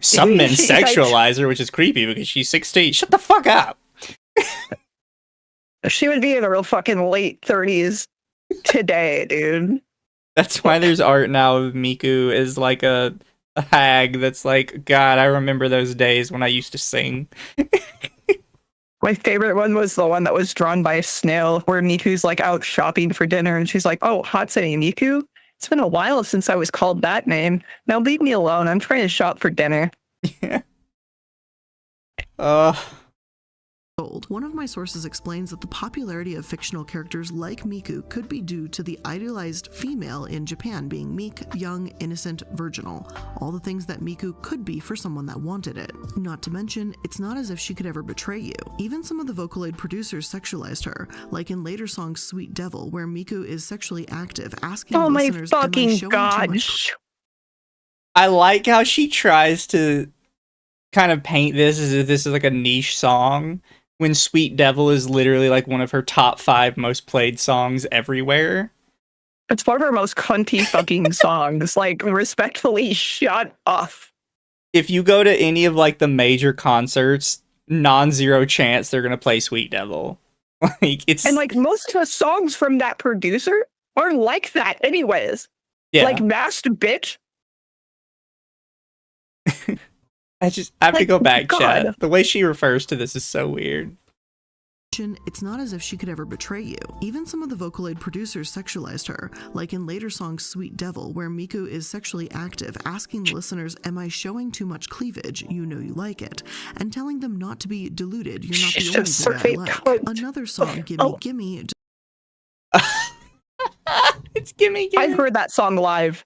Some men sexualize her, which is creepy because she's 16. Shut the fuck up. She would be in her real fucking late 30s today, dude. That's why there's art now of Miku as like a hag that's like, God, I remember those days when I used to sing. My favorite one was the one that was drawn by a snail, where Miku's like out shopping for dinner, and she's like, "Oh, Hatsune Miku? It's been a while since I was called that name. Now leave me alone. I'm trying to shop for dinner." Yeah. One of my sources explains that the popularity of fictional characters like Miku could be due to the idealized female in Japan being meek, young, innocent, virginal, all the things that Miku could be for someone that wanted it. Not to mention, it's not as if she could ever betray you. Even some of the Vocaloid producers sexualized her, like in later songs Sweet Devil, where Miku is sexually active, asking Oh my listeners, "Am I fucking showing too god. much?" I like how she tries to kind of paint this as if this is like a niche song, when Sweet Devil is literally like one of her top 5 most played songs everywhere. It's one of her most cunty fucking songs. Like, respectfully, shut off. If you go to any of like the major concerts, non-zero chance they're gonna play Sweet Devil. Like it's And like most of the songs from that producer are like that anyways. yeah. Like Masked Bitch. I have to like, go back, God. chat. The way she refers to this is so weird. It's not as if she could ever betray you. Even some of the Vocaloid producers sexualized her, like in later songs Sweet Devil, where Miku is sexually active, asking the listeners, "Am I showing too much cleavage? You know you like it," and telling them not to be deluded. "You're not She's the only just boy I straight like." cunt. Another song, Gimme Oh. Gimme, It's gimme. I've heard that song live.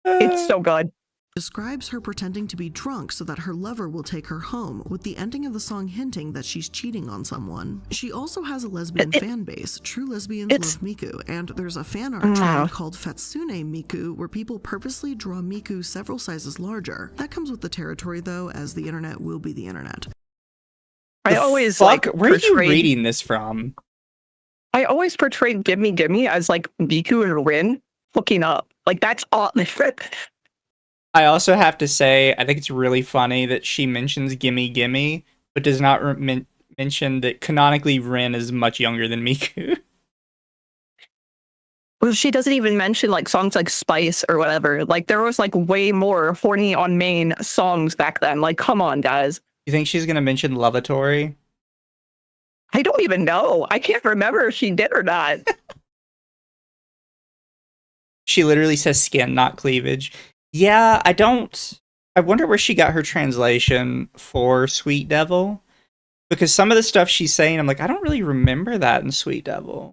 It's so good. describes her pretending to be drunk so that her lover will take her home, with the ending of the song hinting that she's cheating on someone. She also has a lesbian fan base. True lesbians it's- love Miku, and there's a fan art Wow. trend called Fatsune Miku, where people purposely draw Miku several sizes larger. That comes with the territory, though, as the internet will be the internet. I always like Where are you portrayed. reading this from? I always portrayed Gimme Gimme as like Miku and Rin hooking up. Like that's all. I also have to say, I think it's really funny that she mentions Gimme Gimme, but does not mention that canonically Rin is much younger than Miku. Well, she doesn't even mention like songs like Spice or whatever. Like there was like way more horny on main songs back then. Like, come on, guys. You think she's gonna mention Lavatory? I don't even know. I can't remember if she did or not. She literally says skin, not cleavage. Yeah, I wonder where she got her translation for Sweet Devil. Because some of the stuff she's saying, I'm like, I don't really remember that in Sweet Devil.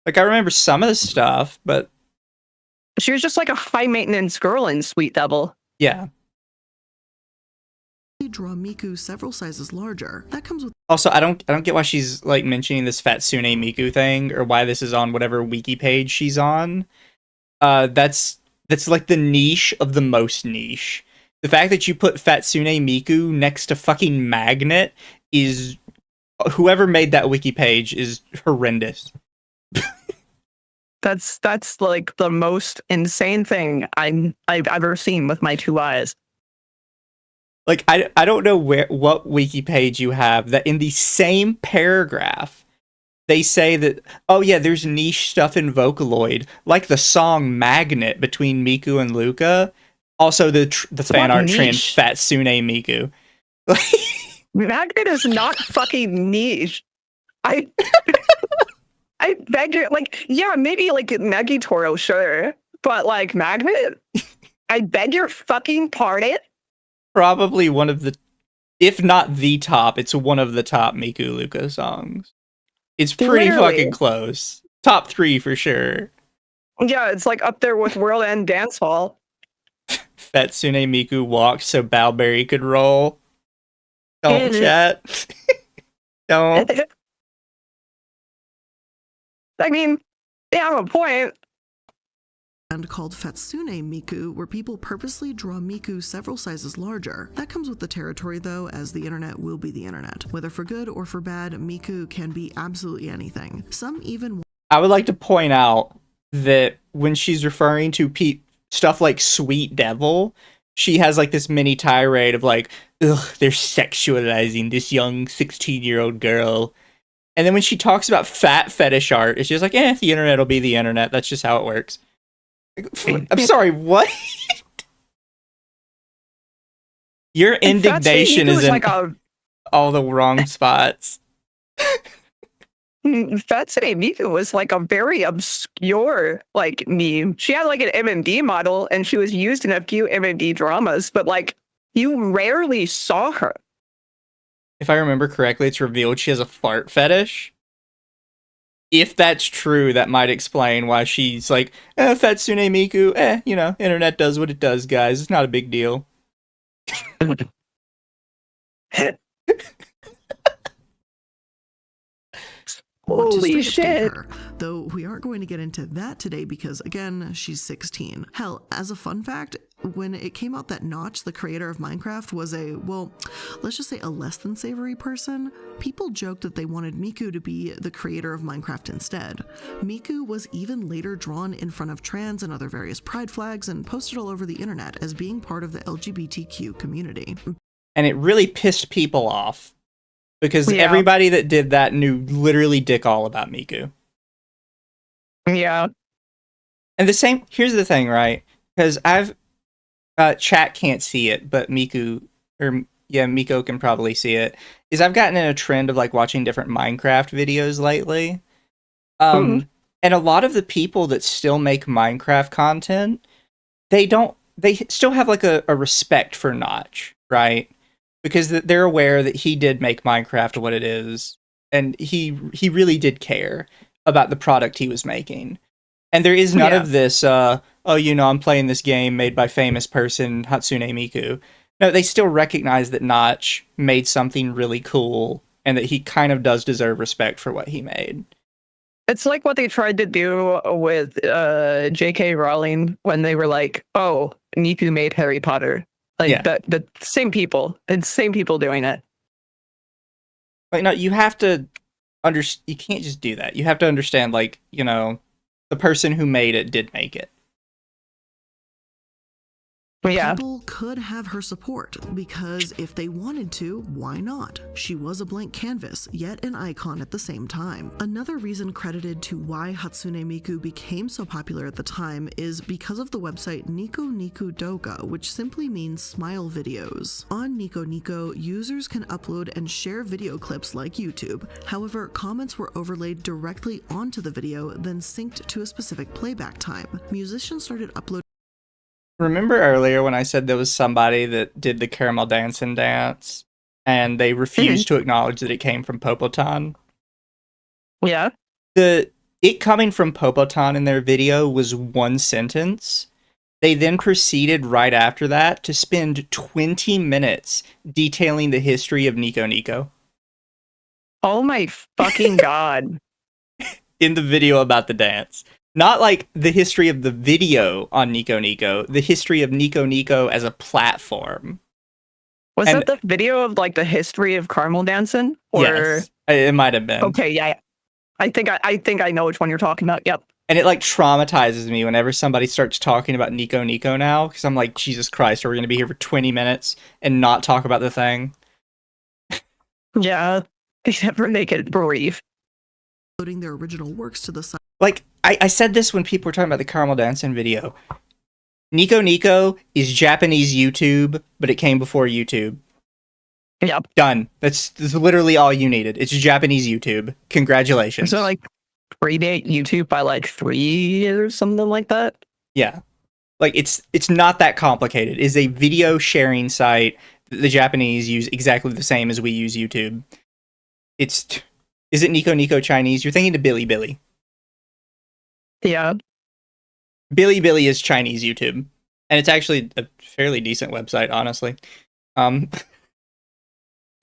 Like, I remember some of the stuff, but She was just like a high maintenance girl in Sweet Devil. yeah. They draw Miku several sizes larger. That comes with Also, I don't get why she's like mentioning this Fatsune Miku thing, or why this is on whatever wiki page she's on. That's like the niche of the most niche. The fact that you put Fatsune Miku next to fucking Magnet is, whoever made that wiki page is horrendous. That's like the most insane thing I've ever seen with my 2 eyes. Like, I don't know what wiki page you have that in the same paragraph they say that, oh yeah, there's niche stuff in Vocaloid, like the song Magnet between Miku and Luca. Also the fan art trend niche. Fatsune Miku. Magnet is not fucking niche. I beg you, like, yeah, maybe like Negitoro, sure, but like Magnet, I beg your fucking pardon. Probably one of the, if not the top, it's one of the top Miku Luca songs. It's pretty Literally. fucking close. Top 3 for sure. Yeah, it's like up there with World End Dance Hall. Fatsune Miku walked so Balberry could roll. Don't chat. Don't. I mean, they have a point. and called Fatsune Miku, where people purposely draw Miku several sizes larger. That comes with the territory, though, as the internet will be the internet. Whether for good or for bad, Miku can be absolutely anything. Some even I would like to point out that when she's referring to stuff like Sweet Devil, she has like this mini tirade of like, ugh, they're sexualizing this young 16-year-old girl. And then when she talks about fat fetish art, it's just like, the internet will be the internet. That's just how it works. I'm sorry, what? Your And Fatsune indignation Miku is was in like a all the wrong spots. Fatsune Miku was like a very obscure like meme. She had like an MMD model and she was used in a few MMD dramas, but like you rarely saw her. If I remember correctly, it's revealed she has a fart fetish. If that's true, that might explain why she's like, Fatsune Miku, internet does what it does, guys. It's not a big deal. Or to Holy straight up date shit. her, though we aren't going to get into that today because, again, she's 16. Hell, as a fun fact, when it came out that Notch, the creator of Minecraft, was a, well, let's just say a less than savory person, people joked that they wanted Miku to be the creator of Minecraft instead. Miku was even later drawn in front of trans and other various pride flags and posted all over the internet as being part of the LGBTQ community. And it really pissed people off. Because Yeah. everybody that did that knew literally dick all about Miku. Yeah. And here's the thing, right? Because chat can't see it, but Miko can probably see it, is I've gotten in a trend of like watching different Minecraft videos lately. And a lot of the people that still make Minecraft content, they still have like a respect for Notch, right? Because they're aware that he did make Minecraft what it is, and he really did care about the product he was making. And there is none of this, I'm playing this game made by famous person Hatsune Miku. No, they still recognize that Notch made something really cool, and that he kind of does deserve respect for what he made. It's like what they tried to do with J.K. Rowling when they were like, oh, Miku made Harry Potter. Like the same people. It's same people doing it. Like, no, you have to you can't just do that. You have to understand, like, the person who made it did make it. Yeah. People could have her support, because if they wanted to, why not? She was a blank canvas, yet an icon at the same time. Another reason credited to why Hatsune Miku became so popular at the time is because of the website Nico Nico Doga, which simply means smile videos. On Nico Nico, users can upload and share video clips like YouTube. However, comments were overlaid directly onto the video, then synced to a specific playback time. Musicians started uploading. Remember earlier when I said there was somebody that did the caramel dancing dance and they refused to acknowledge that it came from Popotan? Yeah. It coming from Popotan in their video was one sentence. They then proceeded right after that to spend 20 minutes detailing the history of Nico Nico. Oh my fucking god. In the video about the dance. Not like the history of the video on Nico Nico, the history of Nico Nico as a platform. Was that the video of like the history of caramel dancing? Or yes, it might have been. Okay, yeah. I think I know which one you're talking about. Yep. And it like traumatizes me whenever somebody starts talking about Nico Nico now, because I'm like, Jesus Christ, are we going to be here for 20 minutes and not talk about the thing? Yeah, they never make it brief. Uploading their original works to the site. Like, I said this when people were talking about the caramel dancing video. Nico Nico is Japanese YouTube, but it came before YouTube. Yep. Done. That's literally all you needed. It's Japanese YouTube. Congratulations. So like predate YouTube by like 3 years, something like that. Yeah. Like, it's not that complicated. It's a video sharing site that the Japanese use exactly the same as we use YouTube. Is it Nico Nico Chinese? You're thinking to Bilibili. Yeah. Bilibili is Chinese YouTube. And it's actually a fairly decent website, honestly.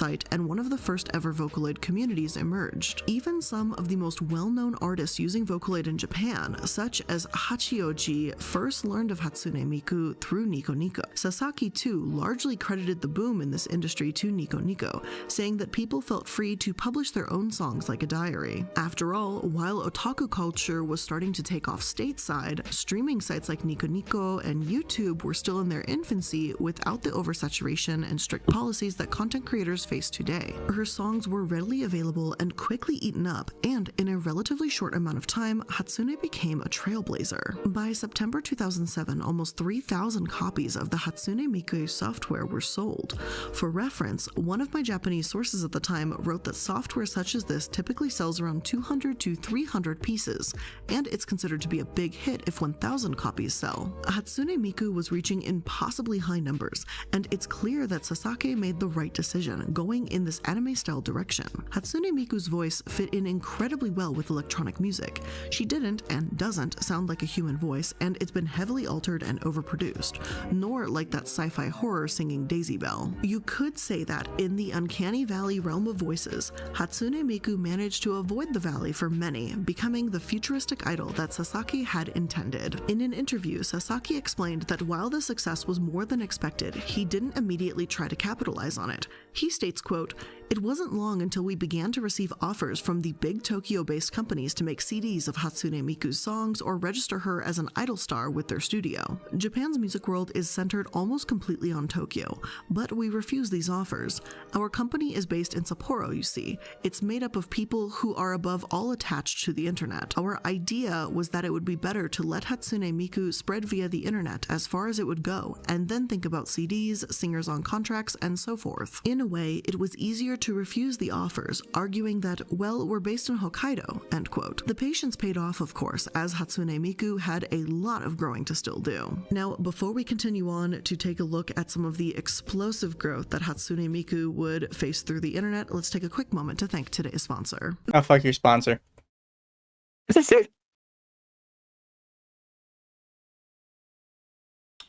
Site, and one of the first ever Vocaloid communities emerged. Even some of the most well-known artists using Vocaloid in Japan, such as Hachioji, first learned of Hatsune Miku through Nico Nico. Sasaki, too, largely credited the boom in this industry to Nico Nico, saying that people felt free to publish their own songs like a diary. After all, while otaku culture was starting to take off stateside, streaming sites like Nico Nico and YouTube were still in their infancy without the oversaturation and strict policies that content creators face today. Her songs were readily available and quickly eaten up, and in a relatively short amount of time, Hatsune became a trailblazer. By September 2007, almost 3,000 copies of the Hatsune Miku software were sold. For reference, one of my Japanese sources at the time wrote that software such as this typically sells around 200 to 300 pieces, and it's considered to be a big hit if 1,000 copies sell. Hatsune Miku was reaching impossibly high numbers, and it's clear that Sasaki made the right decision, going in this anime-style direction. Hatsune Miku's voice fit in incredibly well with electronic music. She didn't, and doesn't, sound like a human voice, and it's been heavily altered and overproduced, nor like that sci-fi horror singing Daisy Bell. You could say that in the uncanny valley realm of voices, Hatsune Miku managed to avoid the valley for many, becoming the futuristic idol that Sasaki had intended. In an interview, Sasaki explained that while the success was more than expected, he didn't immediately try to capitalize on it. He states, quote, "It wasn't long until we began to receive offers from the big Tokyo-based companies to make CDs of Hatsune Miku's songs or register her as an idol star with their studio. Japan's music world is centered almost completely on Tokyo, but we refuse these offers. Our company is based in Sapporo, you see. It's made up of people who are above all attached to the internet. Our idea was that it would be better to let Hatsune Miku spread via the internet as far as it would go, and then think about CDs, singers on contracts, and so forth. In a way, it was easier to refuse the offers, arguing that, well, we're based in Hokkaido," end quote. The patience paid off, of course, as Hatsune Miku had a lot of growing to still do. Now, before we continue on to take a look at some of the explosive growth that Hatsune Miku would face through the internet, let's take a quick moment to thank today's sponsor. Oh, fuck your sponsor.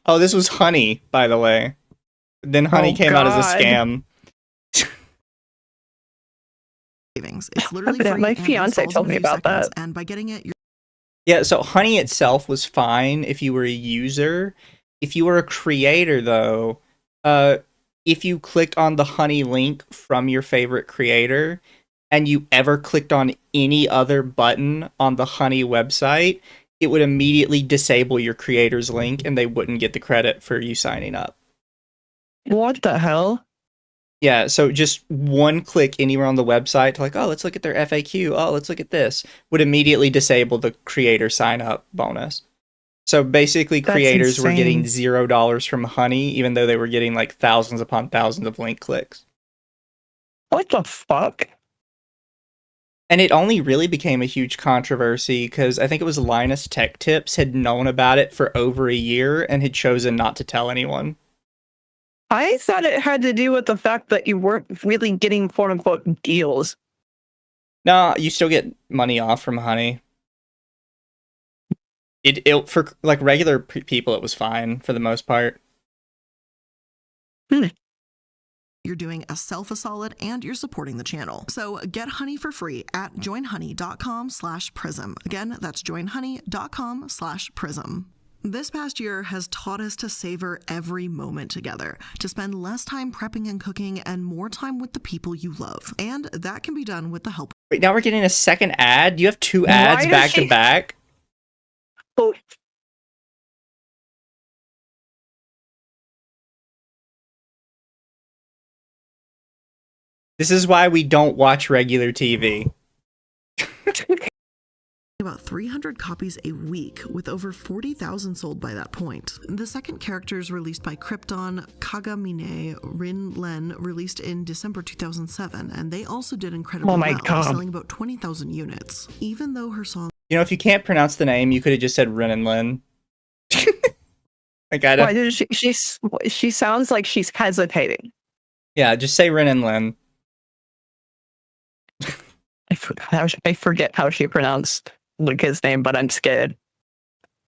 Oh, this was Honey, by the way. Then Honey came out as a scam. It's literally But free my and fiance installs told in a me few about seconds, that. and by getting it, you're Yeah, so Honey itself was fine if you were a user. If you were a creator, though, if you clicked on the Honey link from your favorite creator, and you ever clicked on any other button on the Honey website, it would immediately disable your creator's link, and they wouldn't get the credit for you signing up. What the hell? Yeah, so just one click anywhere on the website to like, oh, let's look at their FAQ. Oh, let's look at this. Would immediately disable the creator sign up bonus. So basically, That's creators were getting insane. $0 from Honey, even though they were getting like thousands upon thousands of link clicks. What the fuck? And it only really became a huge controversy because I think it was Linus Tech Tips had known about it for over a year and had chosen not to tell anyone. I thought it had to do with the fact that you weren't really getting quote-unquote deals. No, you still get money off from Honey. It for like regular people, it was fine for the most part. You're doing yourself a solid and you're supporting the channel. So get Honey for free at joinhoney.com/prism. Again, that's joinhoney.com/prism. This past year has taught us to savor every moment together, to spend less time prepping and cooking and more time with the people you love. And that can be done with the help. Wait, now we're getting a second ad? You have two Why ads does back to she- back? Oh, This is why we don't watch regular TV. About 300 copies a week, with over 40,000 sold by that point. The second characters released by Krypton, Kagamine Rin Len, released in December 2007, and they also did incredibly Oh my well, God. selling about 20,000 units. Even though her song You know, if you can't pronounce the name, you could have just said Ren and Lin. Like, I why don't... did she sounds like she's hesitating. Yeah, just say Ren and Lin. I forget how she pronounced Luca's name, but I'm scared.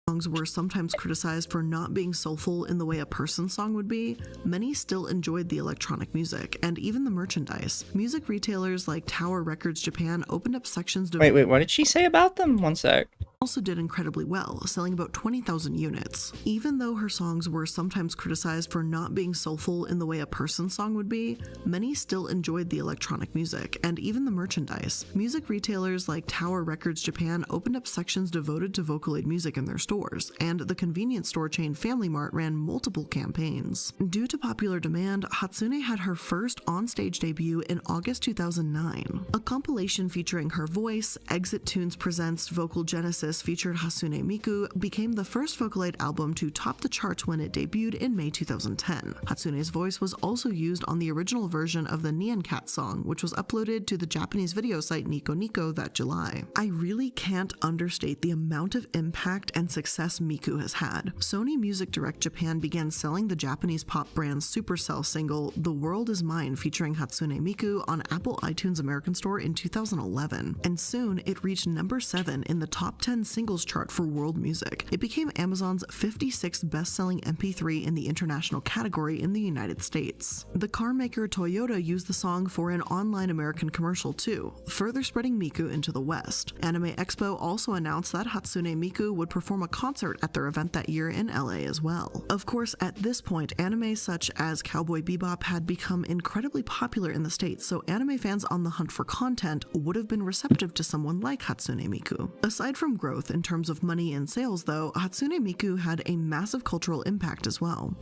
songs were sometimes criticized for not being soulful in the way a person's song would be, many still enjoyed the electronic music and even the merchandise. Music retailers like Tower Records Japan opened up sections Wait, what did she say about them? One sec. also did incredibly well, selling about 20,000 units. Even though her songs were sometimes criticized for not being soulful in the way a person's song would be, many still enjoyed the electronic music and even the merchandise. Music retailers like Tower Records Japan opened up sections devoted to Vocaloid music in their stores, and the convenience store chain Family Mart ran multiple campaigns. Due to popular demand, Hatsune had her first on-stage debut in August 2009. A compilation featuring her voice, Exit Tunes Presents Vocal Genesis featured Hatsune Miku, became the first Vocaloid album to top the charts when it debuted in May 2010. Hatsune's voice was also used on the original version of the Nyan Cat song, which was uploaded to the Japanese video site Nico Nico that July. I really can't understate the amount of impact and success Miku has had. Sony Music Direct Japan began selling the Japanese pop brand Supercell single The World Is Mine featuring Hatsune Miku on Apple iTunes American Store in 2011, and soon it reached number 7 in the top 10 singles chart for world music. It became Amazon's 56th best-selling MP3 in the international category in the United States. The car maker Toyota used the song for an online American commercial too, further spreading Miku into the West. Anime Expo also announced that Hatsune Miku would perform a concert at their event that year in LA as well. Of course, at this point, anime such as Cowboy Bebop had become incredibly popular in the States, so anime fans on the hunt for content would have been receptive to someone like Hatsune Miku. Aside from growth in terms of money and sales though, Hatsune Miku had a massive cultural impact as well.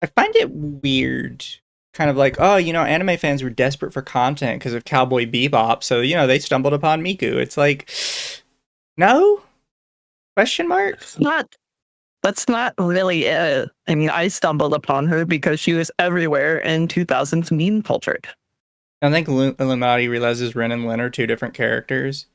I find it weird, kind of like, oh, anime fans were desperate for content because of Cowboy Bebop, so, they stumbled upon Miku. It's like, no? Question mark? That's not really it. I mean, I stumbled upon her because she was everywhere in 2000s meme culture. I think Illuminati realizes Ren and Lin are two different characters.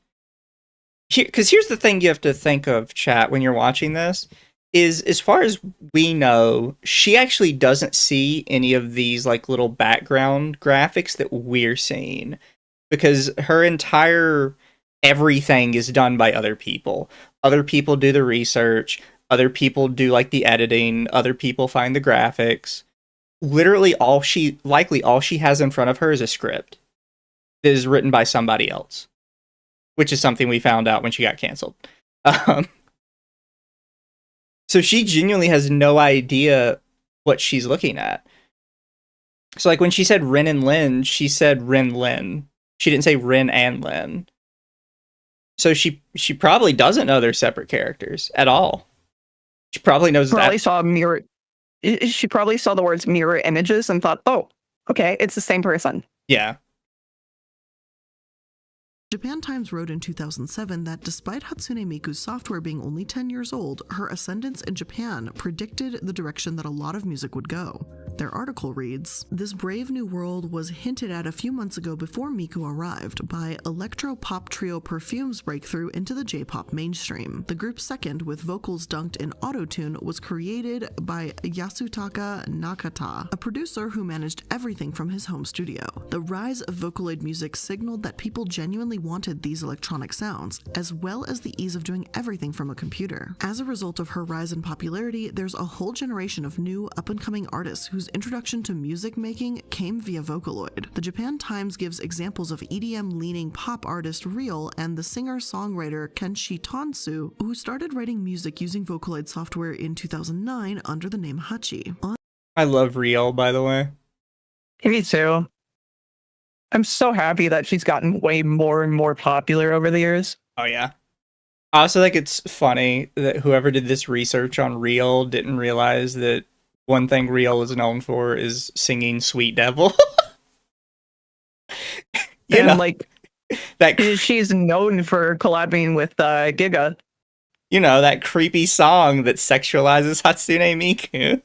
Because here's the thing you have to think of, chat, when you're watching this, is as far as we know, she actually doesn't see any of these like little background graphics that we're seeing. Because her entire everything is done by other people. Other people do the research. Other people do like the editing. Other people find the graphics. Literally all she has in front of her is a script that is written by somebody else, which is something we found out when she got canceled. So she genuinely has no idea what she's looking at. So like when she said Ren and Lin, she said Ren Lin. She didn't say Ren and Lin. So she probably doesn't know they're separate characters at all. She probably knows that. She probably saw the words mirror images and thought, oh, okay, it's the same person. Yeah. Japan Times wrote in 2007 that despite Hatsune Miku's software being only 10 years old, her ascendance in Japan predicted the direction that a lot of music would go. Their article reads, "This brave new world was hinted at a few months ago before Miku arrived by electro-pop trio Perfume's breakthrough into the J-pop mainstream. The group's second, with vocals dunked in auto-tune, was created by Yasutaka Nakata, a producer who managed everything from his home studio. The rise of Vocaloid music signaled that people genuinely wanted these electronic sounds, as well as the ease of doing everything from a computer. As a result of her rise in popularity, there's a whole generation of new, up-and-coming artists whose introduction to music making came via Vocaloid. The Japan Times gives examples of EDM-leaning pop artist Real and the singer-songwriter Kenshi Tansu, who started writing music using Vocaloid software in 2009 under the name Hachi. I love Real, by the way. Me too. I'm so happy that she's gotten way more and more popular over the years. Oh, yeah. I also think it's funny that whoever did this research on Real didn't realize that one thing Real is known for is singing Sweet Devil. Like, that she's known for collabing with Giga. That creepy song that sexualizes Hatsune Miku.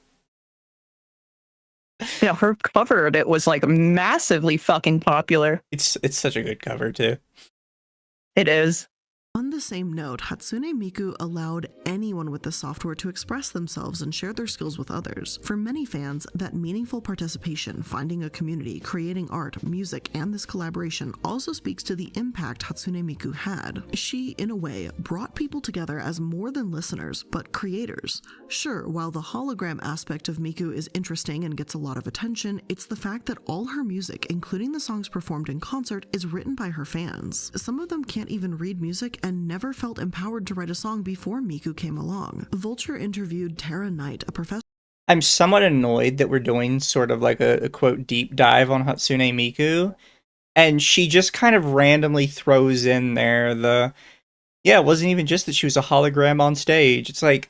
Yeah, her cover of it was like massively fucking popular. It's such a good cover too. It is. On the same note, Hatsune Miku allowed anyone with the software to express themselves and share their skills with others. For many fans, that meaningful participation, finding a community, creating art, music, and this collaboration also speaks to the impact Hatsune Miku had. She, in a way, brought people together as more than listeners, but creators. Sure, while the hologram aspect of Miku is interesting and gets a lot of attention, it's the fact that all her music, including the songs performed in concert, is written by her fans. Some of them can't even read music and never felt empowered to write a song before Miku came along. Vulture interviewed Tara Knight, a professor. I'm somewhat annoyed that we're doing sort of like a quote deep dive on Hatsune Miku, and she just kind of randomly throws in there it wasn't even just that she was a hologram on stage. It's like,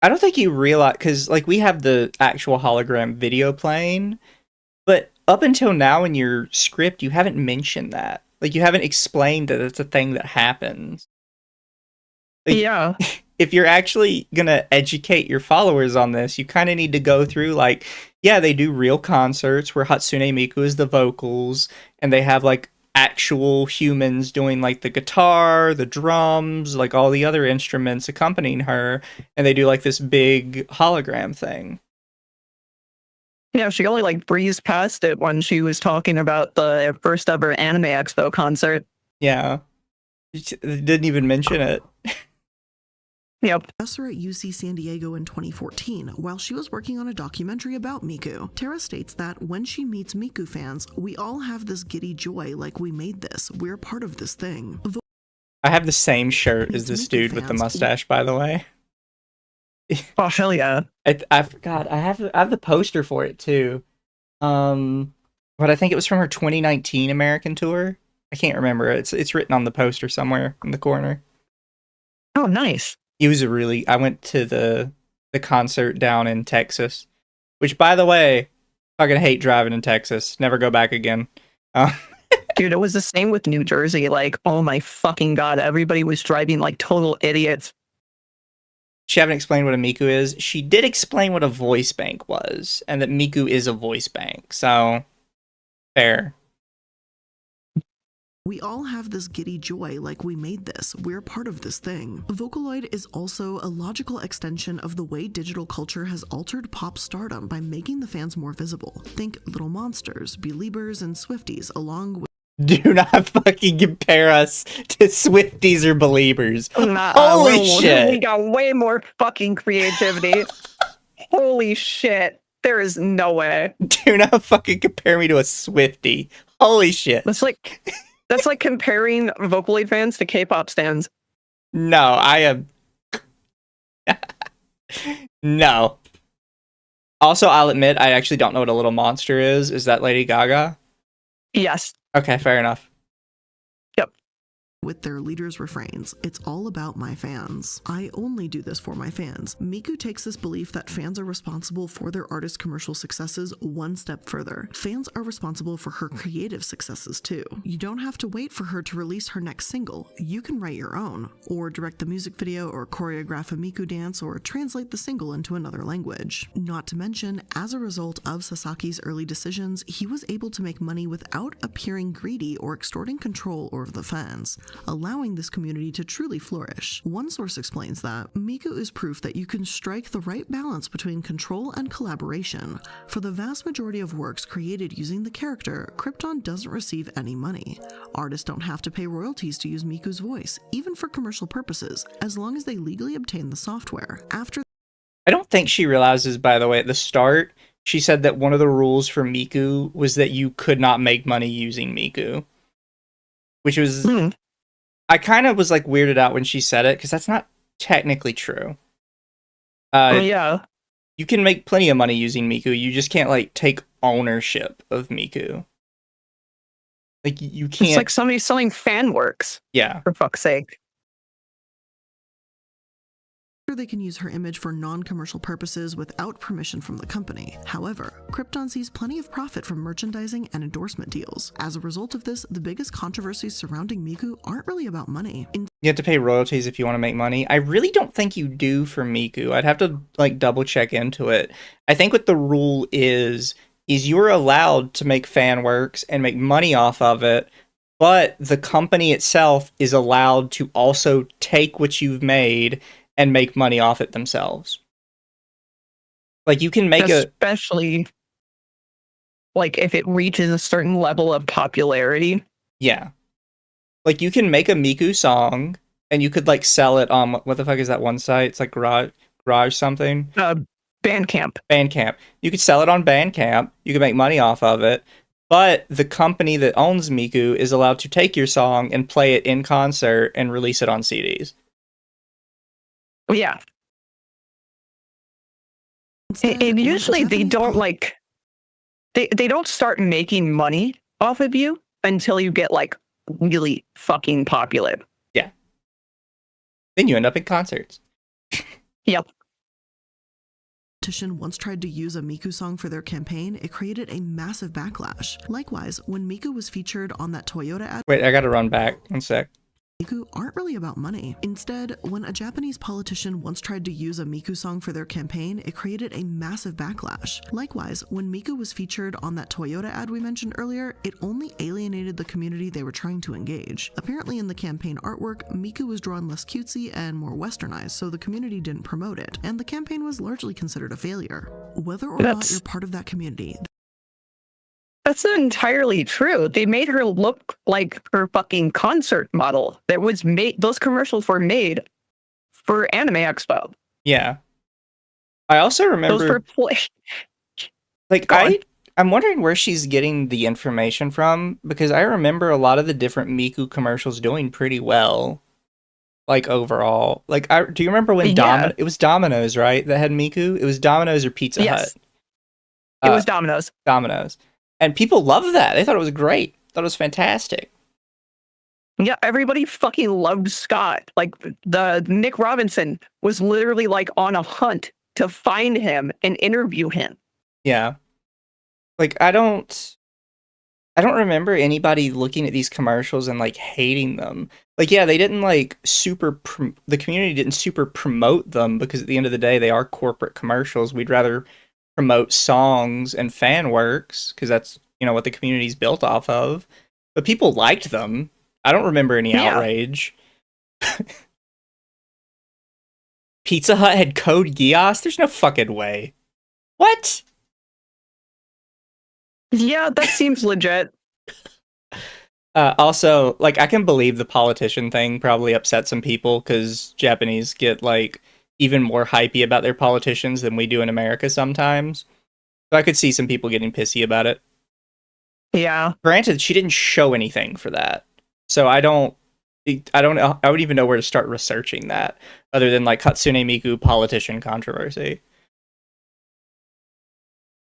I don't think you realize, because like we have the actual hologram video playing, but up until now in your script, you haven't mentioned that. Like, you haven't explained that it's a thing that happens. Like, Yeah. if you're actually gonna educate your followers on this, you kind of need to go through, like, yeah, they do real concerts where Hatsune Miku is the vocals, and they have, like, actual humans doing, like, the guitar, the drums, like, all the other instruments accompanying her, and they do, like, this big hologram thing. Yeah, she only like breezed past it when she was talking about the first ever Anime Expo concert. Yeah. She didn't even mention it. Yep. Professor at UC San Diego in 2014 while she was working on a documentary about Miku. Tara states that when she meets Miku fans, we all have this giddy joy like we made this. We're part of this thing. I have the same shirt as this Miku dude with the fans. mustache, by the way. Oh, hell yeah. I forgot. I have the poster for it too. But I think it was from her 2019 American tour. I can't remember. It's written on the poster somewhere in the corner. Oh, nice. It was I went to the concert down in Texas, which, by the way, fucking hate driving in Texas. Never go back again. Dude, it was the same with New Jersey. Like, oh my fucking god, everybody was driving like total idiots. She haven't explained what a Miku is. She did explain what a voice bank was, and that Miku is a voice bank. So, fair. We all have this giddy joy like we made this. We're part of this thing. Vocaloid is also a logical extension of the way digital culture has altered pop stardom by making the fans more visible. Think Little Monsters, Beliebers, and Swifties, along with Do not fucking compare us to Swifties or Beliebers. Nah, Holy shit. We got way more fucking creativity. Holy shit. There is no way. Do not fucking compare me to a Swiftie. Holy shit. That's like comparing Vocaloid fans to K-pop stans. No, I am... No. Also, I'll admit, I actually don't know what a little monster is. Is that Lady Gaga? Yes. Okay, fair enough. with their leaders' refrains. It's all about my fans. I only do this for my fans. Miku takes this belief that fans are responsible for their artist's commercial successes one step further. Fans are responsible for her creative successes too. You don't have to wait for her to release her next single. You can write your own, or direct the music video, or choreograph a Miku dance, or translate the single into another language. Not to mention, as a result of Sasaki's early decisions, he was able to make money without appearing greedy or extorting control over the fans, allowing this community to truly flourish. One source explains that Miku is proof that you can strike the right balance between control and collaboration. For the vast majority of works created using the character, Krypton doesn't receive any money. Artists don't have to pay royalties to use Miku's voice, even for commercial purposes, as long as they legally obtain the software. I don't think she realizes, by the way, at the start, she said that one of the rules for Miku was that you could not make money using Miku. Which was... I kind of was, like, weirded out when she said it, because that's not technically true. Yeah. You can make plenty of money using Miku, you just can't, like, take ownership of Miku. Like, you can't... It's like somebody selling fan works. Yeah. For fuck's sake. They can use her image for non-commercial purposes without permission from the company. However, Krypton sees plenty of profit from merchandising and endorsement deals. As a result of this, the biggest controversies surrounding Miku aren't really about money. You have to pay royalties if you want to make money. I really don't think you do for Miku. I'd have to, like, double check into it. I think what the rule is you're allowed to make fan works and make money off of it, but the company itself is allowed to also take what you've made and make money off it themselves. Like, you can make especially like if it reaches a certain level of popularity. Yeah. Like, you can make a Miku song and you could, like, sell it on, what the fuck is that one site? It's like Garage something? Bandcamp. Bandcamp. You could sell it on Bandcamp. You could make money off of it. but the company that owns Miku is allowed to take your song and play it in concert and release it on CDs. Yeah. And usually they don't like they don't start making money off of you until you get like really fucking popular. Yeah. Then you end up in concerts. Yep. Politician once tried to use a Miku song for their campaign, it created a massive backlash. Likewise, when Miku was featured on that Toyota ad, Wait, I gotta run back 1 sec. Miku aren't really about money. Instead, when a Japanese politician once tried to use a Miku song for their campaign, it created a massive backlash. Likewise, when Miku was featured on that Toyota ad we mentioned earlier, it only alienated the community they were trying to engage. Apparently in the campaign artwork, Miku was drawn less cutesy and more westernized, so the community didn't promote it, and the campaign was largely considered a failure. Whether or not you're part of that community, That's entirely true. They made her look like her fucking concert model that was made. Those commercials were made for Anime Expo. Yeah. I also remember Those were like I'm wondering where she's getting the information from, because I remember a lot of the different Miku commercials doing pretty well. Like overall. Like do you remember when it was Domino's, right? That had Miku? It was Domino's or Pizza Hut. It was Domino's. Domino's. And people loved that. They thought it was great. Thought it was fantastic. Yeah, everybody fucking loved Scott. Like the Nick Robinson was literally like on a hunt to find him and interview him. Yeah. Like I don't remember anybody looking at these commercials and like hating them. Like yeah, they didn't like the community didn't super promote them, because at the end of the day they are corporate commercials. We'd rather promote songs and fan works, because that's, you know, what the community's built off of. But people liked them. I don't remember any outrage. Pizza Hut had Code Geass? There's no fucking way. What? Yeah, that seems legit. Also, like, I can believe the politician thing probably upset some people, because Japanese get, like, even more hypey about their politicians than we do in America sometimes. So I could see some people getting pissy about it. Yeah. Granted, she didn't show anything for that. So I don't know. I wouldn't even know where to start researching that, other than like Hatsune Miku politician controversy.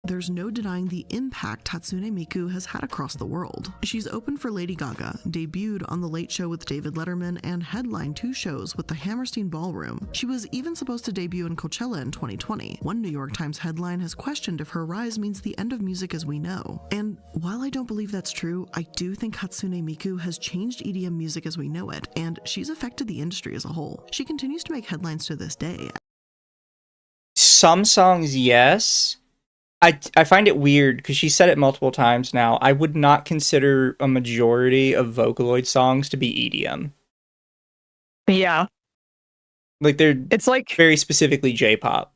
There's no denying the impact Hatsune Miku has had across the world. She's opened for Lady Gaga, debuted on The Late Show with David Letterman, and headlined 2 shows with the Hammerstein Ballroom. She was even supposed to debut in Coachella in 2020. One New York Times headline has questioned if her rise means the end of music as we know. And while I don't believe that's true, I do think Hatsune Miku has changed EDM music as we know it, and she's affected the industry as a whole. She continues to make headlines to this day. Some songs, yes. I find it weird, because she said it multiple times now. I would not consider a majority of Vocaloid songs to be EDM. Yeah. Like, it's like very specifically J-pop.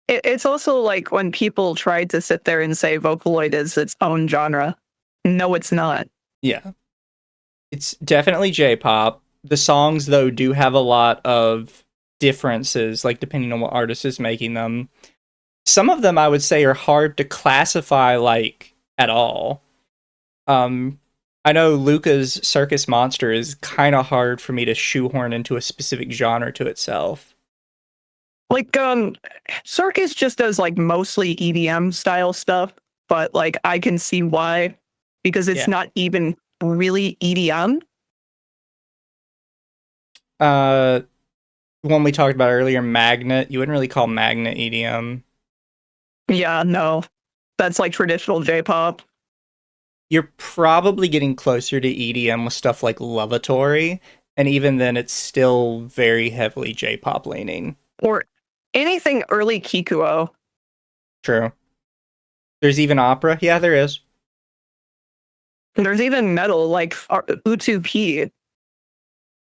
It's also like when people try to sit there and say Vocaloid is its own genre. No, it's not. Yeah. It's definitely J-pop. The songs, though, do have a lot of differences, like, depending on what artist is making them. Some of them, I would say, are hard to classify, like, at all. I know Luca's Circus Monster is kind of hard for me to shoehorn into a specific genre to itself. Like, Circus just does, like, mostly EDM style stuff, but, like, I can see why, because it's not even really EDM. One we talked about earlier, Magnet, you wouldn't really call Magnet EDM. Yeah, no. That's like traditional J-pop. You're probably getting closer to EDM with stuff like Lavatory, and even then it's still very heavily J-pop leaning. Or anything early Kikuo. True. There's even opera. Yeah, there is. There's even metal, like U2P.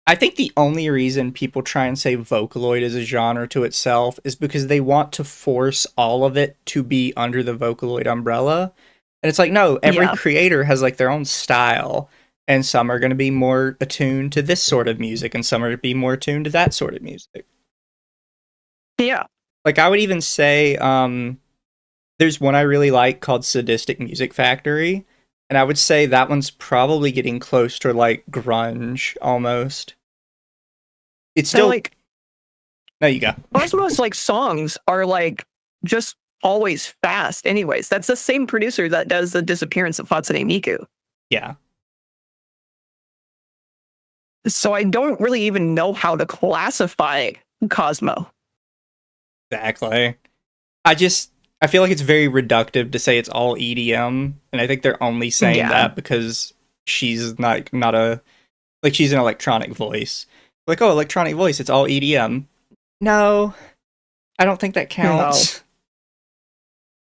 I think the only reason people try and say Vocaloid is a genre to itself is because they want to force all of it to be under the Vocaloid umbrella. And it's like, no, every creator has like their own style, and some are going to be more attuned to this sort of music, and some are going to be more attuned to that sort of music. Yeah. Like, I would even say There's one I really like called Sadistic Music Factory, and I would say that one's probably getting close to like grunge almost. It's So still like no, you go. most like songs are like just always fast. Anyways, that's the same producer that does the Disappearance of Hatsune Miku. Yeah, So I don't really even know how to classify Cosmo. exactly. I feel like it's very reductive to say it's all EDM, and I think they're only saying Yeah. that because she's not a like she's an electronic voice. Like, oh, electronic voice, it's all EDM. No, I don't think that counts.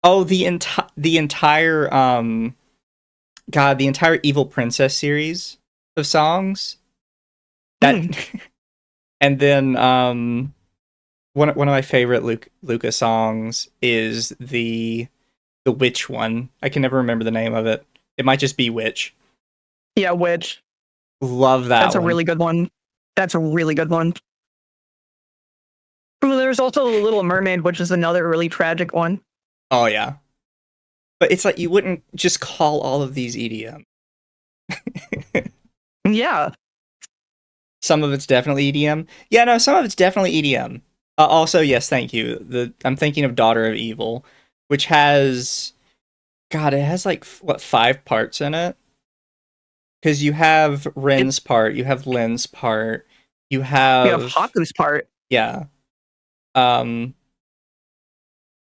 Oh, the entire the entire Evil Princess series of songs. That and then one of my favorite Luca songs is the Witch one. I can never remember the name of it. It might just be Witch. Yeah, which Love that that's one. a really good one. That's a really good one. There's also The Little Mermaid, which is another really tragic one. Oh yeah. But it's like you wouldn't just call all of these EDM. Yeah. Some of it's definitely EDM. Yeah, no, some of it's definitely EDM. Also, yes, thank you. I'm thinking of Daughter of Evil, which has, God, it has like what 5 parts in it? Because you have Ren's part, you have Lin's part, you We have have Haku's part. yeah. I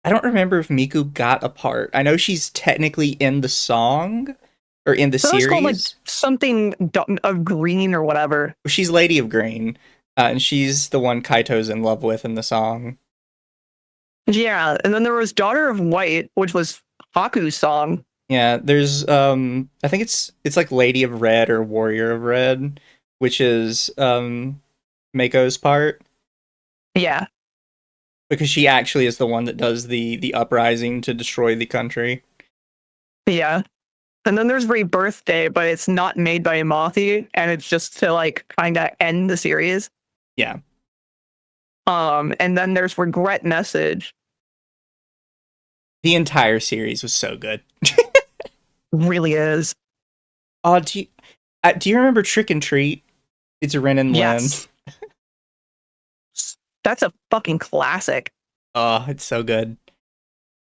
don't remember if Miku got a part. I know she's technically in the song or in the So series. it's called like something of green or whatever. She's Lady of Green, and she's the one Kaito's in love with in the song. Yeah, and then there was Daughter of White, which was Haku's song. Yeah, there's I think it's like Lady of Red or Warrior of Red, which is Mako's part. Yeah. Because she actually is the one that does the uprising to destroy the country. Yeah. And then there's Rebirth Day, but it's not made by Amathi, and it's just to like kind of end the series. Yeah. And then there's Regret Message. The entire series was so good. Really is. Oh, do you remember Trick and Treat? It's Ren and Lin. Yes. That's a fucking classic. Oh, it's so good.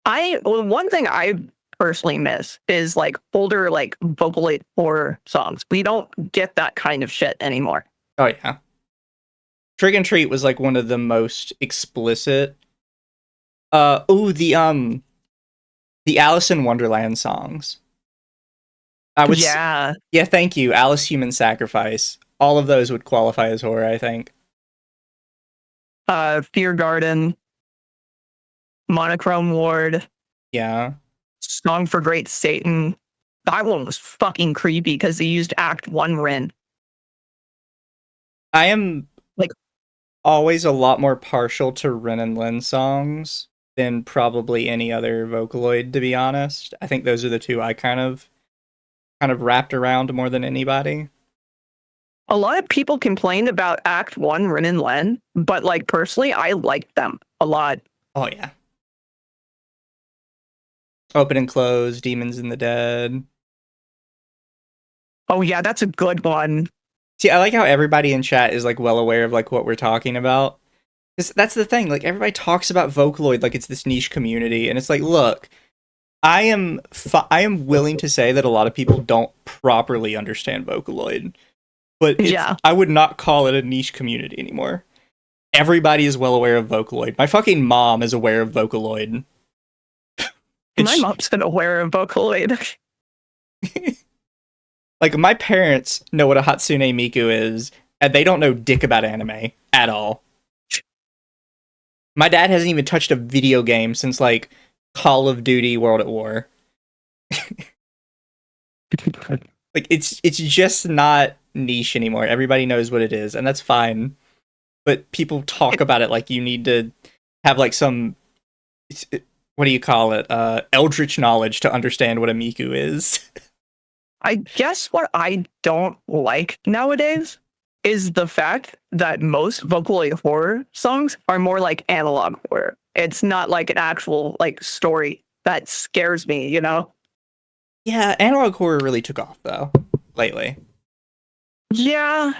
One thing I personally miss is like older like Vocaloid horror songs. We don't get that kind of shit anymore. Oh yeah. Trick and Treat was like one of the most explicit. The Alice in Wonderland songs. Yeah. Yeah, thank you. Alice Human Sacrifice. All of those would qualify as horror, I think. Fear Garden, Monochrome Ward, Yeah. Song for Great Satan. That one was fucking creepy because they used Act 1 Rin. I am Like- always a lot more partial to Ren and Lin songs than probably any other Vocaloid, to be honest. I think those are the two I kind of wrapped around more than anybody. A lot of people complained about Act 1 Rin and Len, but like personally, I liked them a lot. Oh yeah. Open and Close, Demons in the Dead. Oh yeah, that's a good one. See, I like how everybody in chat is like well aware of like what we're talking about. 'Cause that's the thing, like everybody talks about Vocaloid like it's this niche community, and it's like, look, I am willing to say that a lot of people don't properly understand Vocaloid, but Yeah. I would not call it a niche community anymore. Everybody is well aware of Vocaloid. My fucking mom is aware of Vocaloid. My mom's been aware of Vocaloid. Like, my parents know what a Hatsune Miku is, and they don't know dick about anime at all. My dad hasn't even touched a video game since, like, Call of Duty World at War. Like, it's just not niche anymore. Everybody knows what it is, and that's fine. But people talk about it like you need to have, like, some... what do you call it? Eldritch knowledge to understand what a Miku is. I guess what I don't like nowadays is the fact that most Vocaloid horror songs are more like analog horror. It's not like an actual like story that scares me, you know? Yeah, analog horror really took off though lately. Yeah.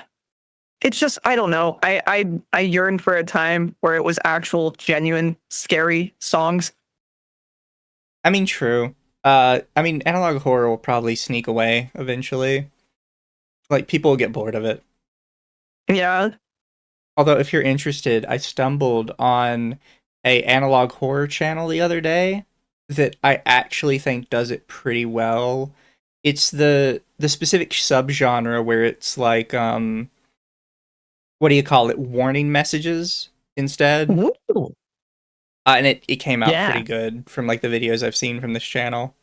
It's just, I don't know. I yearn for a time where it was actual, genuine, scary songs. I mean, true. I mean, analog horror will probably sneak away eventually. Like, people will get bored of it. Yeah. Although, if you're interested, I stumbled on a analog horror channel the other day that I actually think does it pretty well. It's the specific subgenre where it's like, what do you call it? Warning messages instead. Ooh. And it came out Yeah. pretty good from like the videos I've seen from this channel.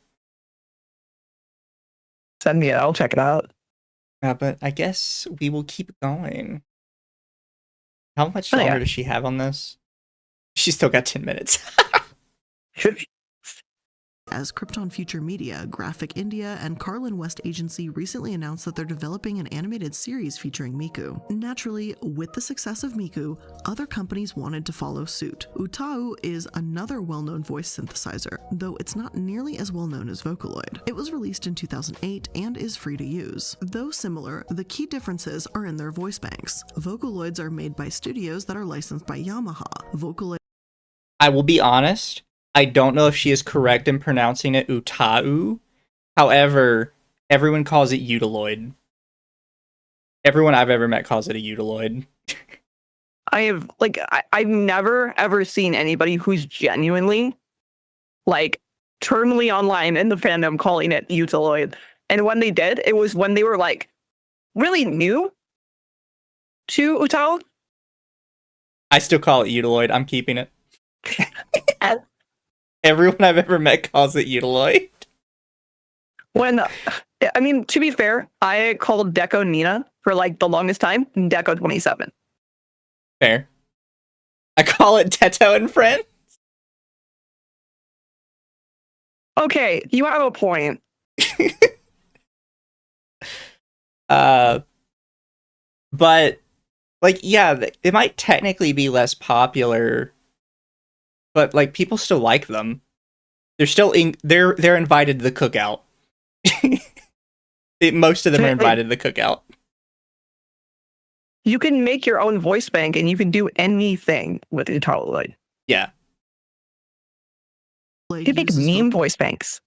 Send me it. I'll check it out. But I guess we will keep going. How much Oh, longer yeah. does she have on this? She's still got 10 minutes. As Krypton Future Media, Graphic India, and Carlin West Agency recently announced that they're developing an animated series featuring Miku. Naturally, with the success of Miku, other companies wanted to follow suit. Utau is another well-known voice synthesizer, though it's not nearly as well-known as Vocaloid. It was released in 2008 and is free to use. Though similar, the key differences are in their voice banks. Vocaloids are made by studios that are licensed by Yamaha. Vocaloid I will be honest. I don't know if she is correct in pronouncing it Utau. However, everyone calls it Utiloid. Everyone I've ever met calls it a Utiloid. I've never ever seen anybody who's genuinely like terminally online in the fandom calling it Utiloid. And when they did, it was when they were like really new to Utau. I still call it Utiloid. I'm keeping it. And Everyone I've ever met calls it Utiloid. when, I mean, to be fair, I called Deco Nina for like the longest time, Deco 27. Fair. I call it Teto and Friend. Okay, you have a point. But like, yeah, it might technically be less popular, but like people still like them. They're still they're invited to the cookout. Most of them are invited to the cookout. You can make your own voice bank and you can do anything with Utauloid. Yeah. You can make meme voice banks.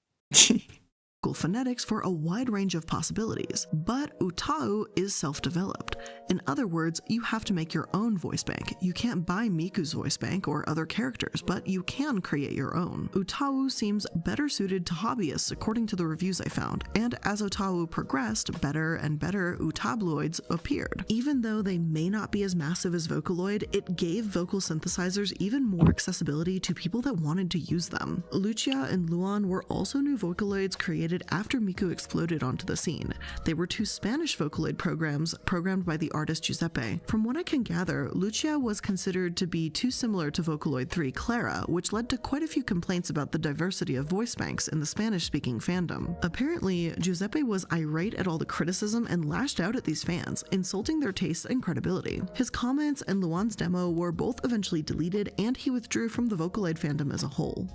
phonetics for a wide range of possibilities, but Utau is self-developed. In other words, you have to make your own voice bank. You can't buy Miku's voice bank or other characters, but you can create your own. Utau seems better suited to hobbyists according to the reviews I found, and as Utau progressed, better and better Utabloids appeared. Even though they may not be as massive as Vocaloid, it gave vocal synthesizers even more accessibility to people that wanted to use them. Lucia and Luan were also new Vocaloids created after Miku exploded onto the scene. They were two Spanish Vocaloid programs programmed by the artist Giuseppe. From what I can gather, Lucia was considered to be too similar to Vocaloid 3 Clara, which led to quite a few complaints about the diversity of voice banks in the Spanish-speaking fandom. Apparently, Giuseppe was irate at all the criticism and lashed out at these fans, insulting their tastes and credibility. His comments and Luan's demo were both eventually deleted, and he withdrew from the Vocaloid fandom as a whole.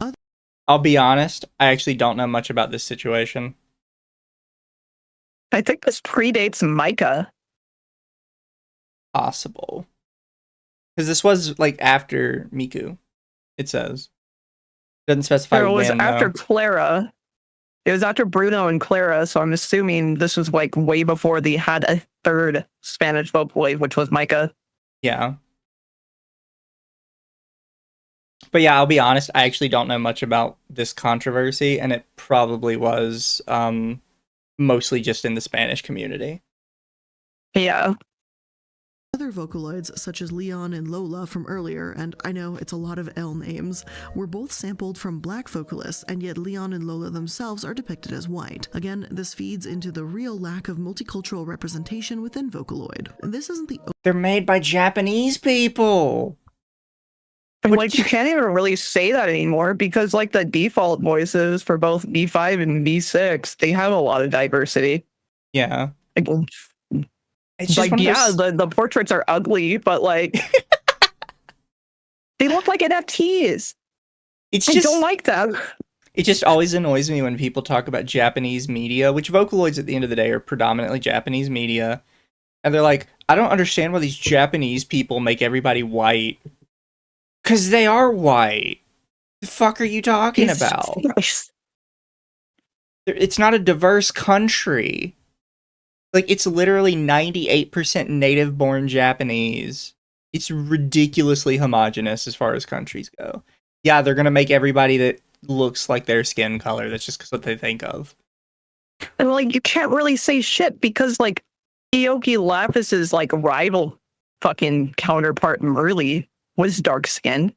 I'll be honest, I actually don't know much about this situation. I think this predates Micah. Possible. Because this was like after Miku, it says. Doesn't specify It was when, after though. Clara. It was after Bruno and Clara, so I'm assuming this was like way before they had a third Spanish Vocaloid, which was Micah. Yeah. But yeah, I'll be honest, I actually don't know much about this controversy, and it probably was mostly just in the Spanish community. Yeah. Other Vocaloids, such as Leon and Lola from earlier, and I know it's a lot of L names, were both sampled from black vocalists, and yet Leon and Lola themselves are depicted as white. Again, this feeds into the real lack of multicultural representation within Vocaloid. This isn't the They're made by Japanese people! And like you can't even really say that anymore because like the default voices for both B5 and B6, they have a lot of diversity. Yeah. Like, It's just like one of yeah, those- the portraits are ugly, but like they look like NFTs. it's I just don't like them. It just always annoys me when people talk about Japanese media, which Vocaloids at the end of the day are predominantly Japanese media. And they're like, I don't understand why these Japanese people make everybody white. Because they are white. The fuck are you talking about? It's not a diverse country. Like, it's literally 98% native-born Japanese. It's ridiculously homogenous as far as countries go. Yeah, they're gonna make everybody that looks like their skin color. That's just what they think of. And like, you can't really say shit because like Ioki Lapis's like rival fucking counterpart Merly was dark skinned.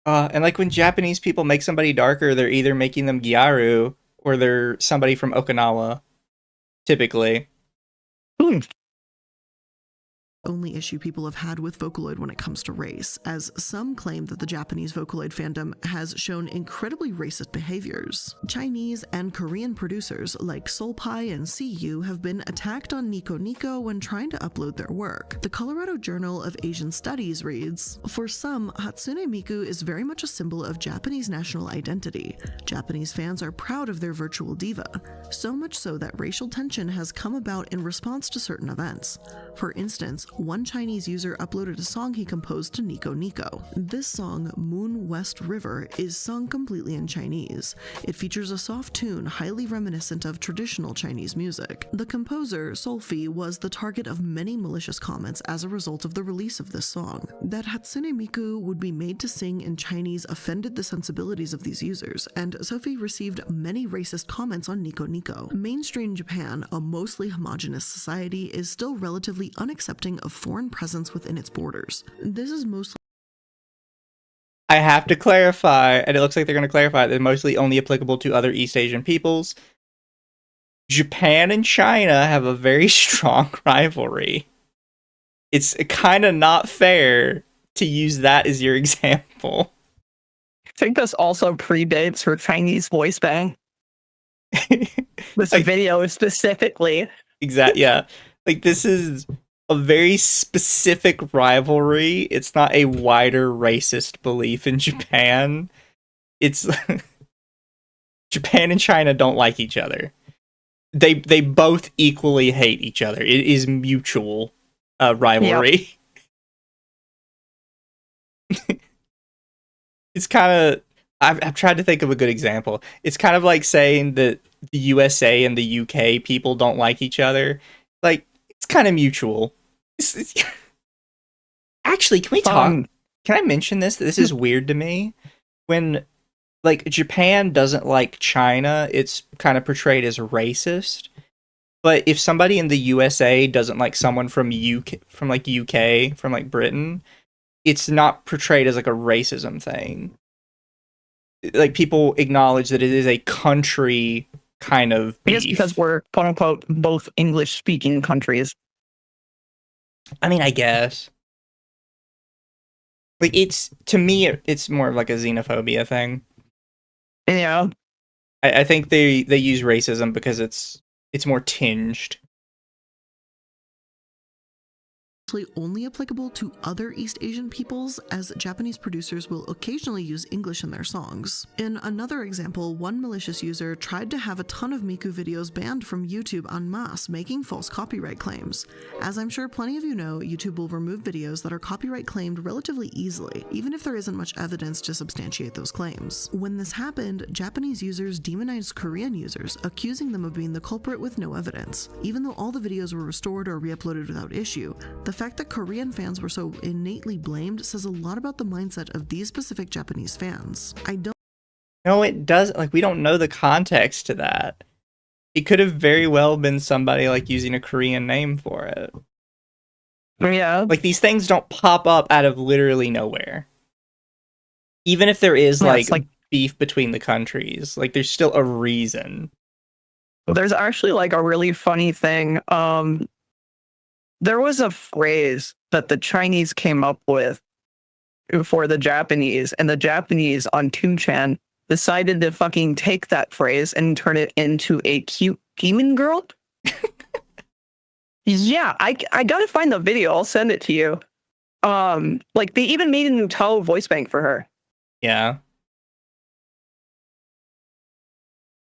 And like when Japanese people make somebody darker, they're either making them Gyaru or they're somebody from Okinawa, typically. Only issue people have had with Vocaloid when it comes to race, as some claim that the Japanese Vocaloid fandom has shown incredibly racist behaviors. Chinese and Korean producers like Soulpie and CU have been attacked on Nico Nico when trying to upload their work. The Colorado Journal of Asian Studies reads, "For some, Hatsune Miku is very much a symbol of Japanese national identity. Japanese fans are proud of their virtual diva, so much so that racial tension has come about in response to certain events. For instance, one Chinese user uploaded a song he composed to Nico Nico. This song, Moon West River, is sung completely in Chinese. It features a soft tune highly reminiscent of traditional Chinese music. The composer, Solfi, was the target of many malicious comments as a result of the release of this song. That Hatsune Miku would be made to sing in Chinese offended the sensibilities of these users, and Sophie received many racist comments on Nico Nico. Mainstream Japan, a mostly homogenous society, is still relatively unaccepting of foreign presence within its borders. This is mostly..." I have to clarify, and it looks like they're going to clarify, they're mostly only applicable to other East Asian peoples. Japan and China have a very strong rivalry. It's kind of not fair to use that as your example. I think this also predates her Chinese voice bang. This Like, video specifically. exactly, yeah. Like, this is a very specific rivalry. It's not a wider racist belief in Japan. It's Japan and China don't like each other. They both equally hate each other. It is mutual rivalry. Yep. It's kind of... I've tried to think of a good example. It's kind of like saying that the USA and the UK people don't like each other. Like, it's kind of mutual. Actually, can we talk? Can I mention this? This is weird to me. When, like, Japan doesn't like China, it's kind of portrayed as racist. But if somebody in the USA doesn't like someone from UK, from Britain, it's not portrayed as like a racism thing. Like, people acknowledge that it is a country kind of beef. I guess because we're quote unquote both English speaking countries. I mean, I guess. Like, it's, to me, it's more of like a xenophobia thing. Yeah. I think they use racism because it's more tinged. Only applicable to other East Asian peoples, as Japanese producers will occasionally use English in their songs. In another example, one malicious user tried to have a ton of Miku videos banned from YouTube en masse, making false copyright claims. As I'm sure plenty of you know, YouTube will remove videos that are copyright claimed relatively easily, even if there isn't much evidence to substantiate those claims. When this happened, Japanese users demonized Korean users, accusing them of being the culprit with no evidence. Even though all the videos were restored or re-uploaded without issue, the fact that Korean fans were so innately blamed says a lot about the mindset of these specific Japanese fans. No, it doesn't. Like, we don't know the context to that. It could have very well been somebody, like, using a Korean name for it. Yeah. Like, these things don't pop up out of literally nowhere. Even if there is, like beef between the countries, like, there's still a reason. There's actually, like, a really funny thing. There was a phrase that the Chinese came up with for the Japanese, and the Japanese on 2chan decided to fucking take that phrase and turn it into a cute demon girl. Yeah, I gotta find the video. I'll send it to you. Like, they even made a new voice bank for her. Yeah.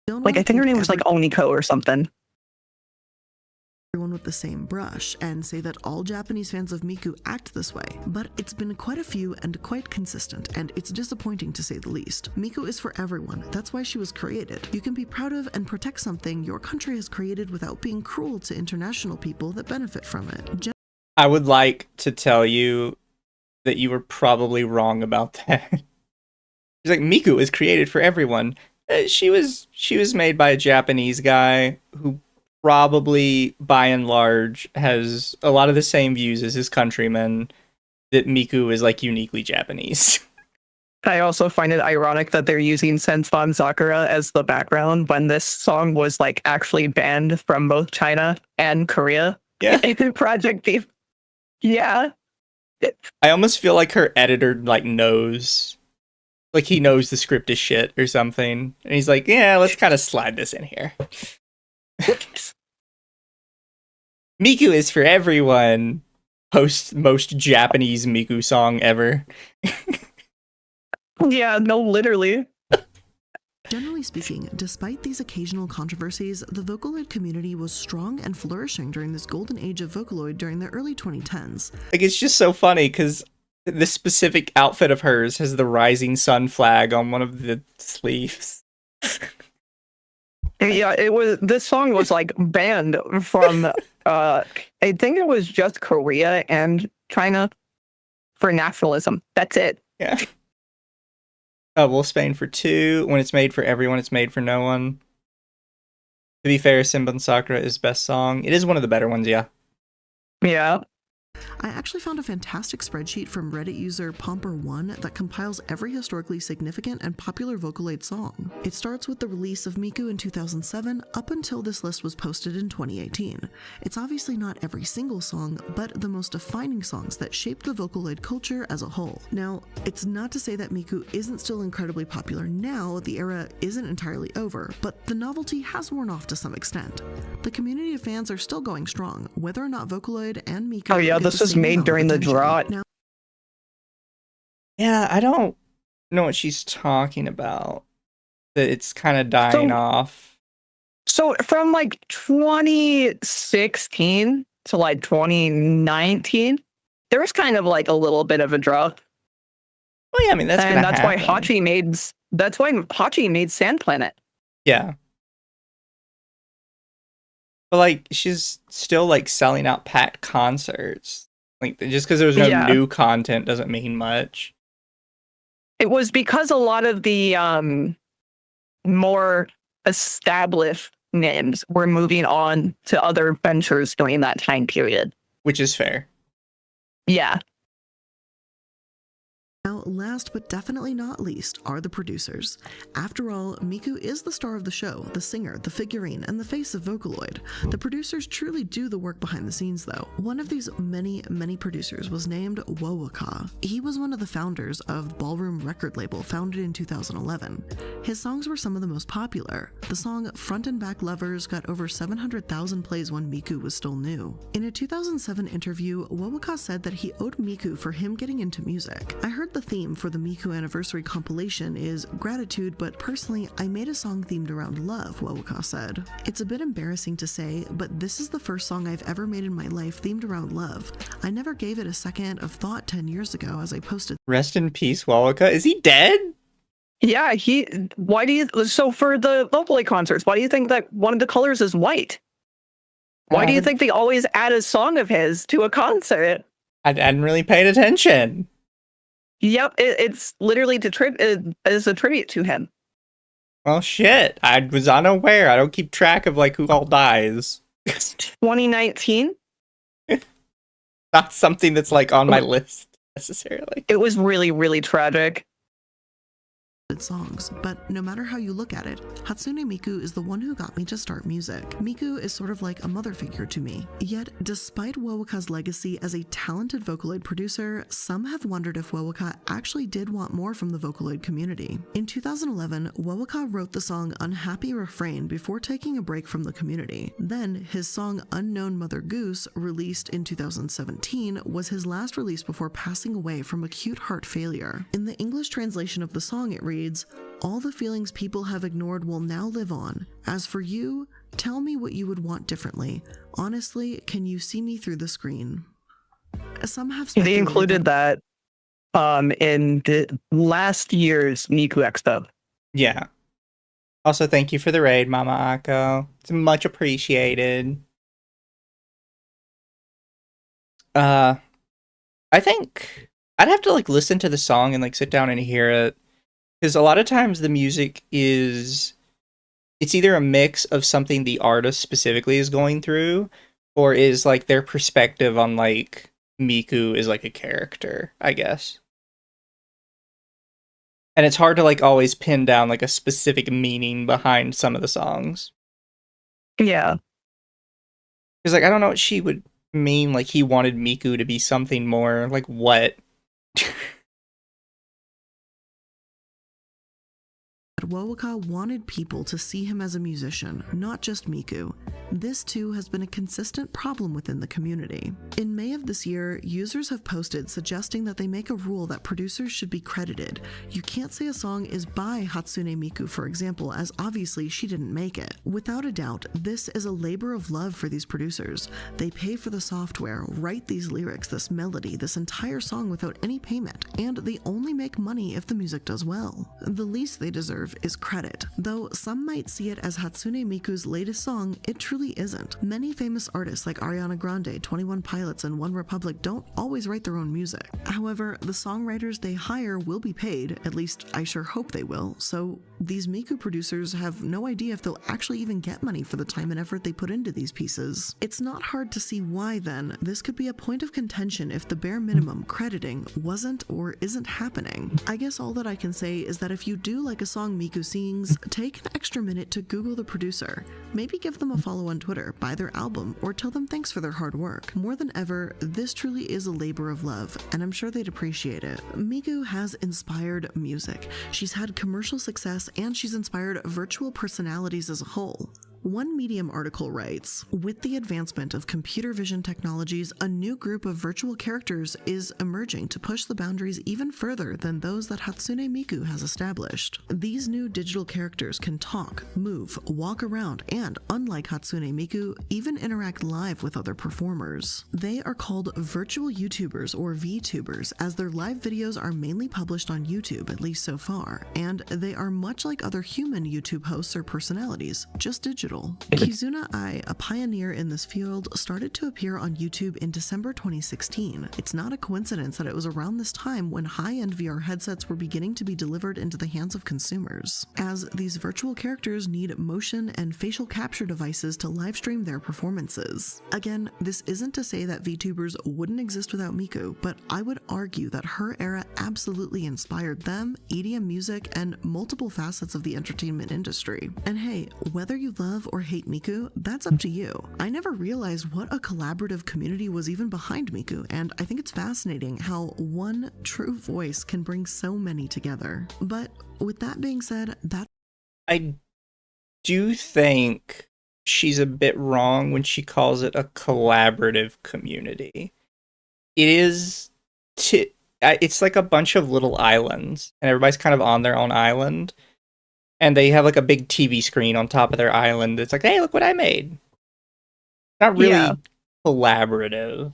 Don't Like, I wanna think her paint name was like Oniko or something. everyone with the same brush and say that all Japanese fans of Miku act this way, but it's been quite a few and quite consistent, and it's disappointing to say the least. Miku is for everyone. That's why she was created. You can be proud of and protect something your country has created without being cruel to international people that benefit from it. I would like to tell you that you were probably wrong about that. She's like, Miku is created for everyone. She was made by a Japanese guy who probably, by and large, has a lot of the same views as his countrymen, that Miku is, like, uniquely Japanese. I also find it ironic that they're using Senfon Sakura as the background when this song was, like, actually banned from both China and Korea. Yeah. In Project Beef. Yeah. I almost feel like her editor, like, knows. Like, he knows the script is shit or something. And he's like, yeah, let's kind of slide this in here. Miku is for everyone. Most Japanese Miku song ever. Yeah, no, literally. Generally speaking, despite these occasional controversies, the Vocaloid community was strong and flourishing during this golden age of Vocaloid during the early 2010s. Like, it's just so funny because this specific outfit of hers has the rising sun flag on one of the sleeves. Yeah, this song was like banned from I think it was just Korea and China for nationalism. That's it. Yeah. Wolf Spain for 2. When it's made for everyone, it's made for no one. To be fair, Senbon Sakura is best song. It is one of the better ones, yeah. Yeah. I actually found a fantastic spreadsheet from Reddit user Pomper1 that compiles every historically significant and popular Vocaloid song. It starts with the release of Miku in 2007 up until this list was posted in 2018. It's obviously not every single song, but the most defining songs that shaped the Vocaloid culture as a whole. Now, it's not to say that Miku isn't still incredibly popular now, the era isn't entirely over, but the novelty has worn off to some extent. The community of fans are still going strong, whether or not Vocaloid and Miku. Oh yeah, this was made during the drought. Now, Yeah, I don't know what she's talking about. That it's kind of dying off. So from like 2016 to like 2019, there was kind of like a little bit of a drought. Well, yeah, I mean, that's and gonna that's happen. why Hachi made Sand Planet. Yeah. But, like, she's still, like, selling out packed concerts. Like, just because there was no new content doesn't mean much. It was because a lot of the more established names were moving on to other ventures during that time period. Which is fair. Yeah. Now, last but definitely not least are the producers. After all, Miku is the star of the show, the singer, the figurine, and the face of Vocaloid. The producers truly do the work behind the scenes, though. One of these many, many producers was named Wowaka. He was one of the founders of Ballroom record label, founded in 2011. His songs were some of the most popular. The song Front and Back Lovers got over 700,000 plays when Miku was still new. In a 2007 interview, Wowaka said that he owed Miku for him getting into music. I heard the theme for the Miku anniversary compilation is gratitude, but personally, I made a song themed around love, Wowaka said. It's a bit embarrassing to say, but this is the first song I've ever made in my life themed around love. I never gave it a second of thought 10 years ago as I posted. Rest in peace, Wowaka. Is he dead? Yeah, so for the Vocaloid concerts, why do you think that one of the colors is white? Why do you think they always add a song of his to a concert? I hadn't really paid attention. Yep, it's literally as a tribute to him. Well, shit. I was unaware. I don't keep track of, like, who all dies. 2019? Not something that's, like, on my list, necessarily. It was really, really tragic. Songs, but no matter how you look at it, Hatsune Miku is the one who got me to start music. Miku is sort of like a mother figure to me. Yet, despite Wowaka's legacy as a talented Vocaloid producer, some have wondered if Wowaka actually did want more from the Vocaloid community. In 2011, Wowaka wrote the song Unhappy Refrain before taking a break from the community. Then, his song Unknown Mother Goose, released in 2017, was his last release before passing away from acute heart failure. In the English translation of the song, it reads, reads, "All the feelings people have ignored will now live on. As for you, tell me what you would want differently. Honestly, can you see me through the screen?" Some have They speculated included that in the last year's Miku Expo. Yeah. Also, thank you for the raid, Mama Ako. It's much appreciated. I think I'd have to like listen to the song and like sit down and hear it, because a lot of times the music is, it's either a mix of something the artist specifically is going through, or is like their perspective on like Miku is like a character, I guess. And it's hard to like always pin down like a specific meaning behind some of the songs. Yeah. Because like I don't know what she would mean, like he wanted Miku to be something more, like what? Wowoka wanted people to see him as a musician, not just Miku. This too has been a consistent problem within the community. In May of this year, users have posted suggesting that they make a rule that producers should be credited. You can't say a song is by Hatsune Miku, for example, as obviously she didn't make it. Without a doubt, this is a labor of love for these producers. They pay for the software, write these lyrics, this melody, this entire song without any payment, and they only make money if the music does well. The least they deserve is credit. Though some might see it as Hatsune Miku's latest song, it truly isn't. Many famous artists like Ariana Grande, 21 Pilots, and One Republic don't always write their own music. However, the songwriters they hire will be paid, at least I sure hope they will, so these Miku producers have no idea if they'll actually even get money for the time and effort they put into these pieces. It's not hard to see why, then, this could be a point of contention if the bare minimum crediting wasn't or isn't happening. I guess all that I can say is that if you do like a song Miku sings, take an extra minute to Google the producer. Maybe give them a follow on Twitter, buy their album, or tell them thanks for their hard work. More than ever, this truly is a labor of love, and I'm sure they'd appreciate it. Miku has inspired music. She's had commercial success, and she's inspired virtual personalities as a whole. One Medium article writes, "With the advancement of computer vision technologies, a new group of virtual characters is emerging to push the boundaries even further than those that Hatsune Miku has established. These new digital characters can talk, move, walk around, and, unlike Hatsune Miku, even interact live with other performers. They are called virtual YouTubers or VTubers, as their live videos are mainly published on YouTube, at least so far, and they are much like other human YouTube hosts or personalities, just digital. Kizuna Ai, a pioneer in this field, started to appear on YouTube in December 2016. It's not a coincidence that it was around this time when high-end VR headsets were beginning to be delivered into the hands of consumers, as these virtual characters need motion and facial capture devices to livestream their performances. Again, this isn't to say that VTubers wouldn't exist without Miku, but I would argue that her era absolutely inspired them, EDM music, and multiple facets of the entertainment industry. And hey, whether you love or hate Miku, that's up to you. I never realized what a collaborative community was even behind Miku, and I think it's fascinating how one true voice can bring so many together. But with that being said, I do think she's a bit wrong when she calls it a collaborative community. It is, it's like a bunch of little islands, and everybody's kind of on their own island. And they have like a big TV screen on top of their island. It's like, hey, look what I made. Not really collaborative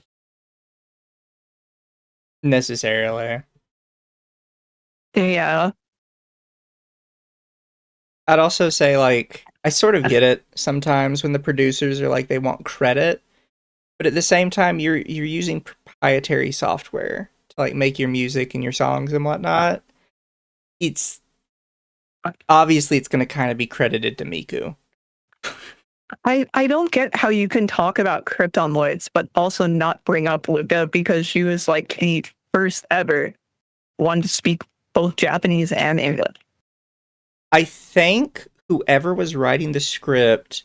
necessarily. Yeah. I'd also say, like, I sort of get it sometimes when the producers are like, they want credit, but at the same time, you're using proprietary software to like make your music and your songs and whatnot. It's obviously it's going to kind of be credited to Miku. I don't get how you can talk about Kryptonloids, but also not bring up Luca, because she was like the first ever one to speak both Japanese and English. I think whoever was writing the script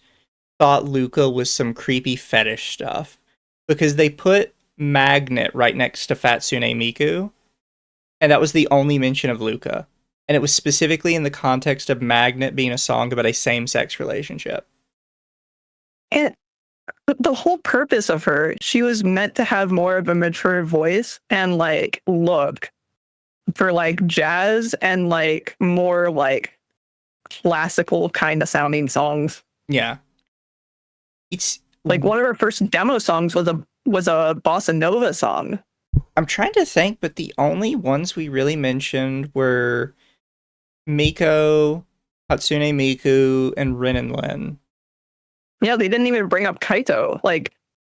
thought Luca was some creepy fetish stuff, because they put Magnet right next to Fatsune Miku, and that was the only mention of Luca. And it was specifically in the context of Magnet being a song about a same-sex relationship. And the whole purpose of her, she was meant to have more of a mature voice and like look for like jazz and like more like classical kind of sounding songs. Yeah. It's Like one of her first demo songs was a bossa nova song. I'm trying to think, but the only ones we really mentioned were Miko, Hatsune Miku, and Rin and Lin. Yeah, they didn't even bring up Kaito. Like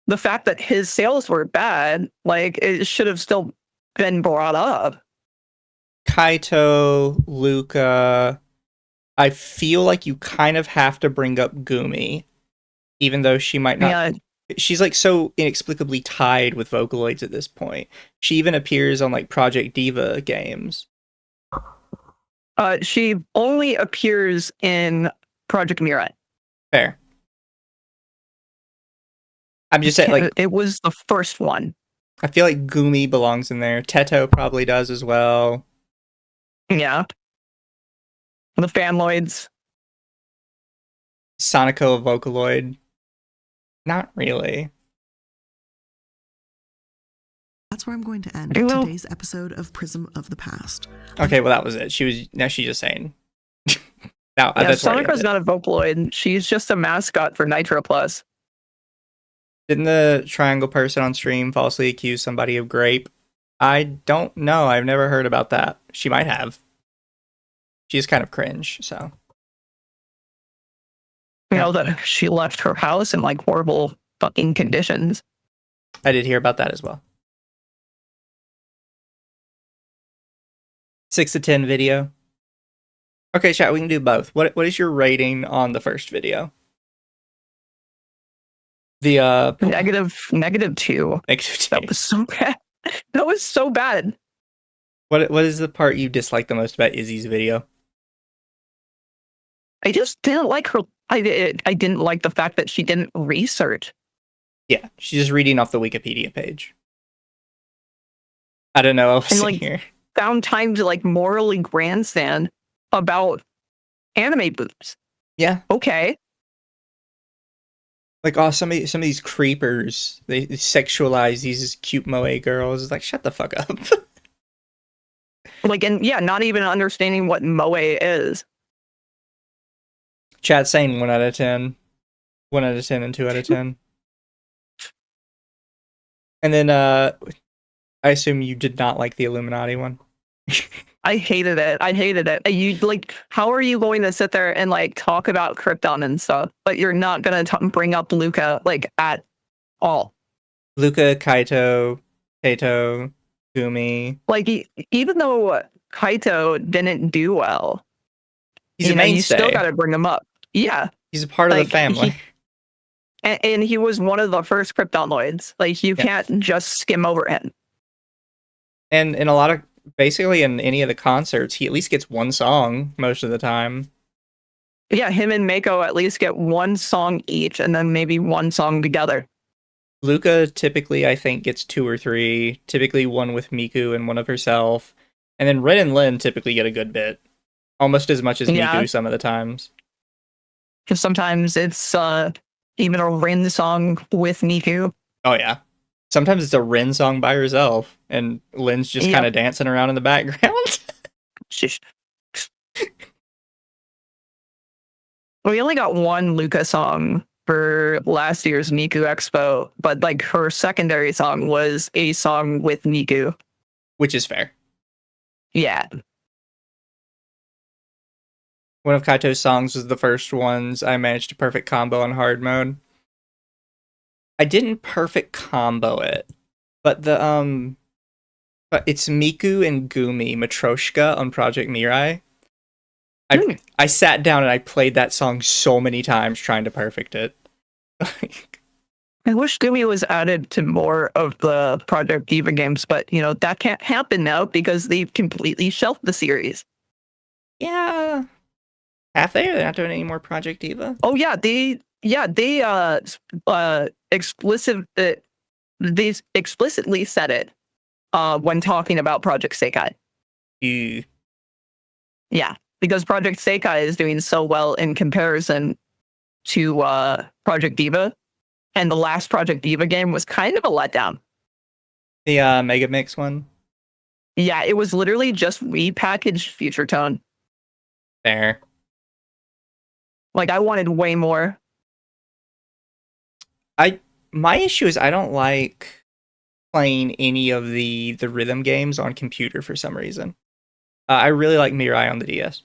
the fact that his sales were bad, like it should have still been brought up. Kaito, Luca. I feel like you kind of have to bring up Gumi, even though she might not. Yeah, She's like so inexplicably tied with Vocaloids at this point. She even appears on like Project Diva games. she only appears in Project Mirai. Fair. I'm just saying, like, It was the first one. I feel like Gumi belongs in there. Teto probably does as well. Yeah. The Fanloids. Sonico a Vocaloid. Not really. That's where I'm going to end Well- today's episode of Prism of the Past. Okay, well that was it. She's just saying. Now Yeah, that's where I Sonica's ended. not a Vocaloid. She's just a mascot for Nitro Plus. Didn't the triangle person on stream falsely accuse somebody of grape? I don't know. I've never heard about that. She might have. She's kind of cringe, so. You know, that she left her house in like horrible fucking conditions. I did hear about that as well. 6 to 10 video. Okay, chat, we can do both. What is your rating on the first video? The Negative 2. negative That two. was so bad. That was so bad. What is the part you dislike the most about Izzy's video? I just didn't like her. I didn't like the fact that she didn't research. Yeah, she's just reading off the Wikipedia page. I don't know what else And, in like, here. Found time to like morally grandstand about anime boobs. Yeah, Okay. like some of these creepers, they sexualize these cute moe girls. It's like, shut the fuck up. Like, and yeah, not even understanding what moe is. Chat saying 1 out of 10, 1 out of 10, and 2 out of 10. And then I assume you did not like the Illuminati one. I hated it. I hated it. You like, how are you going to sit there and like talk about Krypton and stuff, but you're not gonna bring up Luca like at all? Luca, Kaito, Gumi. Like, even though Kaito didn't do well, He's a you still mainstay. got to bring him up. Yeah, He's a part of the like, family. and he was one of the first Kryptonoids. Like, you Yeah. can't just skim over him. And in a lot of, basically in any of the concerts, he at least gets one song most of the time. Yeah, him and Mako at least get one song each, and then maybe one song together. Luca typically, I think, gets 2 or 3. Typically one with Miku and one of herself. And then Rin and Lin typically get a good bit. Almost as much as Yeah. Miku some of the times. Because sometimes it's even a Rin song with Miku. Oh, yeah. Sometimes it's a Rin song by herself, and Lin's just Yeah. kind of dancing around in the background. Shush. We only got one Luca song for last year's Miku Expo, but like her secondary song was a song with Miku. Which is fair. Yeah. One of Kaito's songs was the first ones I managed to perfect combo on hard mode. I didn't perfect combo it, but but it's Miku and Gumi Matroshka on Project Mirai. I sat down and I played that song so many times trying to perfect it. I wish Gumi was added to more of the Project Diva games, but you know, that can't happen now because they've completely shelved the series. Yeah. Half there? They're not doing any more Project Diva? Oh yeah, they explicitly said it when talking about Project Sekai. Ew. Yeah, because Project Sekai is doing so well in comparison to Project Diva, and the last Project Diva game was kind of a letdown. The Mega Mix one? Yeah, it was literally just repackaged Future Tone. There. Like, I wanted way more. My issue is I don't like playing any of the rhythm games on computer for some reason. I really like Mirai on the DS.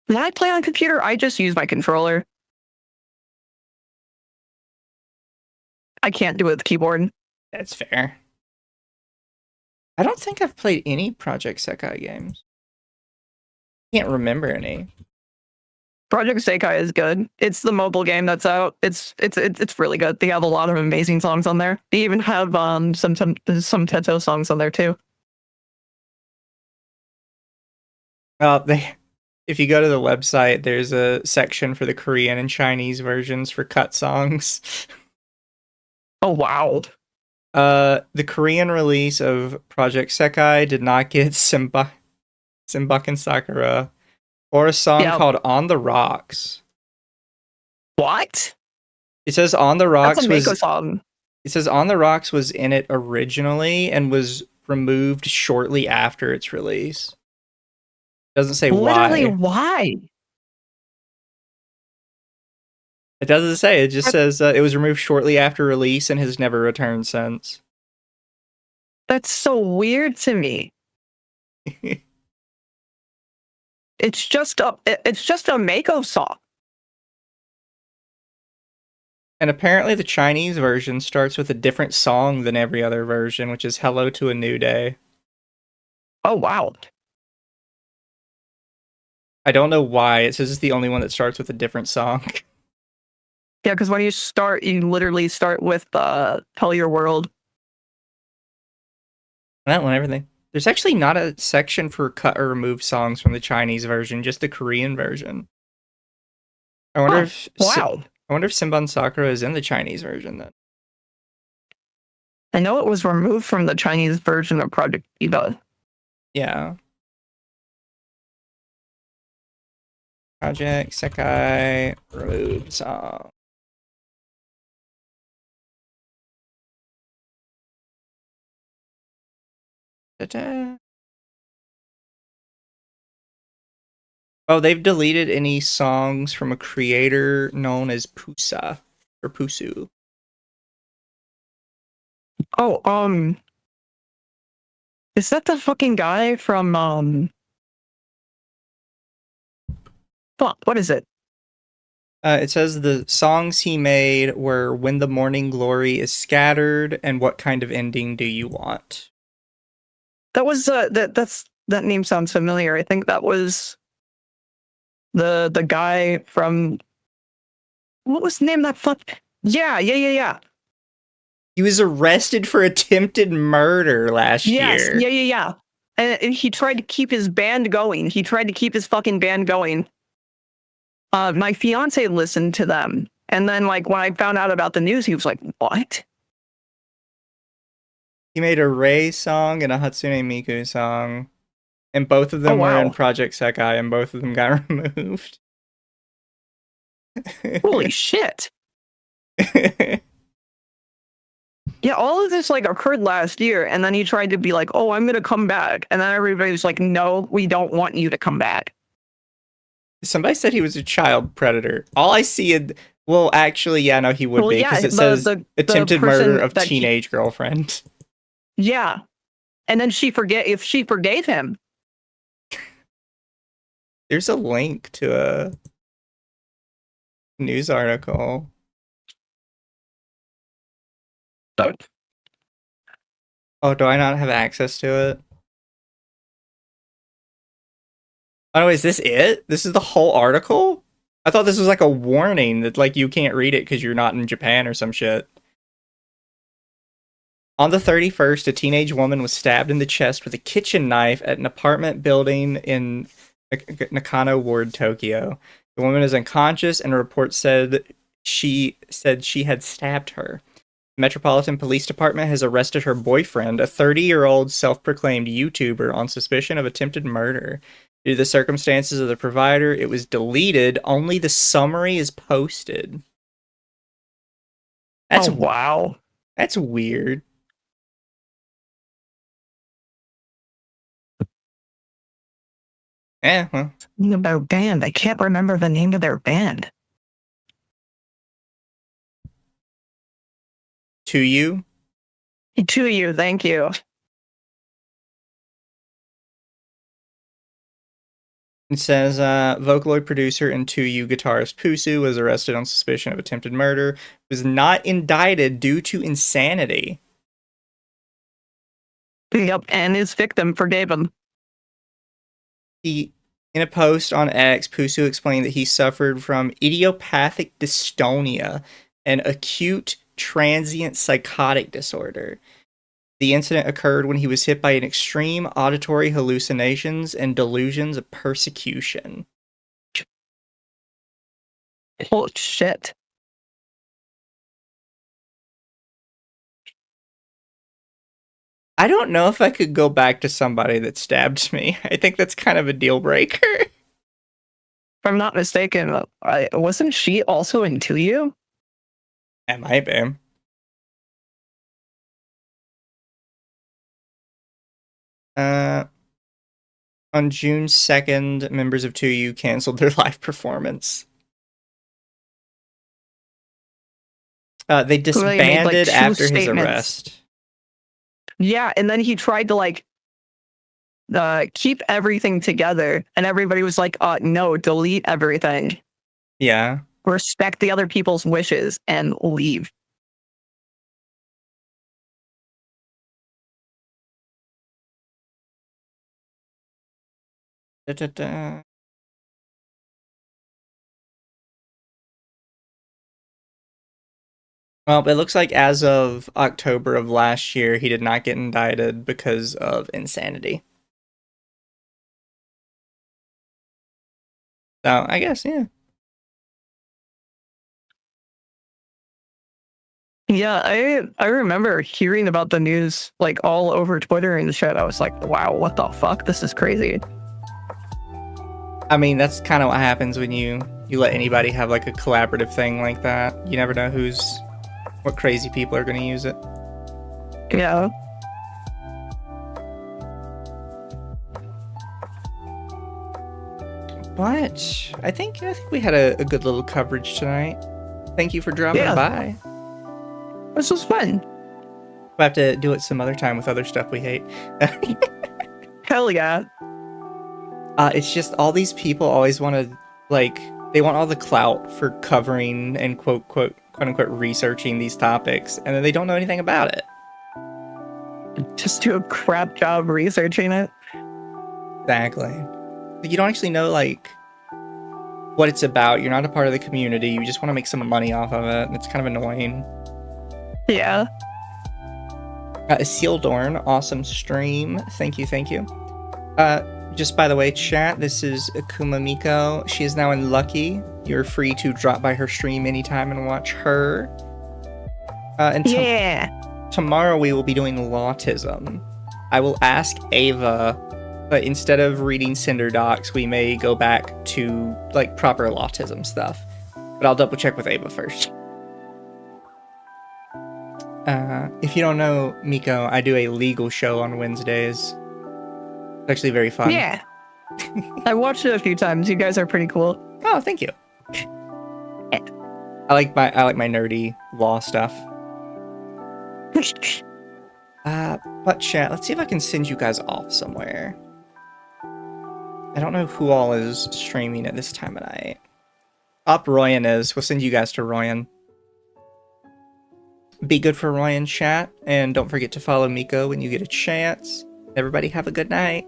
When I play on computer, I just use my controller. I can't do it with the keyboard. That's fair. I don't think I've played any Project Sekai games. Can't remember any. Project Sekai is good. It's the mobile game that's out. It's really good. They have a lot of amazing songs on there. They even have some Teto songs on there too. If you go to the website, there's a section for the Korean and Chinese versions for cut songs. Oh wow. The Korean release of Project Sekai did not get Simbaken Sakura or a song called On the Rocks. What? It says On the Rocks That's a Mako song. It says On the Rocks was in it originally and was removed shortly after its release. Doesn't say Literally, why. why? It doesn't say. It just says it was removed shortly after release and has never returned since. That's so weird to me. It's just a Mako song. And apparently the Chinese version starts with a different song than every other version, which is Hello to a New Day. Oh wow. I don't know why. It says it's the only one that starts with a different song. Yeah, because when you start, you literally start with Tell Your World. That one, everything. There's actually not a section for cut or remove songs from the Chinese version, just the Korean version. I wonder if Simban Sakura is in the Chinese version then. I know it was removed from the Chinese version of Project Eva. Yeah. Project Sekai removed song. Ta-da. Oh, they've deleted any songs from a creator known as Pusa or Pusu. Oh, is that the fucking guy from fuck, what is it? It says the songs he made were When the Morning Glory is Scattered and What Kind of Ending Do You Want? That was that name sounds familiar. I think that was the guy from, what was the name of that fuck? Yeah. He was arrested for attempted murder last year. Yeah. And he tried to keep his band going. He tried to keep his fucking band going. My fiance listened to them. And then, like, when I found out about the news, he was like, what? He made a Rei song and a Hatsune Miku song. And both of them were in Project Sekai, and both of them got removed. Holy shit. Yeah, all of this like occurred last year, and then he tried to be like, oh, I'm gonna come back. And then everybody was like, no, we don't want you to come back. Somebody said he was a child predator. All I see well, actually, yeah, no, he would be, because it says attempted murder of teenage girlfriend. Yeah. And then she forgave him. There's a link to a news article. Oh, do I not have access to it? Oh, is this it? This is the whole article? I thought this was like a warning that like you can't read it because you're not in Japan or some shit. On the 31st, a teenage woman was stabbed in the chest with a kitchen knife at an apartment building in Nakano Ward, Tokyo. The woman is unconscious, and a report said she had stabbed her. The Metropolitan Police Department has arrested her boyfriend, a 30-year-old self-proclaimed YouTuber, on suspicion of attempted murder. Due to the circumstances of the provider, it was deleted. Only the summary is posted. That's wow. That's weird. Yeah, well, Something about band. I can't remember the name of their band. to you. To you, thank you. It says, Vocaloid producer and 2U guitarist Pusu was arrested on suspicion of attempted murder. Was not indicted due to insanity. Yep, and his victim forgave him. In a post on X, Pusu explained that he suffered from idiopathic dystonia, an acute transient psychotic disorder. The incident occurred when he was hit by an extreme auditory hallucinations and delusions of persecution. Holy shit. I don't know if I could go back to somebody that stabbed me. I think that's kind of a deal breaker. If I'm not mistaken, wasn't she also in 2U? It might be. On June 2nd, members of 2U canceled their live performance. They disbanded after his arrest. Yeah, and then he tried to like keep everything together, and everybody was like, no, delete everything. Yeah. Respect the other people's wishes and leave. Da-da-da. Well, it looks like as of October of last year, he did not get indicted because of insanity. So, I guess, yeah. Yeah, I remember hearing about the news like all over Twitter and shit. I was like, wow, what the fuck? This is crazy. I mean, that's kind of what happens when you let anybody have like a collaborative thing like that. You never know what crazy people are going to use it. Yeah. But I think we had a good little coverage tonight. Thank you for dropping by. This was fun. We'll have to do it some other time with other stuff we hate. Hell yeah. It's just all these people always want to, like, they want all the clout for covering and quote unquote researching these topics, and then they don't know anything about it. Just do a crap job researching it. Exactly. You don't actually know, like, what it's about. You're not a part of the community. You just want to make some money off of it, and it's kind of annoying. Yeah. Sealdorn, awesome stream. Thank you. Just by the way, chat, this is Akuma Miko. She is now in Lucky. You're free to drop by her stream anytime and watch her. Tomorrow we will be doing Lawtism. I will ask Ava, but instead of reading Cinder Docs, we may go back to, like, proper Lawtism stuff. But I'll double check with Ava first. If you don't know, Miko, I do a legal show on Wednesdays. It's actually very fun. Yeah. I watched it a few times. You guys are pretty cool. Oh, thank you. I like my nerdy law stuff. But chat, let's see if I can send you guys off somewhere. I don't know who all is streaming at this time of night. Royan is. We'll send you guys to Royan. Be good for Royan, chat, and don't forget to follow Miko when you get a chance. Everybody have a good night.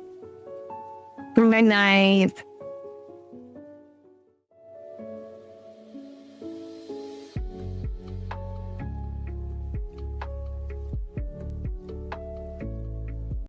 Good night.